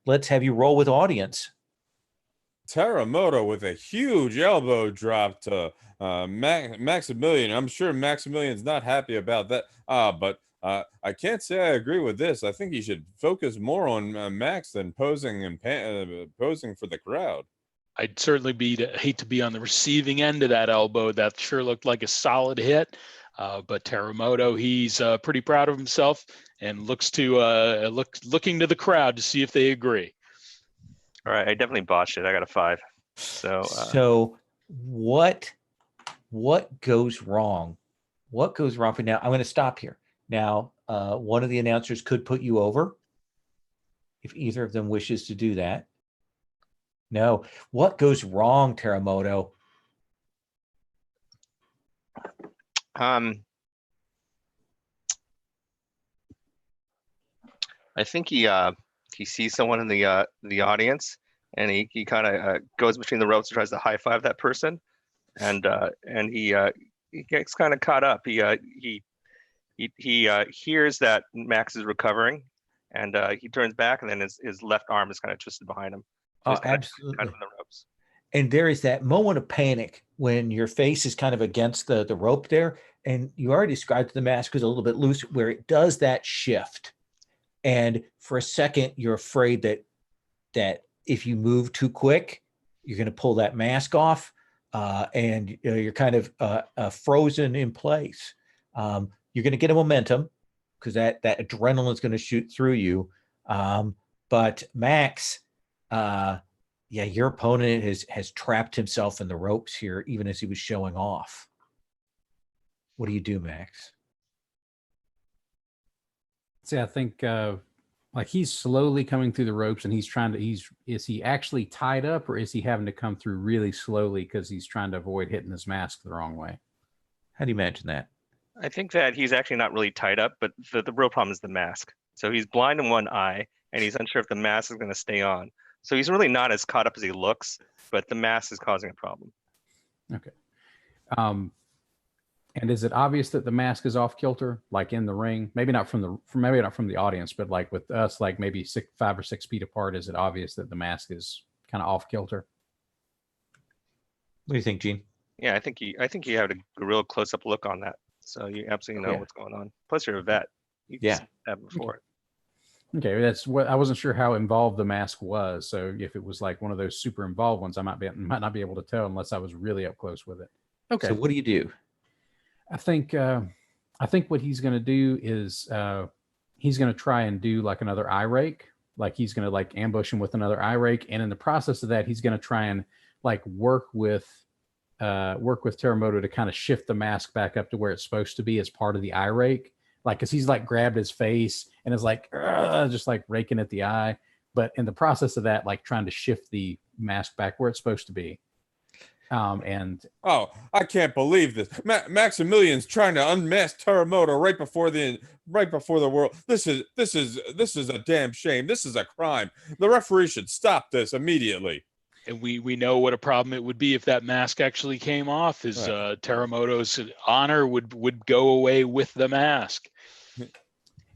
Let's have you roll with audience. Teramoto with a huge elbow drop to Maximilian. I'm sure Maximilian's not happy about that. But I can't say I agree with this. I think he should focus more on Max than posing and posing for the crowd. I'd certainly hate to be on the receiving end of that elbow. That sure looked like a solid hit. But Teramoto, he's pretty proud of himself and looks to looking to the crowd to see if they agree. All right, I definitely botched it. I got a 5. So what goes wrong? What goes wrong for now? I'm going to stop here. Now, one of the announcers could put you over if either of them wishes to do that. No. What goes wrong, Teramoto? I think he sees someone in the audience, and he kind of goes between the ropes and tries to high five that person, and he gets kind of caught up. He hears that Max is recovering, and he turns back, and then his left arm is kind of twisted behind him. Oh, absolutely. Kind of in the ropes. And there is that moment of panic when your face is kind of against the rope there, and you already described the mask is a little bit loose, where it does that shift. And for a second, you're afraid that if you move too quick, you're going to pull that mask off, and you're kind of frozen in place. You're going to get a momentum because that adrenaline is going to shoot through you. But Max, your opponent has trapped himself in the ropes here, even as he was showing off. What do you do, Max? See, I think like he's slowly coming through the ropes, and is he actually tied up, or is he having to come through really slowly because he's trying to avoid hitting his mask the wrong way? How do you imagine that? I think that he's actually not really tied up, but the real problem is the mask. So he's blind in one eye, and he's unsure if the mask is going to stay on. So he's really not as caught up as he looks, but the mask is causing a problem. Okay. And is it obvious that the mask is off kilter, like in the ring? Maybe not from the audience, but like with us, like maybe 5 or 6 feet apart. Is it obvious that the mask is kind of off kilter? What do you think, Gene? Yeah, I think you have a real close up look on that, so you absolutely know what's going on. Plus, you're a vet. You have before. Okay, that's what I wasn't sure how involved the mask was. So if it was like one of those super involved ones, I might not be able to tell unless I was really up close with it. Okay. So what do you do? I think what he's going to do is he's going to try and do like another eye rake. Like he's going to like ambush him with another eye rake, and in the process of that, he's going to try and like work with Teramoto to kind of shift the mask back up to where it's supposed to be as part of the eye rake. Like, cause he's like grabbed his face and is like, just like raking at the eye. But in the process of that, like trying to shift the mask back where it's supposed to be. And I can't believe this. Maximilian's trying to unmask Teramoto right before the world. This is a damn shame. This is a crime. The referee should stop this immediately. And we know what a problem it would be if that mask actually came off. His Teramoto's honor would go away with the mask.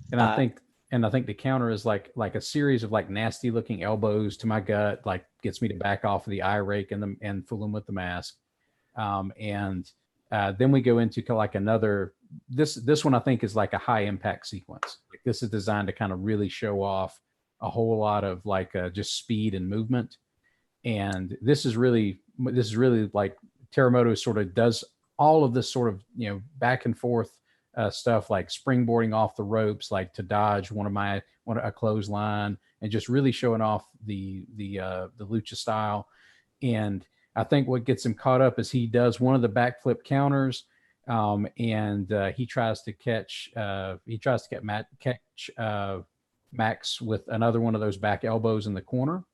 And I think the counter is like a series of like nasty looking elbows to my gut, like gets me to back off of the eye rake and fool him with the mask. Then we go into like another, this one I think is like a high impact sequence. Like this is designed to kind of really show off a whole lot of like just speed and movement. And this is really like Teramoto sort of does all of this sort of, back and forth stuff, like springboarding off the ropes, like to dodge a clothesline, and just really showing off the lucha style. And I think what gets him caught up is he does one of the backflip counters, and he tries to catch Max with another one of those back elbows in the corner.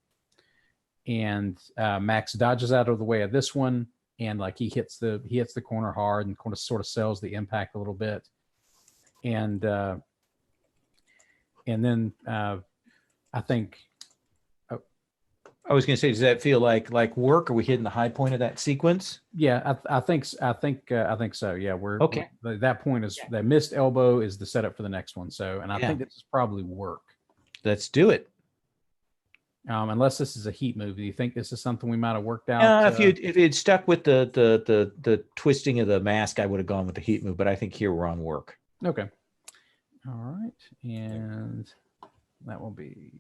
And Max dodges out of the way of this one, and like he hits the corner hard and sort of sells the impact a little bit. And then I think I was going to say, does that feel like work? Are we hitting the high point of that sequence? Yeah, I think so. Yeah, we're okay. That point is that missed elbow is the setup for the next one. So, and I think this is probably work. Let's do it. Unless this is a heat move, do you think this is something we might have worked out? If you'd stuck with the twisting of the mask, I would have gone with the heat move. But I think here we're on work. Okay. All right, and that will be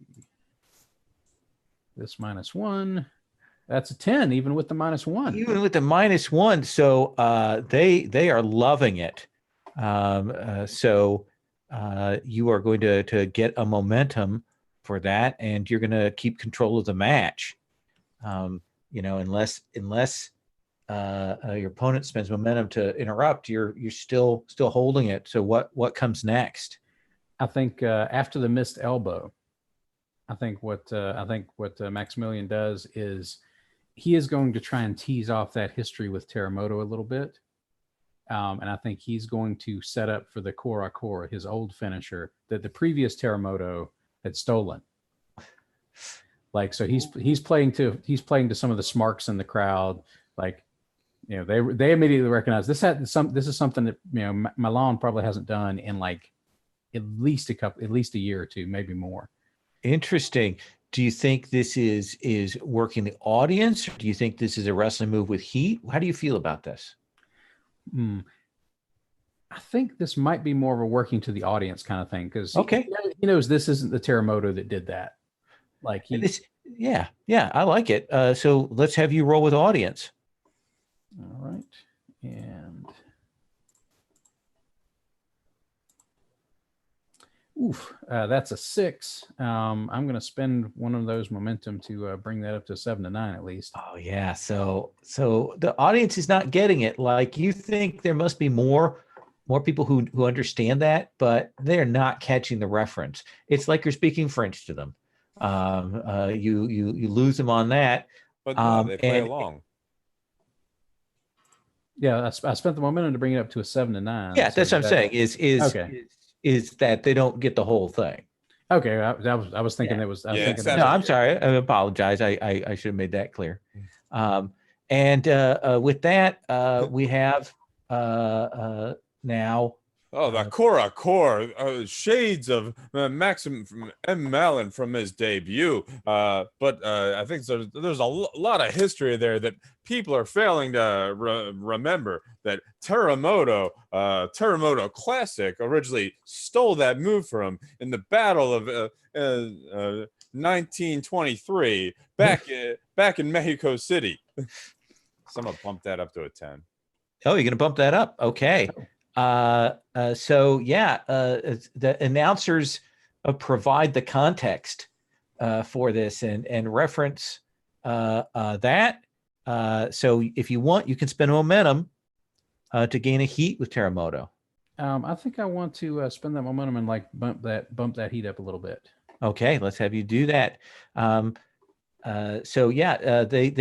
this -1. That's a 10, even with the -1. Even with the -1, so they are loving it. So you are going to get a momentum for that, and you're going to keep control of the match. Unless your opponent spends momentum to interrupt, you're still holding it. So what comes next? I think after the missed elbow, I think what Maximilian does is he is going to try and tease off that history with Teramoto a little bit. And I think he's going to set up for the Kora Kora, his old finisher that the previous Teramoto had stolen. Like, so he's playing to some of the smarks in the crowd. Like, they immediately recognize this is something that, Milan probably hasn't done in like at least a year or two, maybe more. Interesting. Do you think this is working the audience, or do you think this is a wrestling move with heat? How do you feel about this? I think this might be more of a working to the audience kind of thing, because he knows this isn't the Teramoto that did that. Like yeah, I like it. So let's have you roll with audience. All right, and that's a 6. I'm going to spend one of those momentum to bring that up to 7 to 9 at least. Oh yeah. So the audience is not getting it. Like, you think there must be more people who understand that, but they're not catching the reference. It's like you're speaking French to them. You lose them on that. But no, they play along. Yeah, I spent the momentum to bring it up to a 7 to 9. Yeah, so that's what I'm saying. Is that they don't get the whole thing. Okay, I was thinking it was. No, I'm sorry. I apologize. I should have made that clear. And with that, we have now. Oh, the Kora shades of Maxim from M. Mallon from his debut. But I think there's a lot of history there that people are failing to remember. That Teramoto Classic originally stole that move from him in the Battle of 1923 back in Mexico City. Someone bumped that up to a 10. Oh, you're going to bump that up? Okay. The announcers provide the context for this and reference that. So if you want, you can spend momentum to gain a heat with Teramoto. I think I want to spend that momentum and like bump that heat up a little bit. Okay, let's have you do that. They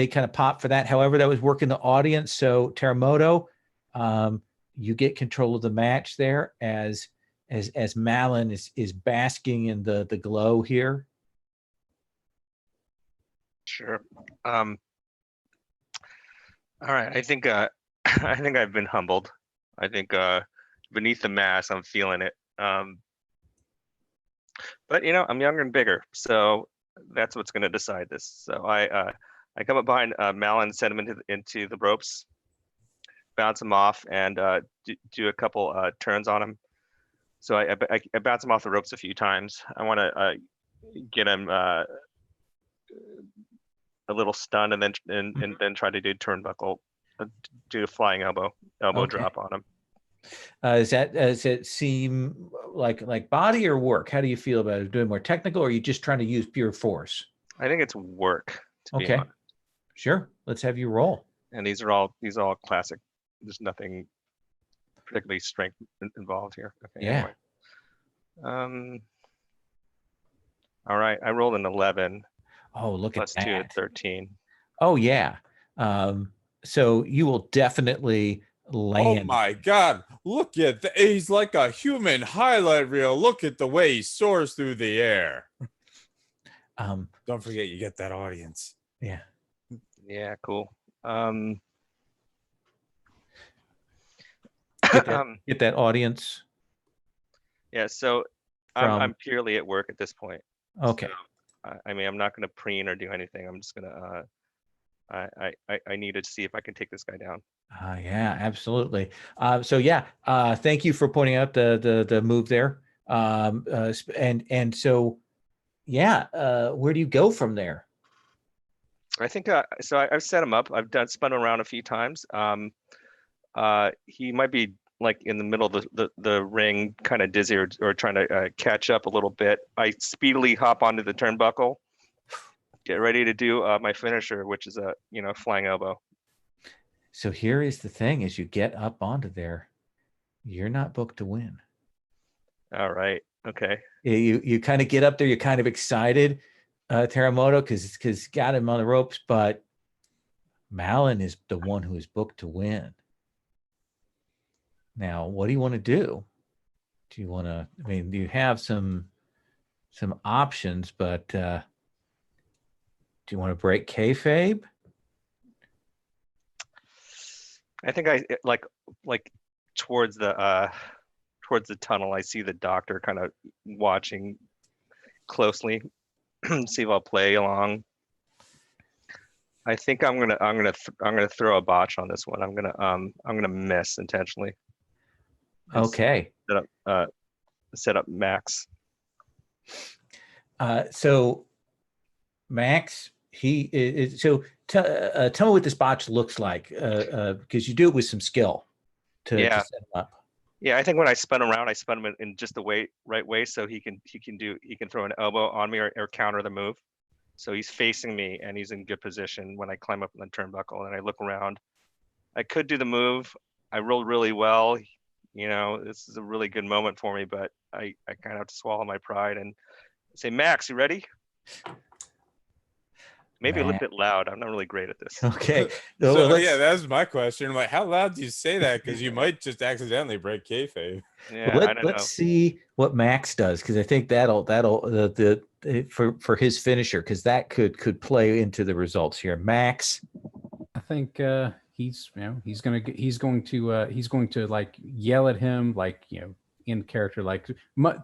kind of pop for that. However, that was working the audience. So Teramoto, you get control of the match there as Mallon is basking in the glow here. Sure. All right. I think I've been humbled. I think beneath the mask, I'm feeling it. But I'm younger and bigger, so that's what's going to decide this. So I come up behind Mallon, send him into the ropes, bounce him off, and do a couple turns on him. So I bounce him off the ropes a few times. I want to get him a little stunned, and then try to do turnbuckle, do a flying elbow Okay. drop on him. Does it seem like body or work? How do you feel about it? Doing more technical, or are you just trying to use pure force? I think it's work. To be Okay, honest. sure. Let's have you roll. And these are all classic. There's nothing particularly strength involved here. Okay. Yeah. Anyway. All right. I rolled an 11. Oh, look Plus at 2 that. at 13. Oh yeah. So you will definitely land. Oh my God! Look at that. He's like a human highlight reel. Look at the way he soars through the air. Don't forget, you get that audience. Yeah. Yeah. Cool. Get that audience. Yeah. So I'm purely at work at this point. Okay. So, I mean, I'm not going to preen or do anything. I'm just gonna. I need to see if I can take this guy down. Yeah, absolutely. So yeah, thank you for pointing out the move there. And so, yeah, where do you go from there? I think so. I've set him up. I've spun around a few times. He might be like in the middle of the ring, kind of dizzy or trying to catch up a little bit. I speedily hop onto the turnbuckle, get ready to do my finisher, which is a flying elbow. So here is the thing: as you get up onto there, you're not booked to win. All right. Okay. You kind of get up there. You're kind of excited, Teramoto, because got him on the ropes, but Malin is the one who is booked to win. Now, what do you want to do? Do you want to? I mean, you have some options, but do you want to break kayfabe? I think I like towards the tunnel. I see the doctor kind of watching closely, see if I'll play along. I think I'm gonna throw a botch on this one. I'm gonna miss intentionally. Okay. Set up Max. So Max, he is. So tell me what this botch looks like, because you do it with some skill to set him up. Yeah, I think when I spun around, I spun him in just the right way, so he can throw an elbow on me or counter the move. So he's facing me and he's in good position when I climb up on the turnbuckle and I look around. I could do the move. I rolled really well. This is a really good moment for me, but I kind of have to swallow my pride and say, Max, you ready? Maybe a little bit loud. I'm not really great at this. Okay. So yeah, that's my question. I'm like, how loud do you say that? Because you might just accidentally break kayfabe. Yeah, let's see what Max does, because I think that'll for his finisher, because that could play into the results here. Max, I think he's going to like yell at him, like in character, like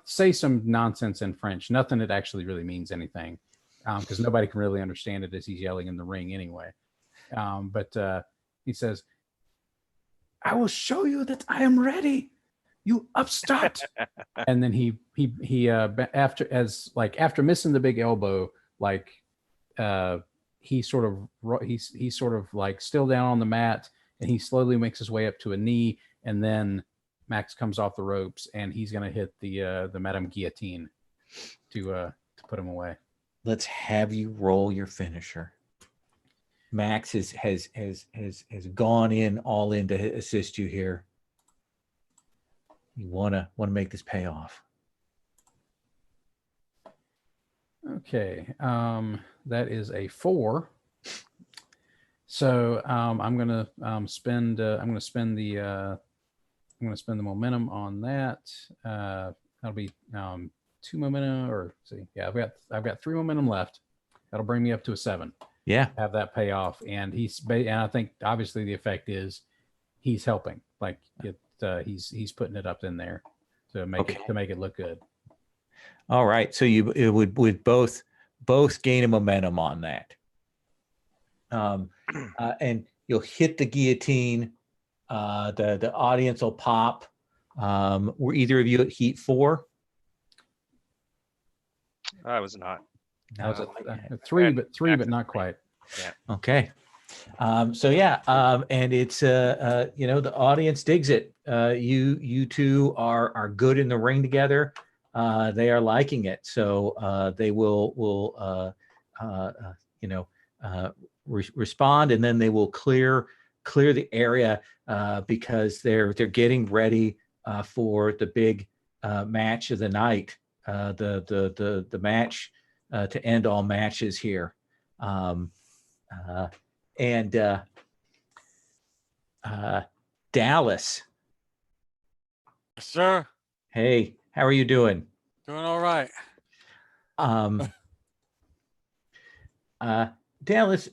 say some nonsense in French, nothing that actually really means anything, because nobody can really understand it as he's yelling in the ring anyway. But he says, "I will show you that I am ready, you upstart." And then he after missing the big elbow, like he's sort of like still down on the mat, and he slowly makes his way up to a knee, and then Max comes off the ropes and he's gonna hit the Madame Guillotine to put him away. Let's have you roll your finisher. Max has gone in all in to assist you here. You wanna make this pay off. Okay, that is a 4. So I'm gonna spend the momentum on that. That'll be 2 momentum, or see, yeah, I've got 3 momentum left. That'll bring me up to a 7. Yeah, have that pay off, and I think obviously the effect is he's helping, like he's putting it up in there to make it look good. All right, so it would both gain a momentum on that, and you'll hit the guillotine. The audience will pop. Were either of you at Heat 4? I was not. That was No. three, but not quite. Okay. So yeah, and it's the audience digs it. You two are good in the ring together. They are liking it, so they will respond, and then they will clear the area because they're getting ready for the big match of the night, the match to end all matches here. Dallas, Sir, hey, how are you doing? doing all right. Dallas,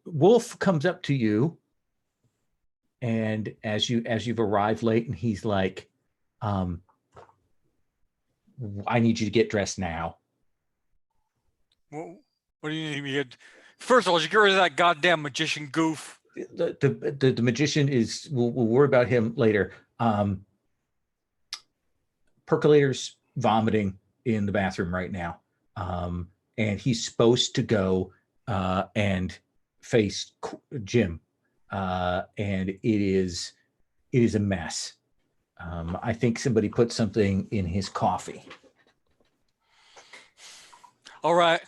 Wolf comes up to you, and as you've arrived late, and he's like, I need you to get dressed now. What do you need me to? First of all, you get rid of that goddamn magician goof. The magician is. We'll worry about him later. Percolator's vomiting in the bathroom right now, and he's supposed to go and face Jim, and it is a mess. I think somebody put something in his coffee. All right,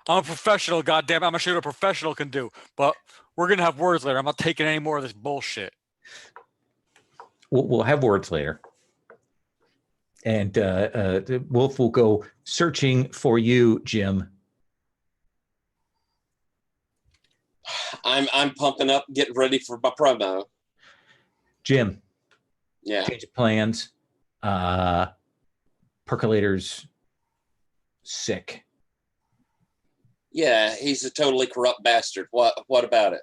I'm a professional. Goddamn, I'm gonna show you what a professional can do. But we're gonna have words later. I'm not taking any more of this bullshit. We'll have words later. And Wolf will go searching for you, Jim. I'm pumping up, getting ready for my promo. Jim, Yeah. change of plans. Percolator's sick. Yeah, he's a totally corrupt bastard. What about it?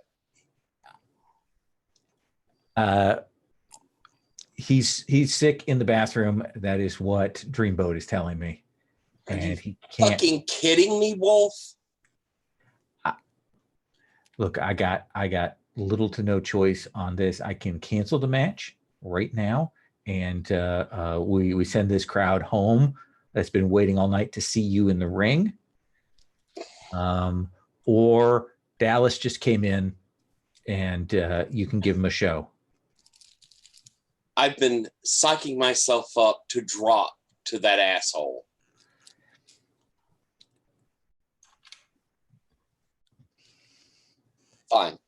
He's sick in the bathroom. That is what Dreamboat is telling me. Are you He can't. fucking kidding me, Wolf? Look, I got little to no choice on this. I can cancel the match right now, and we send this crowd home that's been waiting all night to see you in the ring. Or Dallas just came in, and you can give him a show. I've been psyching myself up to drop to that asshole. Fine.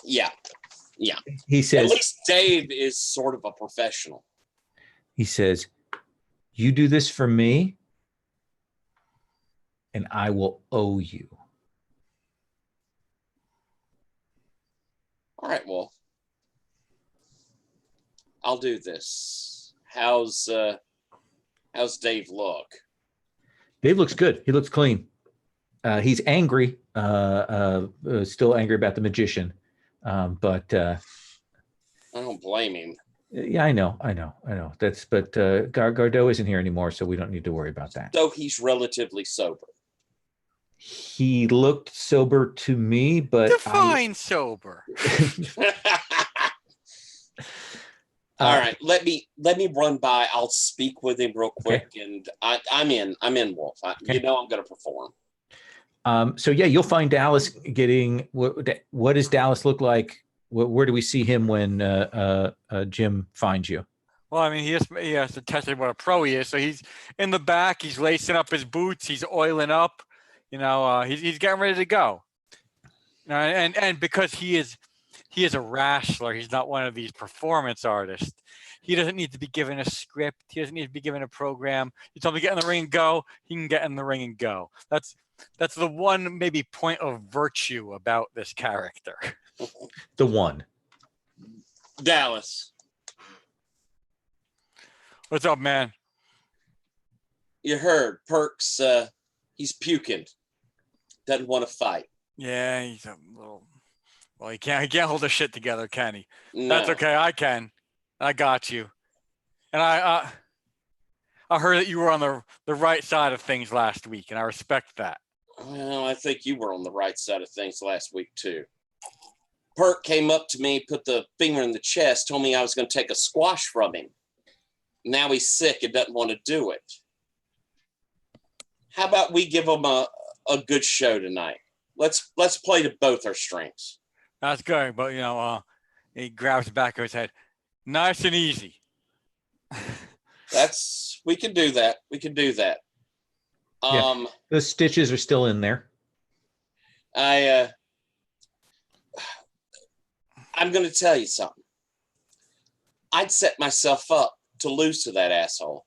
Yeah. He At says, least Dave is sort of a professional. he says, you do this for me, and I will owe you. All right, Wolf. I'll do this. How's Dave look? Dave looks good. He looks clean. He's angry, still angry about the magician. But I don't blame him. yeah, I know. But Gardeau isn't here anymore, so we don't need to worry about that. Though he's relatively sober. He looked sober to me, but Define sober. All right, let me run by. I'll speak with him real quick, and I'm in, Wolf. Okay. You know I'm going to perform. So yeah, you'll find Dallas getting. What does Dallas look like? Where do we see him when Jim finds you? Well, I mean, he has to test what a pro he is. So he's in the back. He's lacing up his boots. He's oiling up. He's getting ready to go. And because he is a wrestler, he's not one of these performance artists. He doesn't need to be given a script. He doesn't need to be given a program. You tell him to get in the ring and go. He can get in the ring and go. That's the one maybe point of virtue about this character. The one. Dallas, What's up, man? you heard Perks. He's puking. Doesn't want to fight. Yeah, he's a little. Well, he can't hold his shit together, can he? No. That's okay. I can. I got you. And I heard that you were on the right side of things last week, and I respect that. Well, I think you were on the right side of things last week too. Perk came up to me, put the finger in the chest, told me I was going to take a squash from him. Now he's sick and doesn't want to do it. How about we give him a good show tonight? Let's play to both our strengths. That's good, but he grabs the back of his head. Nice and easy. We can do that. We can do that. Yeah. The stitches are still in there. I'm going to tell you something. I'd set myself up to lose to that asshole.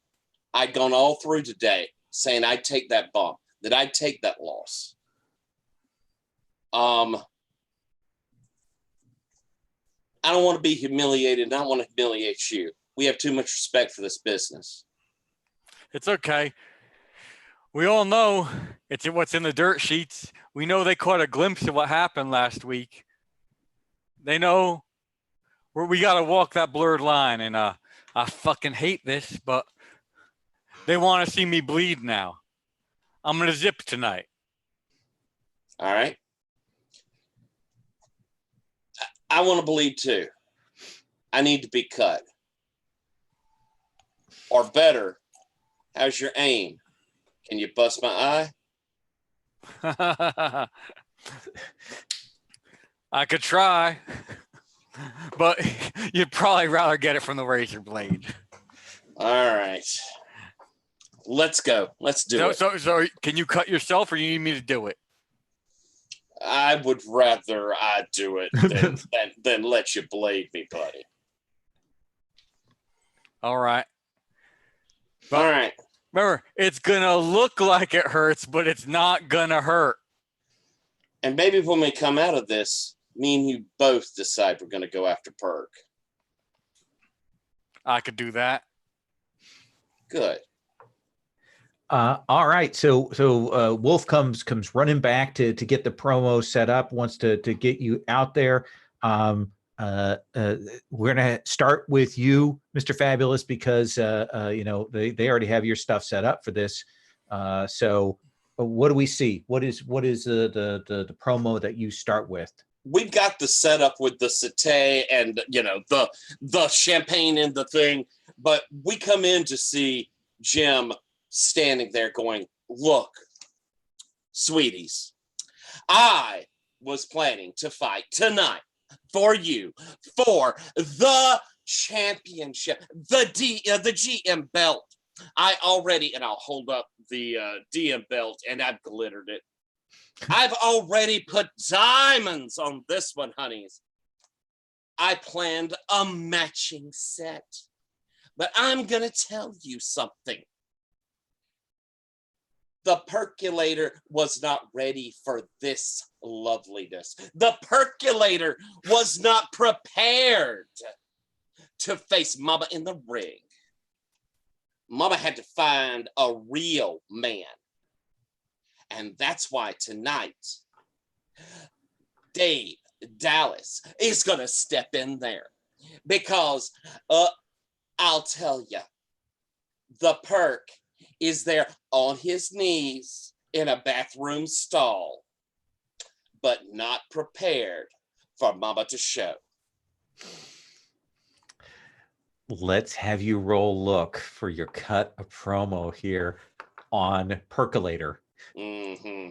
I'd gone all through today saying I'd take that bump, that I'd take that loss. I don't want to be humiliated, and I don't want to humiliate you. We have too much respect for this business. It's okay. We all know it's what's in the dirt sheets. We know they caught a glimpse of what happened last week. They know we got to walk that blurred line, and I fucking hate this, but they want to see me bleed now. I'm going to zip tonight. All right. I want to bleed too. I need to be cut. Or better, how's your aim? Can you bust my eye? I could try, but you'd probably rather get it from the razor blade. All right. Let's go. Let's do it. So can you cut yourself, or you need me to do it? I would rather I do it than let you blade me, buddy. All right. But all right. Remember, it's going to look like it hurts, but it's not going to hurt. And maybe when we come out of this, me and you both decide we're going to go after Perk. I could do that. Good. All right. So Wolf comes running back to get the promo set up, wants to get you out there. We're gonna start with you, Mr. Fabulous, because they already have your stuff set up for this. So what do we see? What is the promo that you start with? We've got the setup with the satay and the champagne and the thing, but we come in to see Jim standing there going, "Look, sweeties, I was planning to fight tonight for you for the championship, the GM belt. I already," and I'll hold up the DM belt, and I've glittered it. "I've already put diamonds on this one, honeys. I planned a matching set. But I'm going to tell you something. The percolator was not ready for this loveliness. The percolator was not prepared to face Mama in the ring. Mama had to find a real man. And that's why tonight, Dave Dallas is going to step in there. Because I'll tell you, the Perk is there on his knees in a bathroom stall, but not prepared for Mama to show. Let's have you roll look for your cut of promo here on Percolator. Mm-hmm.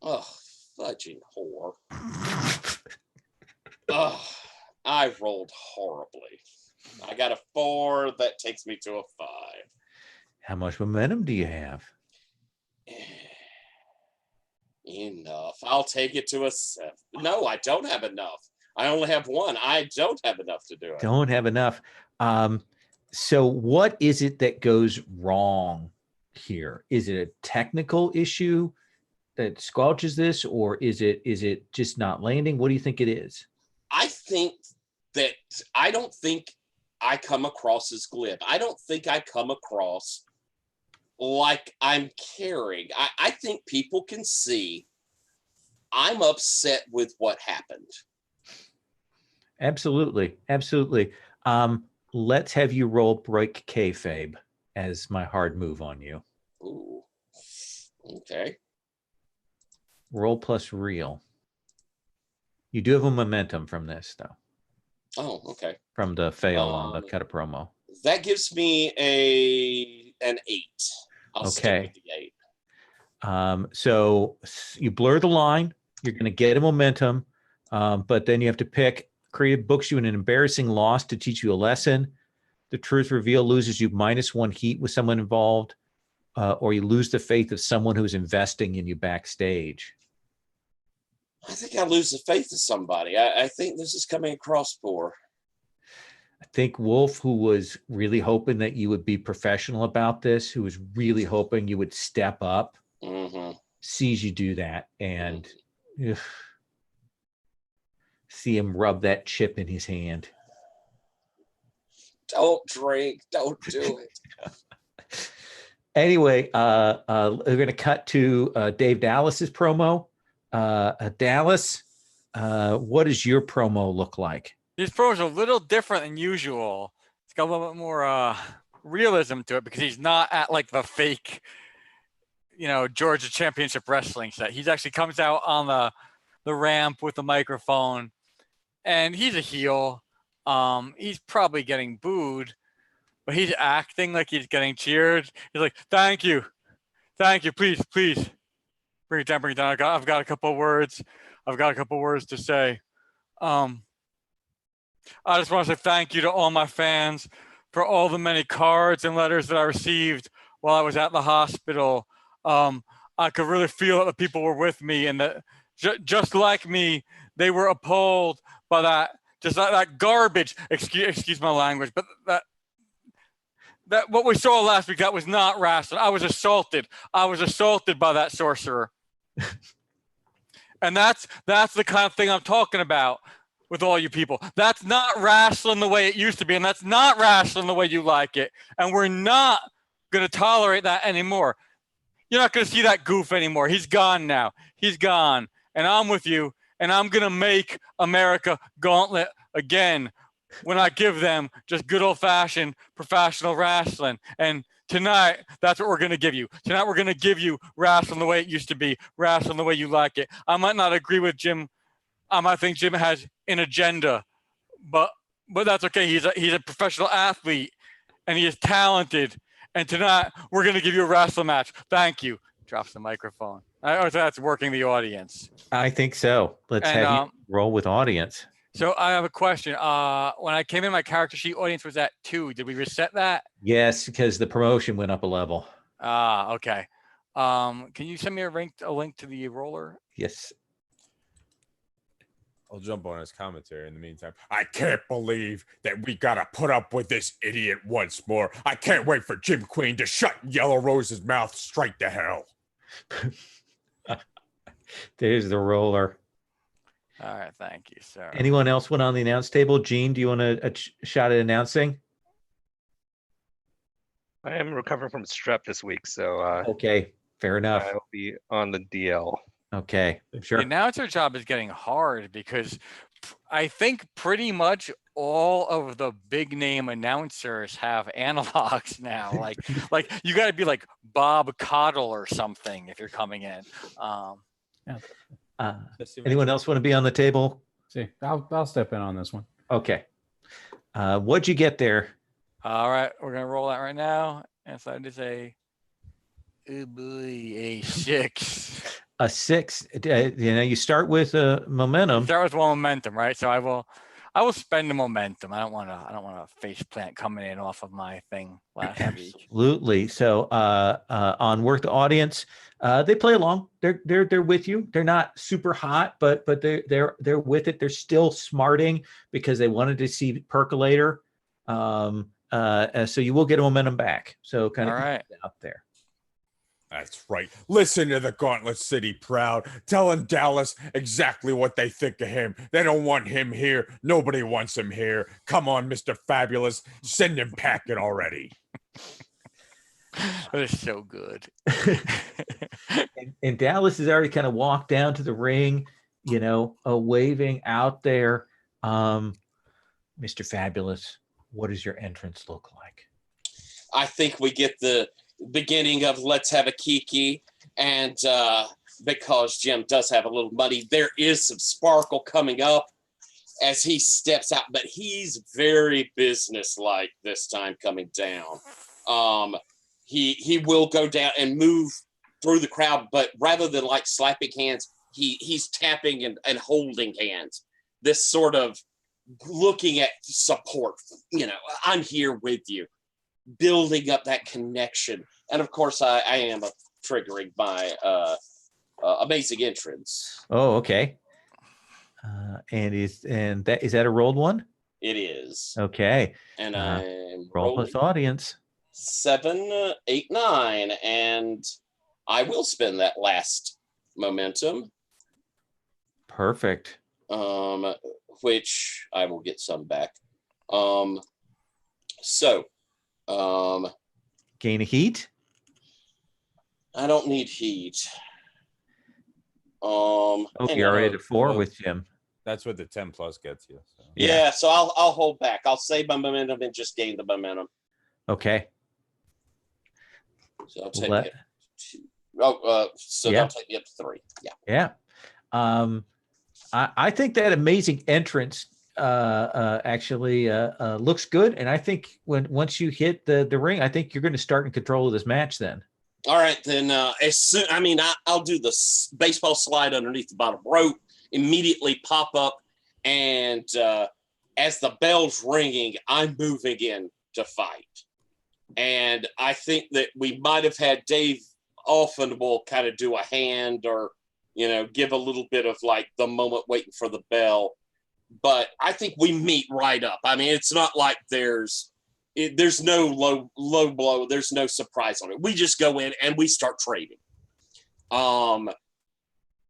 Oh, fudging whore. Oh, I rolled horribly. I got a 4. That takes me to a 5. How much momentum do you have? Enough. I'll take it to a 7. No, I don't have enough. I only have 1. I don't have enough to do it. Don't have enough. So what is it that goes wrong here? Is it a technical issue that squelches this, or is it just not landing? What do you think it is? I don't think I come across as glib. I don't think I come across like I'm caring. I think people can see I'm upset with what happened. Absolutely. Let's have you roll break kayfabe as my hard move on you. Ooh. Okay. Roll plus real. You do have a momentum from this, though. Oh, okay. from the fail on the Um, cut a promo. That gives me an 8. I'll stick Okay. with the 8. So you blur the line. You're going to get a momentum, but then you have to pick. Creative books you an embarrassing loss to teach you a lesson. The truth reveal loses you -1 heat with someone involved, or you lose the faith of someone who's investing in you backstage. I think I lose the faith of somebody. I think this is coming across poor. I think Wolf, who was really hoping that you would be professional about this, who was really hoping you would step up, sees you do that and see him rub that chip in his hand. Don't drink. Don't do it. Anyway, we're going to cut to Dave Dallas's promo. Dallas, what does your promo look like? His promo is a little different than usual. It's got a little bit more realism to it because he's not at like the fake, Georgia Championship Wrestling set. He actually comes out on the ramp with the microphone, and he's a heel. He's probably getting booed, but he's acting like he's getting cheered. He's like, thank you, please, bring it down. I've got a couple of words. To say. I just want to say thank you to all my fans for all the many cards and letters that I received while I was at the hospital. I could really feel that the people were with me, and that just like me, they were appalled by that garbage. Excuse my language, but that what we saw last week, that was not wrestling. I was assaulted by that sorcerer. And that's the kind of thing I'm talking about with all you people. That's not wrestling the way it used to be, and that's not wrestling the way you like it. And we're not going to tolerate that anymore. You're not going to see that goof anymore. He's gone now. He's gone. And I'm with you, and I'm going to make America Gauntlet again when I give them just good old-fashioned professional wrestling. And tonight, that's what we're going to give you. Tonight, we're going to give you wrestling the way it used to be, wrestling the way you like it. I might not agree with Jim. I might think Jim has an agenda, but that's okay. He's a professional athlete, and he is talented. And tonight, we're going to give you a wrestling match. Thank you. Drops the microphone. That's working the audience. I think so. Let's have you roll with audience. So I have a question. When I came in, my character sheet audience was at 2. Did we reset that? Yes, because the promotion went up a level. Okay. Can you send me a link to the roller? Yes. I'll jump on his commentary in the meantime. I can't believe that we gotta put up with this idiot once more. I can't wait for Jim Queen to shut Yellow Rose's mouth straight to hell. There's the roller. All right, thank you, sir. Anyone else went on the announce table? Gene, do you want a shot at announcing? I am recovering from strep this week, so okay, fair enough. I'll be on the DL. Okay, sure. The announcer job is getting hard because I think pretty much all of the big name announcers have analogs now. Like you got to be like Bob Cottle or something if you're coming in. Anyone else want to be on the table? See, I'll step in on this one. Okay. What'd you get there? All right, we're gonna roll that right now. And so it is a 6. A 6. You start with momentum. Start with momentum, right? So I will spend the momentum. I don't want a face plant coming in off of my thing last week. Absolutely. So on Work the Audience, they play along. They're with you. They're not super hot, but they're with it. They're still smarting because they wanted to see Percolator. So you will get a momentum back. So kind of out there. That's right. Listen to the Gauntlet City Proud telling Dallas exactly what they think of him. They don't want him here. Nobody wants him here. Come on, Mr. Fabulous. Send him packing already. That is so good. and Dallas has already kind of walked down to the ring, waving out there. Mr. Fabulous, what does your entrance look like? I think we get the beginning of Let's Have a Kiki, and because Jim does have a little money, there is some sparkle coming up, as he steps out, but he's very businesslike this time coming down. He will go down and move through the crowd, but rather than like slapping hands, he's tapping and holding hands. This sort of looking at support, I'm here with you, building up that connection. And of course, I am triggering my amazing entrance. Oh, okay. And is that a rolled one? It is. Okay. And I'm Roll plus audience. 7, 8, 9, and I will spend that last momentum. Perfect. Which I will get some back. Gain a heat. I don't need heat. Oh, you're already at a 4 with Jim. That's what the 10 plus gets you. So. Yeah, so I'll hold back. I'll save my momentum and just gain the momentum. Okay. So I'll take it. That'll take me up to 3. Yeah. Yeah. I think that amazing entrance actually looks good, and I think once you hit the ring, I think you're going to start in control of this match. Then. All right, then. I'll do the baseball slide underneath the bottom rope. Immediately pop up, and as the bell's ringing, I'm moving in to fight. And I think that we might have had Dave often will kind of do a hand or, give a little bit of like the moment waiting for the bell. But I think we meet right up. I mean, it's not like there's no low blow. There's no surprise on it. We just go in and we start trading.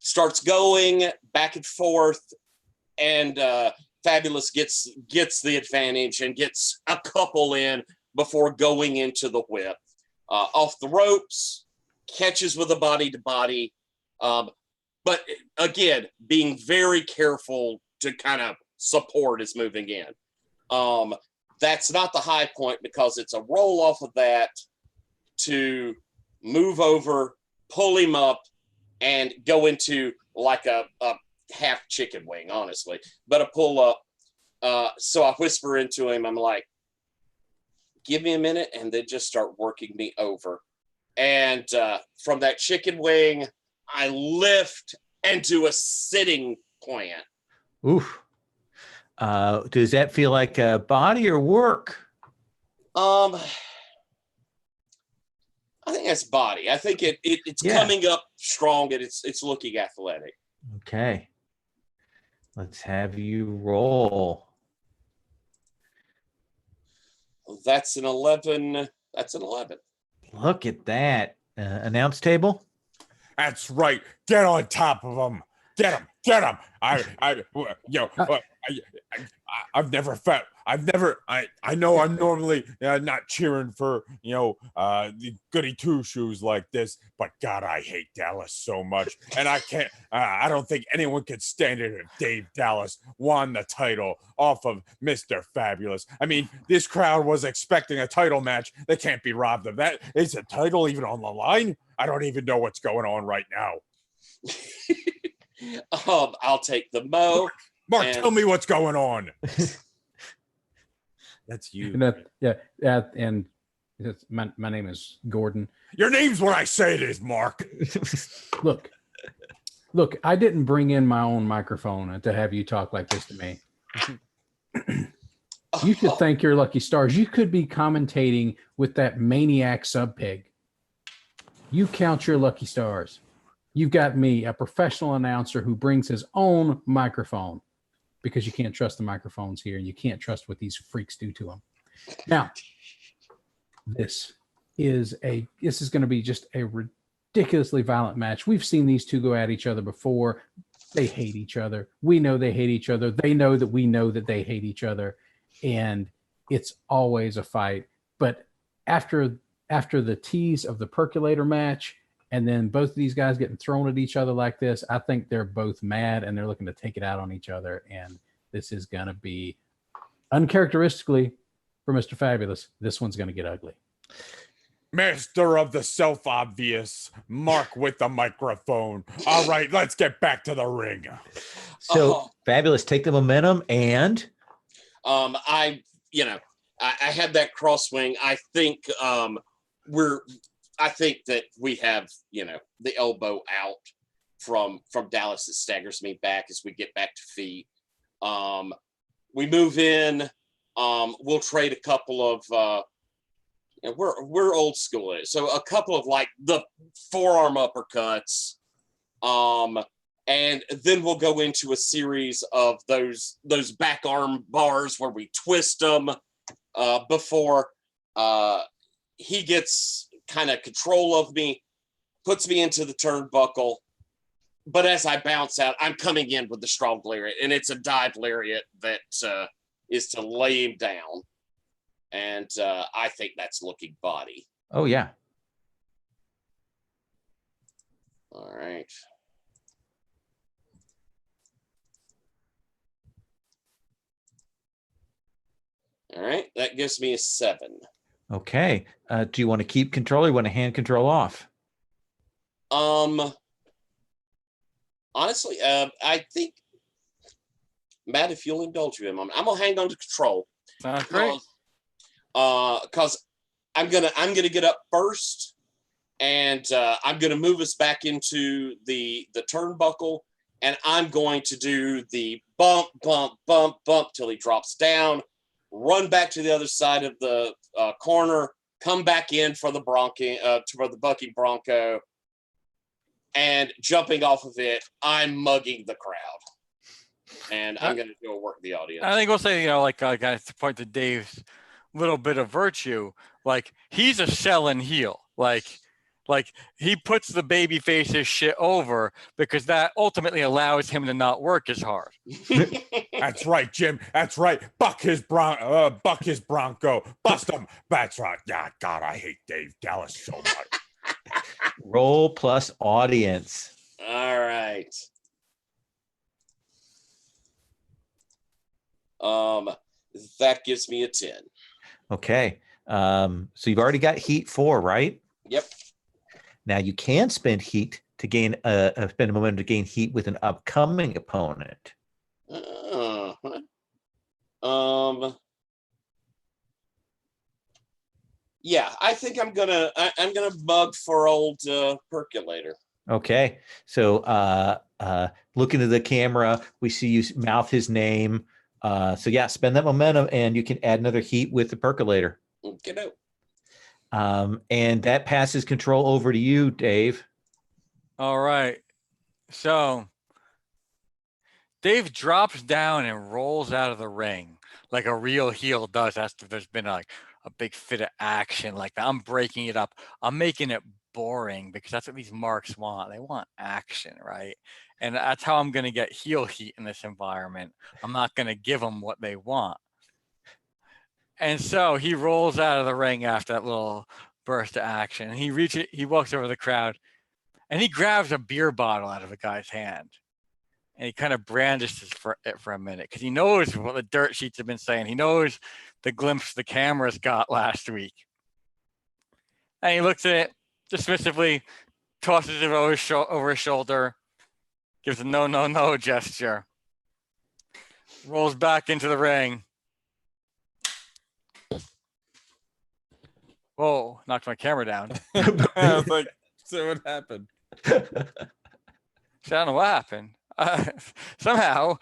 Starts going back and forth, and Fabulous gets the advantage and gets a couple in before going into the whip. Off the ropes, catches with a body to body. But again, being very careful to kind of support is moving in. That's not the high point because it's a roll off of that to move over, pull him up, and go into like a half chicken wing, honestly, but a pull up. So I whisper into him, I'm like, give me a minute, and then just start working me over. And from that chicken wing, I lift and do a sitting plant. Oof. Does that feel like a body or work? I think that's body. I think it's coming up strong and it's looking athletic. Okay. Let's have you roll. That's an 11. That's an 11. Look at that. Announce table. That's right. Get on top of them. Get them. Get them. I've never felt. I know I'm normally not cheering for the goody two shoes like this, but God, I hate Dallas so much, and I can't. I don't think anyone could stand it if Dave Dallas won the title off of Mr. Fabulous. I mean, this crowd was expecting a title match. They can't be robbed of that. Is the title even on the line? I don't even know what's going on right now. I'll take the mo. Mark, tell me what's going on. That's you. And my name is Gordon. Your name's what I say it is, Mark. Look, I didn't bring in my own microphone to have you talk like this to me. You should thank your lucky stars. You could be commentating with that maniac sub pig. You count your lucky stars. You've got me, a professional announcer who brings his own microphone, because you can't trust the microphones here. You can't trust what these freaks do to them. Now, this is going to be just a ridiculously violent match. We've seen these two go at each other before. They hate each other. We know they hate each other. They know that we know that they hate each other. And it's always a fight. But after the tease of the percolator match, and then both of these guys getting thrown at each other like this, I think they're both mad and they're looking to take it out on each other. And this is going to be, uncharacteristically for Mr. Fabulous, this one's going to get ugly. Master of the self-obvious, Mark with the microphone. All right, let's get back to the ring. So Fabulous, take the momentum and I had that crosswing. I think that we have, the elbow out from Dallas that staggers me back as we get back to feet. We move in. We'll trade a couple of we're old school, so a couple of like the forearm uppercuts. And then we'll go into a series of those back arm bars where we twist them before he gets kind of control of me, puts me into the turnbuckle. But as I bounce out, I'm coming in with the strong lariat, and it's a dive lariat that is to lay him down. And I think that's looking body. oh yeah. All right. All right, that gives me a 7. Okay. Do you want to keep control or you want to hand control off? Honestly, I think, Matt, if you'll indulge me a moment, I'm gonna hang on to control. Sounds great. Because I'm gonna get up first, and I'm gonna move us back into the turnbuckle, and I'm going to do the bump, bump, bump, bump till he drops down. Run back to the other side of the corner, come back in for the bucking bronco, and jumping off of it, I'm mugging the crowd, and I'm going to go work the audience. I think we'll say, to point to Dave's little bit of virtue, like he's a selling heel, like he puts the baby face's shit over because that ultimately allows him to not work as hard. That's right, Jim. That's right. Buck his bronco. Bust him. That's right. Yeah, God, I hate Dave Dallas so much. Roll plus audience. All right. That gives me a 10. Okay. So you've already got heat 4, right? Yep. Now you can spend heat to gain spend a momentum to gain heat with an upcoming opponent. Yeah, I think I'm gonna mug for old Percolator. Okay. So look into the camera. We see you mouth his name. So yeah, spend that momentum and you can add another heat with the Percolator. Okay. And that passes control over to you, Dave. All right. So Dave drops down and rolls out of the ring like a real heel does after there's been like a big fit of action like that. I'm breaking it up. I'm making it boring because that's what these marks want. They want action, right? And that's how I'm going to get heel heat in this environment. I'm not going to give them what they want. And so he rolls out of the ring after that little burst of action. And he walks over the crowd and he grabs a beer bottle out of a guy's hand. And he kind of brandishes it for a minute because he knows what the dirt sheets have been saying. He knows the glimpse the cameras got last week. And he looks at it dismissively, tosses it over his shoulder, gives a no gesture, rolls back into the ring. Whoa, knocked my camera down. I was like, so what happened? So I don't know what happened. Somehow,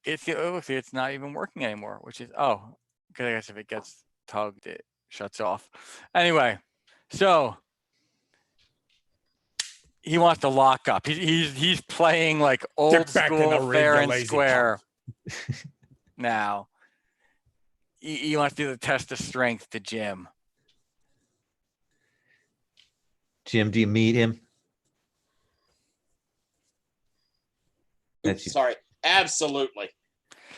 it's not even working anymore, which is, because I guess if it gets tugged, it shuts off. Anyway, so he wants to lock up. He's playing like old school fair and square now. He wants to do the test of strength to Jim. Jim, do you meet him? Sorry. Absolutely.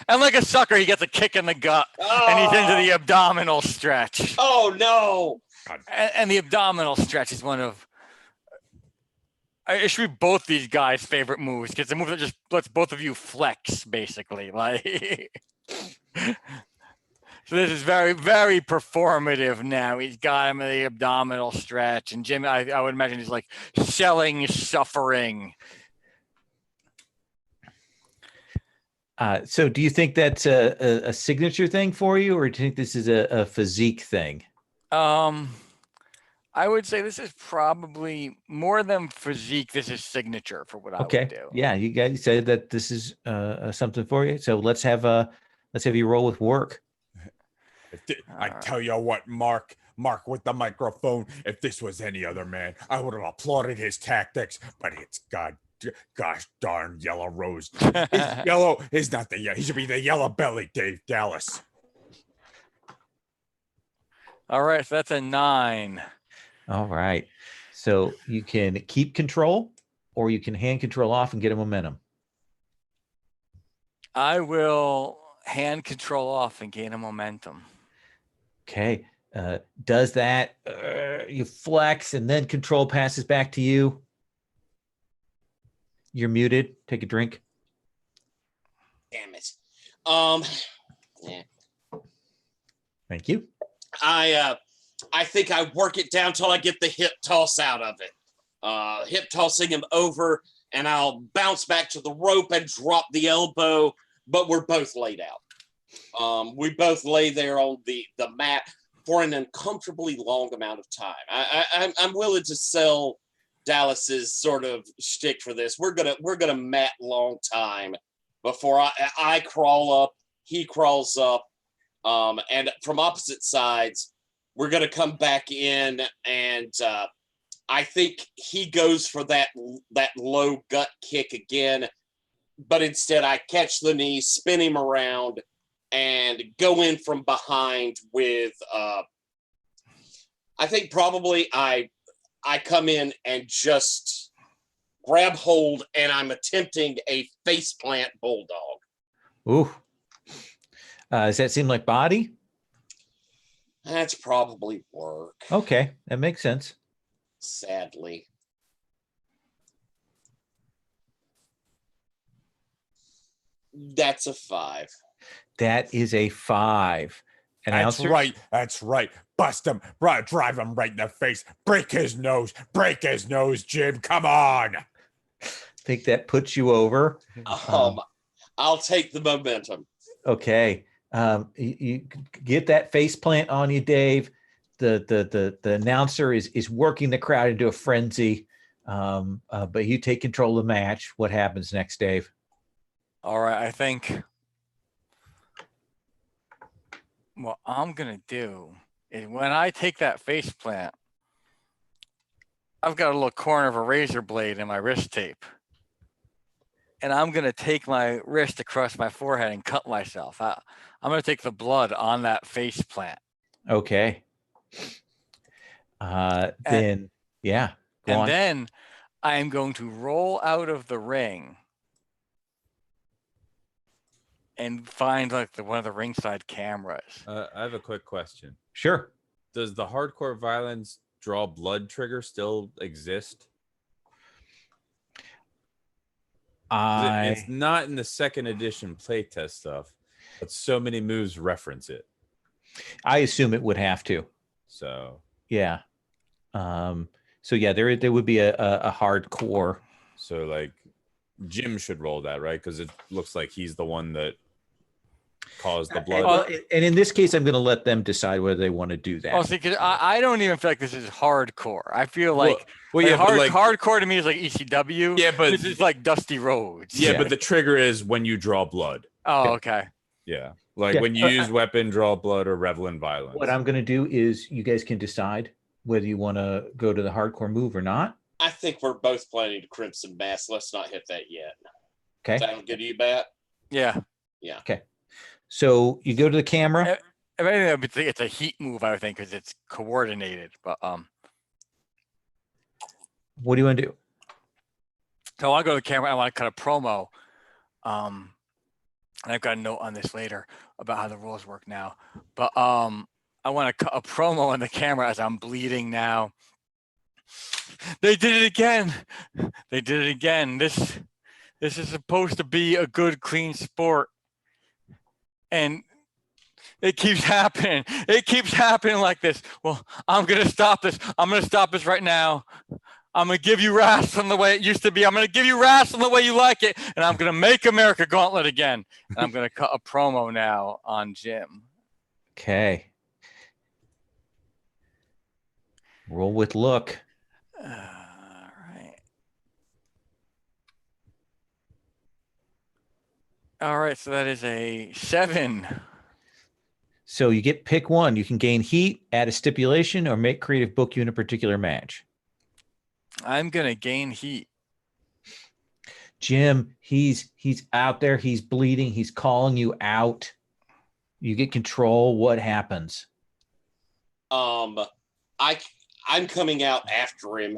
And like a sucker, he gets a kick in the gut, and he's into the abdominal stretch. Oh, no. And the abdominal stretch is one of, it should be both these guys' favorite moves, because the move that just lets both of you flex, basically. Like, So this is very, very performative now. He's got him in the abdominal stretch. And Jim, I would imagine he's like selling suffering. So do you think that's a signature thing for you, or do you think this is a physique thing? I would say this is probably more than physique. This is signature for what I would do. Yeah, you guys said that this is something for you. So let's have you roll with work. I tell you what, Mark with the microphone. If this was any other man, I would have applauded his tactics. But it's gosh darn Yellow Rose. He's yellow. He's not the yellow. He should be the yellow belly, Dave Dallas. All right, so that's a 9. All right. So you can keep control, or you can hand control off and get a momentum. I will hand control off and gain a momentum. Okay. Does that, you flex and then control passes back to you. You're muted. Take a drink. Damn it. Yeah. Thank you. I think I work it down till I get the hip toss out of it. Hip tossing him over, and I'll bounce back to the rope and drop the elbow, but we're both laid out. We both lay there on the mat for an uncomfortably long amount of time. I'm willing to sell Dallas's sort of shtick for this. We're gonna mat long time before I crawl up, he crawls up, and from opposite sides, we're gonna come back in, and I think he goes for that low gut kick again, but instead I catch the knee, spin him around, and go in from behind with I think probably I come in and just grab hold, and I'm attempting a face plant bulldog. Ooh. Does that seem like body? That's probably work. Okay, that makes sense. Sadly. That's a 5. That is a 5. Announcer? That's right. Bust him. Drive him right in the face. Break his nose, Jim. Come on. Think that puts you over. I'll take the momentum. Okay. You get that face plant on you, Dave. The announcer is working the crowd into a frenzy. But you take control of the match. What happens next, Dave? All right, I think what I'm gonna do is when I take that face plant, I've got a little corner of a razor blade in my wrist tape. And I'm going to take my wrist across my forehead and cut myself. I'm going to take the blood on that face plant. Okay. Then, yeah. Then I am going to roll out of the ring and find like one of the ringside cameras. I have a quick question. Sure. Does the hardcore violence draw blood trigger still exist? It's not in the second edition playtest stuff, but so many moves reference it. I assume it would have to. So yeah. So yeah, there would be a hardcore. So like Jim should roll that, right? Because it looks like he's the one that caused the blood. And in this case, I'm going to let them decide whether they want to do that. Oh, see, because I don't even feel like this is hardcore. I feel like, hardcore to me is like ECW. Yeah, but this is like Dusty Rhodes. Yeah, but the trigger is when you draw blood. Oh, okay. Yeah, like when you use weapon, draw blood, or revel in violence. What I'm going to do is you guys can decide whether you want to go to the hardcore move or not. I think we're both planning to Crimson Mass. Let's not hit that yet. Okay. Sound good to you, Bat? Yeah. Yeah. Okay. So you go to the camera. If anything, it's a heat move, I would think, because it's coordinated. But what do you want to do? So I want to go to the camera. I want to cut a promo. And I've got a note on this later about how the rules work now. But I want to cut a promo on the camera as I'm bleeding now. They did it again. They did it again. This is supposed to be a good, clean sport. And It keeps happening. It keeps happening like this. Well, I'm going to stop this. I'm going to stop this right now. I'm going to give you wrestling the way it used to be. I'm going to give you wrestling the way you like it. And I'm going to make America Gauntlet again. And I'm going to cut a promo now on Jim. Okay. Roll with look. All right. All right. So that is a 7. So you get pick one. You can gain heat, add a stipulation, or make creative book you in a particular match. I'm going to gain heat. Jim, he's out there. He's bleeding. He's calling you out. You get control. What happens? I'm coming out after him,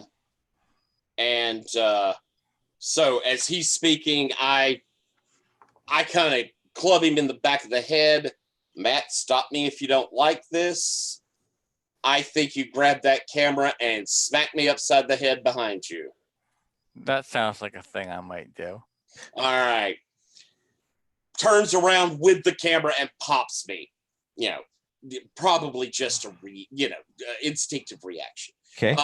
and so as he's speaking, I kind of club him in the back of the head. Matt, stop me if you don't like this. I think you grab that camera and smack me upside the head behind you. That sounds like a thing I might do. All right. Turns around with the camera and pops me. You know, probably just a instinctive reaction. Okay.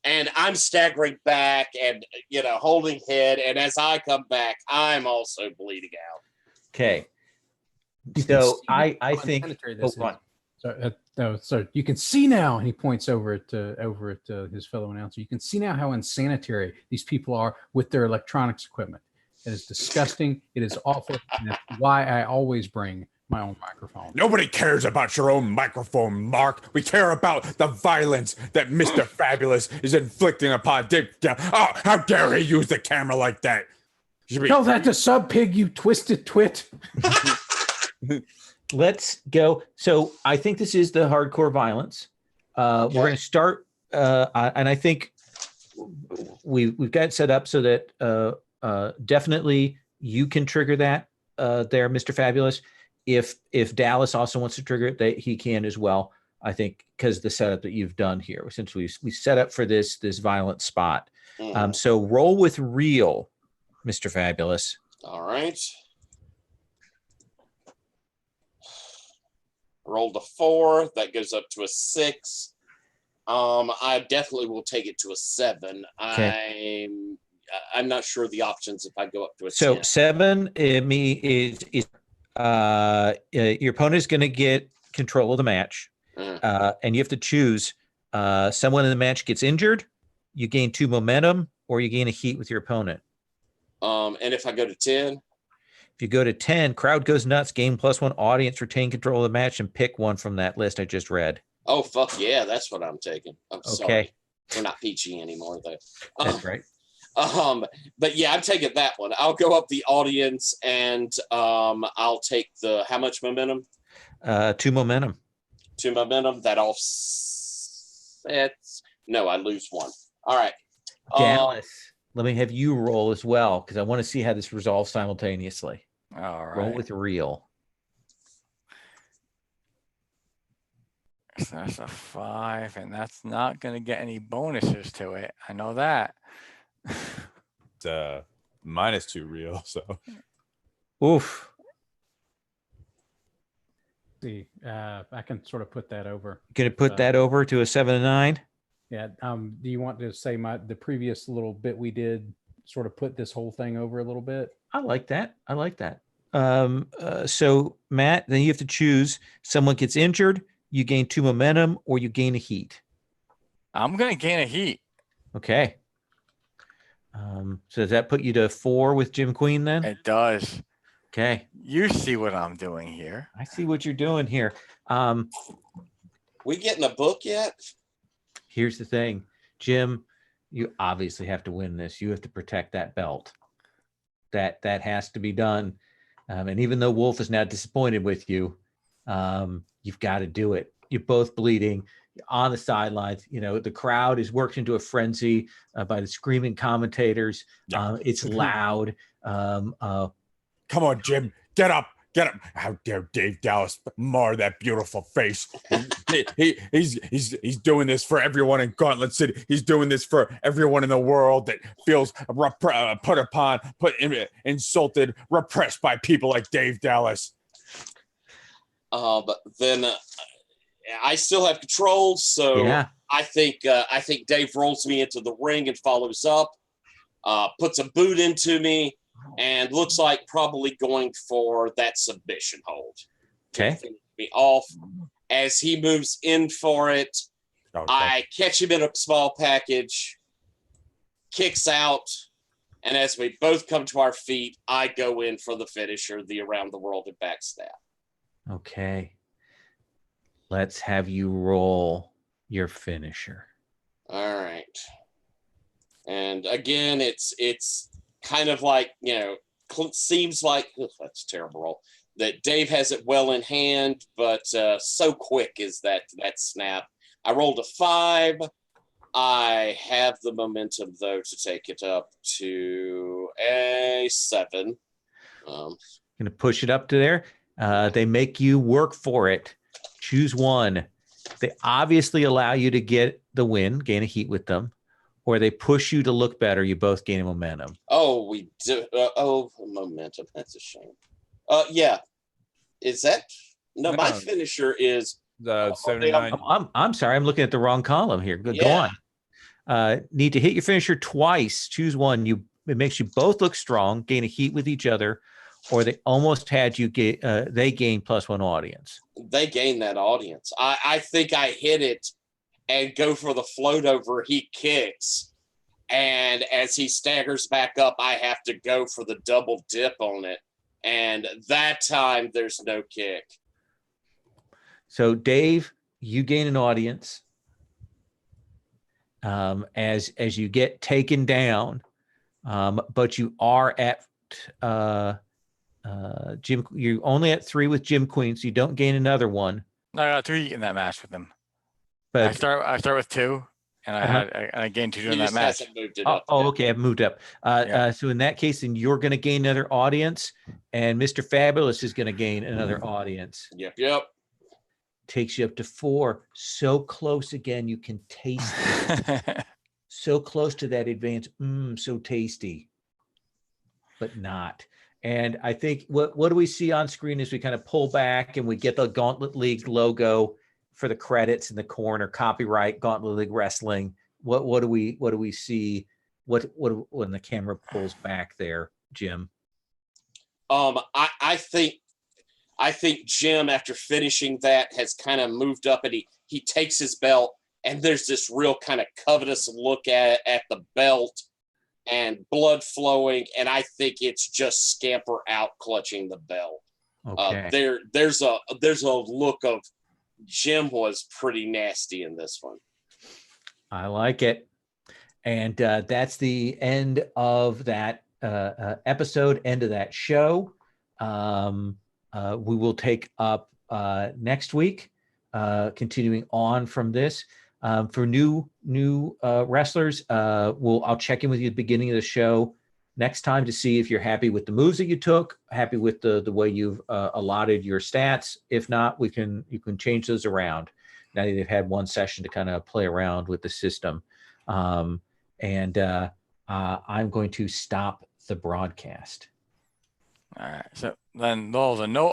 And I'm staggering back and holding head. And as I come back, I'm also bleeding out. Okay. So I think. So you can see now, and he points over to his fellow announcer. You can see now how unsanitary these people are with their electronics equipment. It is disgusting. It is awful. And that's why I always bring my own microphone. Nobody cares about your own microphone, Mark. We care about the violence that Mr. Fabulous is inflicting upon Dick. Oh, how dare he use the camera like that? Tell that to Sub Pig, you twisted twit. Let's go. So I think this is the hardcore violence. Okay. We're going to start, and I think we've got it set up so that definitely you can trigger that there, Mr. Fabulous. If Dallas also wants to trigger it, he can as well. I think because the setup that you've done here, since we set up for this violent spot. Mhm. So roll with real, Mr. Fabulous. All right. Rolled a 4. That goes up to a 6. I definitely will take it to a 7. Okay. I'm not sure the options if I go up to a So 10. 7 is your opponent is going to get control of the match, and you have to choose. Someone in the match gets injured, you gain 2 momentum, or you gain a heat with your opponent. And if I go to 10, if you go to 10, crowd goes nuts, gain +1, audience retain control of the match, and pick one from that list I just read. oh fuck yeah, that's what I'm taking. I'm Okay. sorry, we're not peachy anymore though. That's right. But yeah, I'm taking that one. I'll go up the audience and I'll take the how much momentum? 2 momentum. 2 momentum. That offsets. No, I lose 1. All right. Dallas, let me have you roll as well because I want to see how this resolves simultaneously. All right. Roll with real. So that's a 5, and that's not going to get any bonuses to it. I know that. It's -2 real, so Oof. See, I can sort of put that over. Gonna put that over to a 7 and 9. Yeah. Do you want to say the previous little bit we did sort of put this whole thing over a little bit? I like that. So Matt, then you have to choose. Someone gets injured, you gain 2 momentum, or you gain a heat. I'm going to gain a heat. Okay. So does that put you to 4 with Jim Queen then? It does. Okay. You see what I'm doing here. I see what you're doing here. We getting a book yet? Here's the thing, Jim, you obviously have to win this. You have to protect that belt. That has to be done. And even though Wolf is now disappointed with you, you've got to do it. You're both bleeding. You're on the sidelines. The crowd is worked into a frenzy by the screaming commentators. Yeah. It's loud. come on, Jim, get up. How dare Dave Dallas mar that beautiful face? He's doing this for everyone in Gauntlet City. He's doing this for everyone in the world that feels put upon, insulted, repressed by people like Dave Dallas. But then I still have control, so Yeah. I think Dave rolls me into the ring and follows up, puts a boot into me, and looks like probably going for that submission hold. Okay. To finish me off. As he moves in for it, Okay. I catch him in a small package, kicks out, and as we both come to our feet, I go in for the finisher, the around the world and backstab. Okay. Let's have you roll your finisher. All right. And again, it's kind of like, seems like, that's a terrible roll, that Dave has it well in hand, but so quick is that snap. I rolled a 5. I have the momentum, though, to take it up to a 7. Going to push it up to there. They make you work for it. Choose one. They obviously allow you to get the win, gain a heat with them, or they push you to look better. You both gain momentum. Oh, we do. Momentum. That's a shame. Yeah. Is that? No, my No. finisher is. 79. I'm sorry. I'm looking at the wrong column here. Go Yeah. on. Need to hit your finisher twice. Choose one. It makes you both look strong, gain a heat with each other, or they almost had you get. They gain +1 audience. They gain that audience. I think I hit it and go for the float over. He kicks. And as he staggers back up, I have to go for the double dip on it. And that time, there's no kick. So, Dave, you gain an audience as you get taken down, but you are at Jim. You're only at 3 with Jim Queen, so you don't gain another one. I got 3 in that match with him. But I start with 2, and I gained 2 He during that just match. hasn't moved it up. oh, yet. okay, I've moved up. Yeah. So in that case, then you're going to gain another audience, and Mr. Fabulous is going to gain another audience. Yep. Takes you up to 4. So close again, you can taste it. So close to that advance. So tasty, but not. And I think what do we see on screen as we kind of pull back and we get the Gauntlet League logo for the credits in the corner, copyright Gauntlet League Wrestling. What do we see? What when the camera pulls back there, Jim? I think Jim, after finishing that, has kind of moved up and he takes his belt, and there's this real kind of covetous look at the belt and blood flowing, and I think it's just scamper out clutching the belt. Okay. There's a look of Jim was pretty nasty in this one. I like it. And that's the end of that episode, end of that show. We will take up next week, continuing on from this. For new wrestlers, I'll check in with you at the beginning of the show next time to see if you're happy with the moves that you took, happy with the way you've allotted your stats. If not, you can change those around now that they've had one session to kind of play around with the system. I'm going to stop the broadcast. All right. So then, the no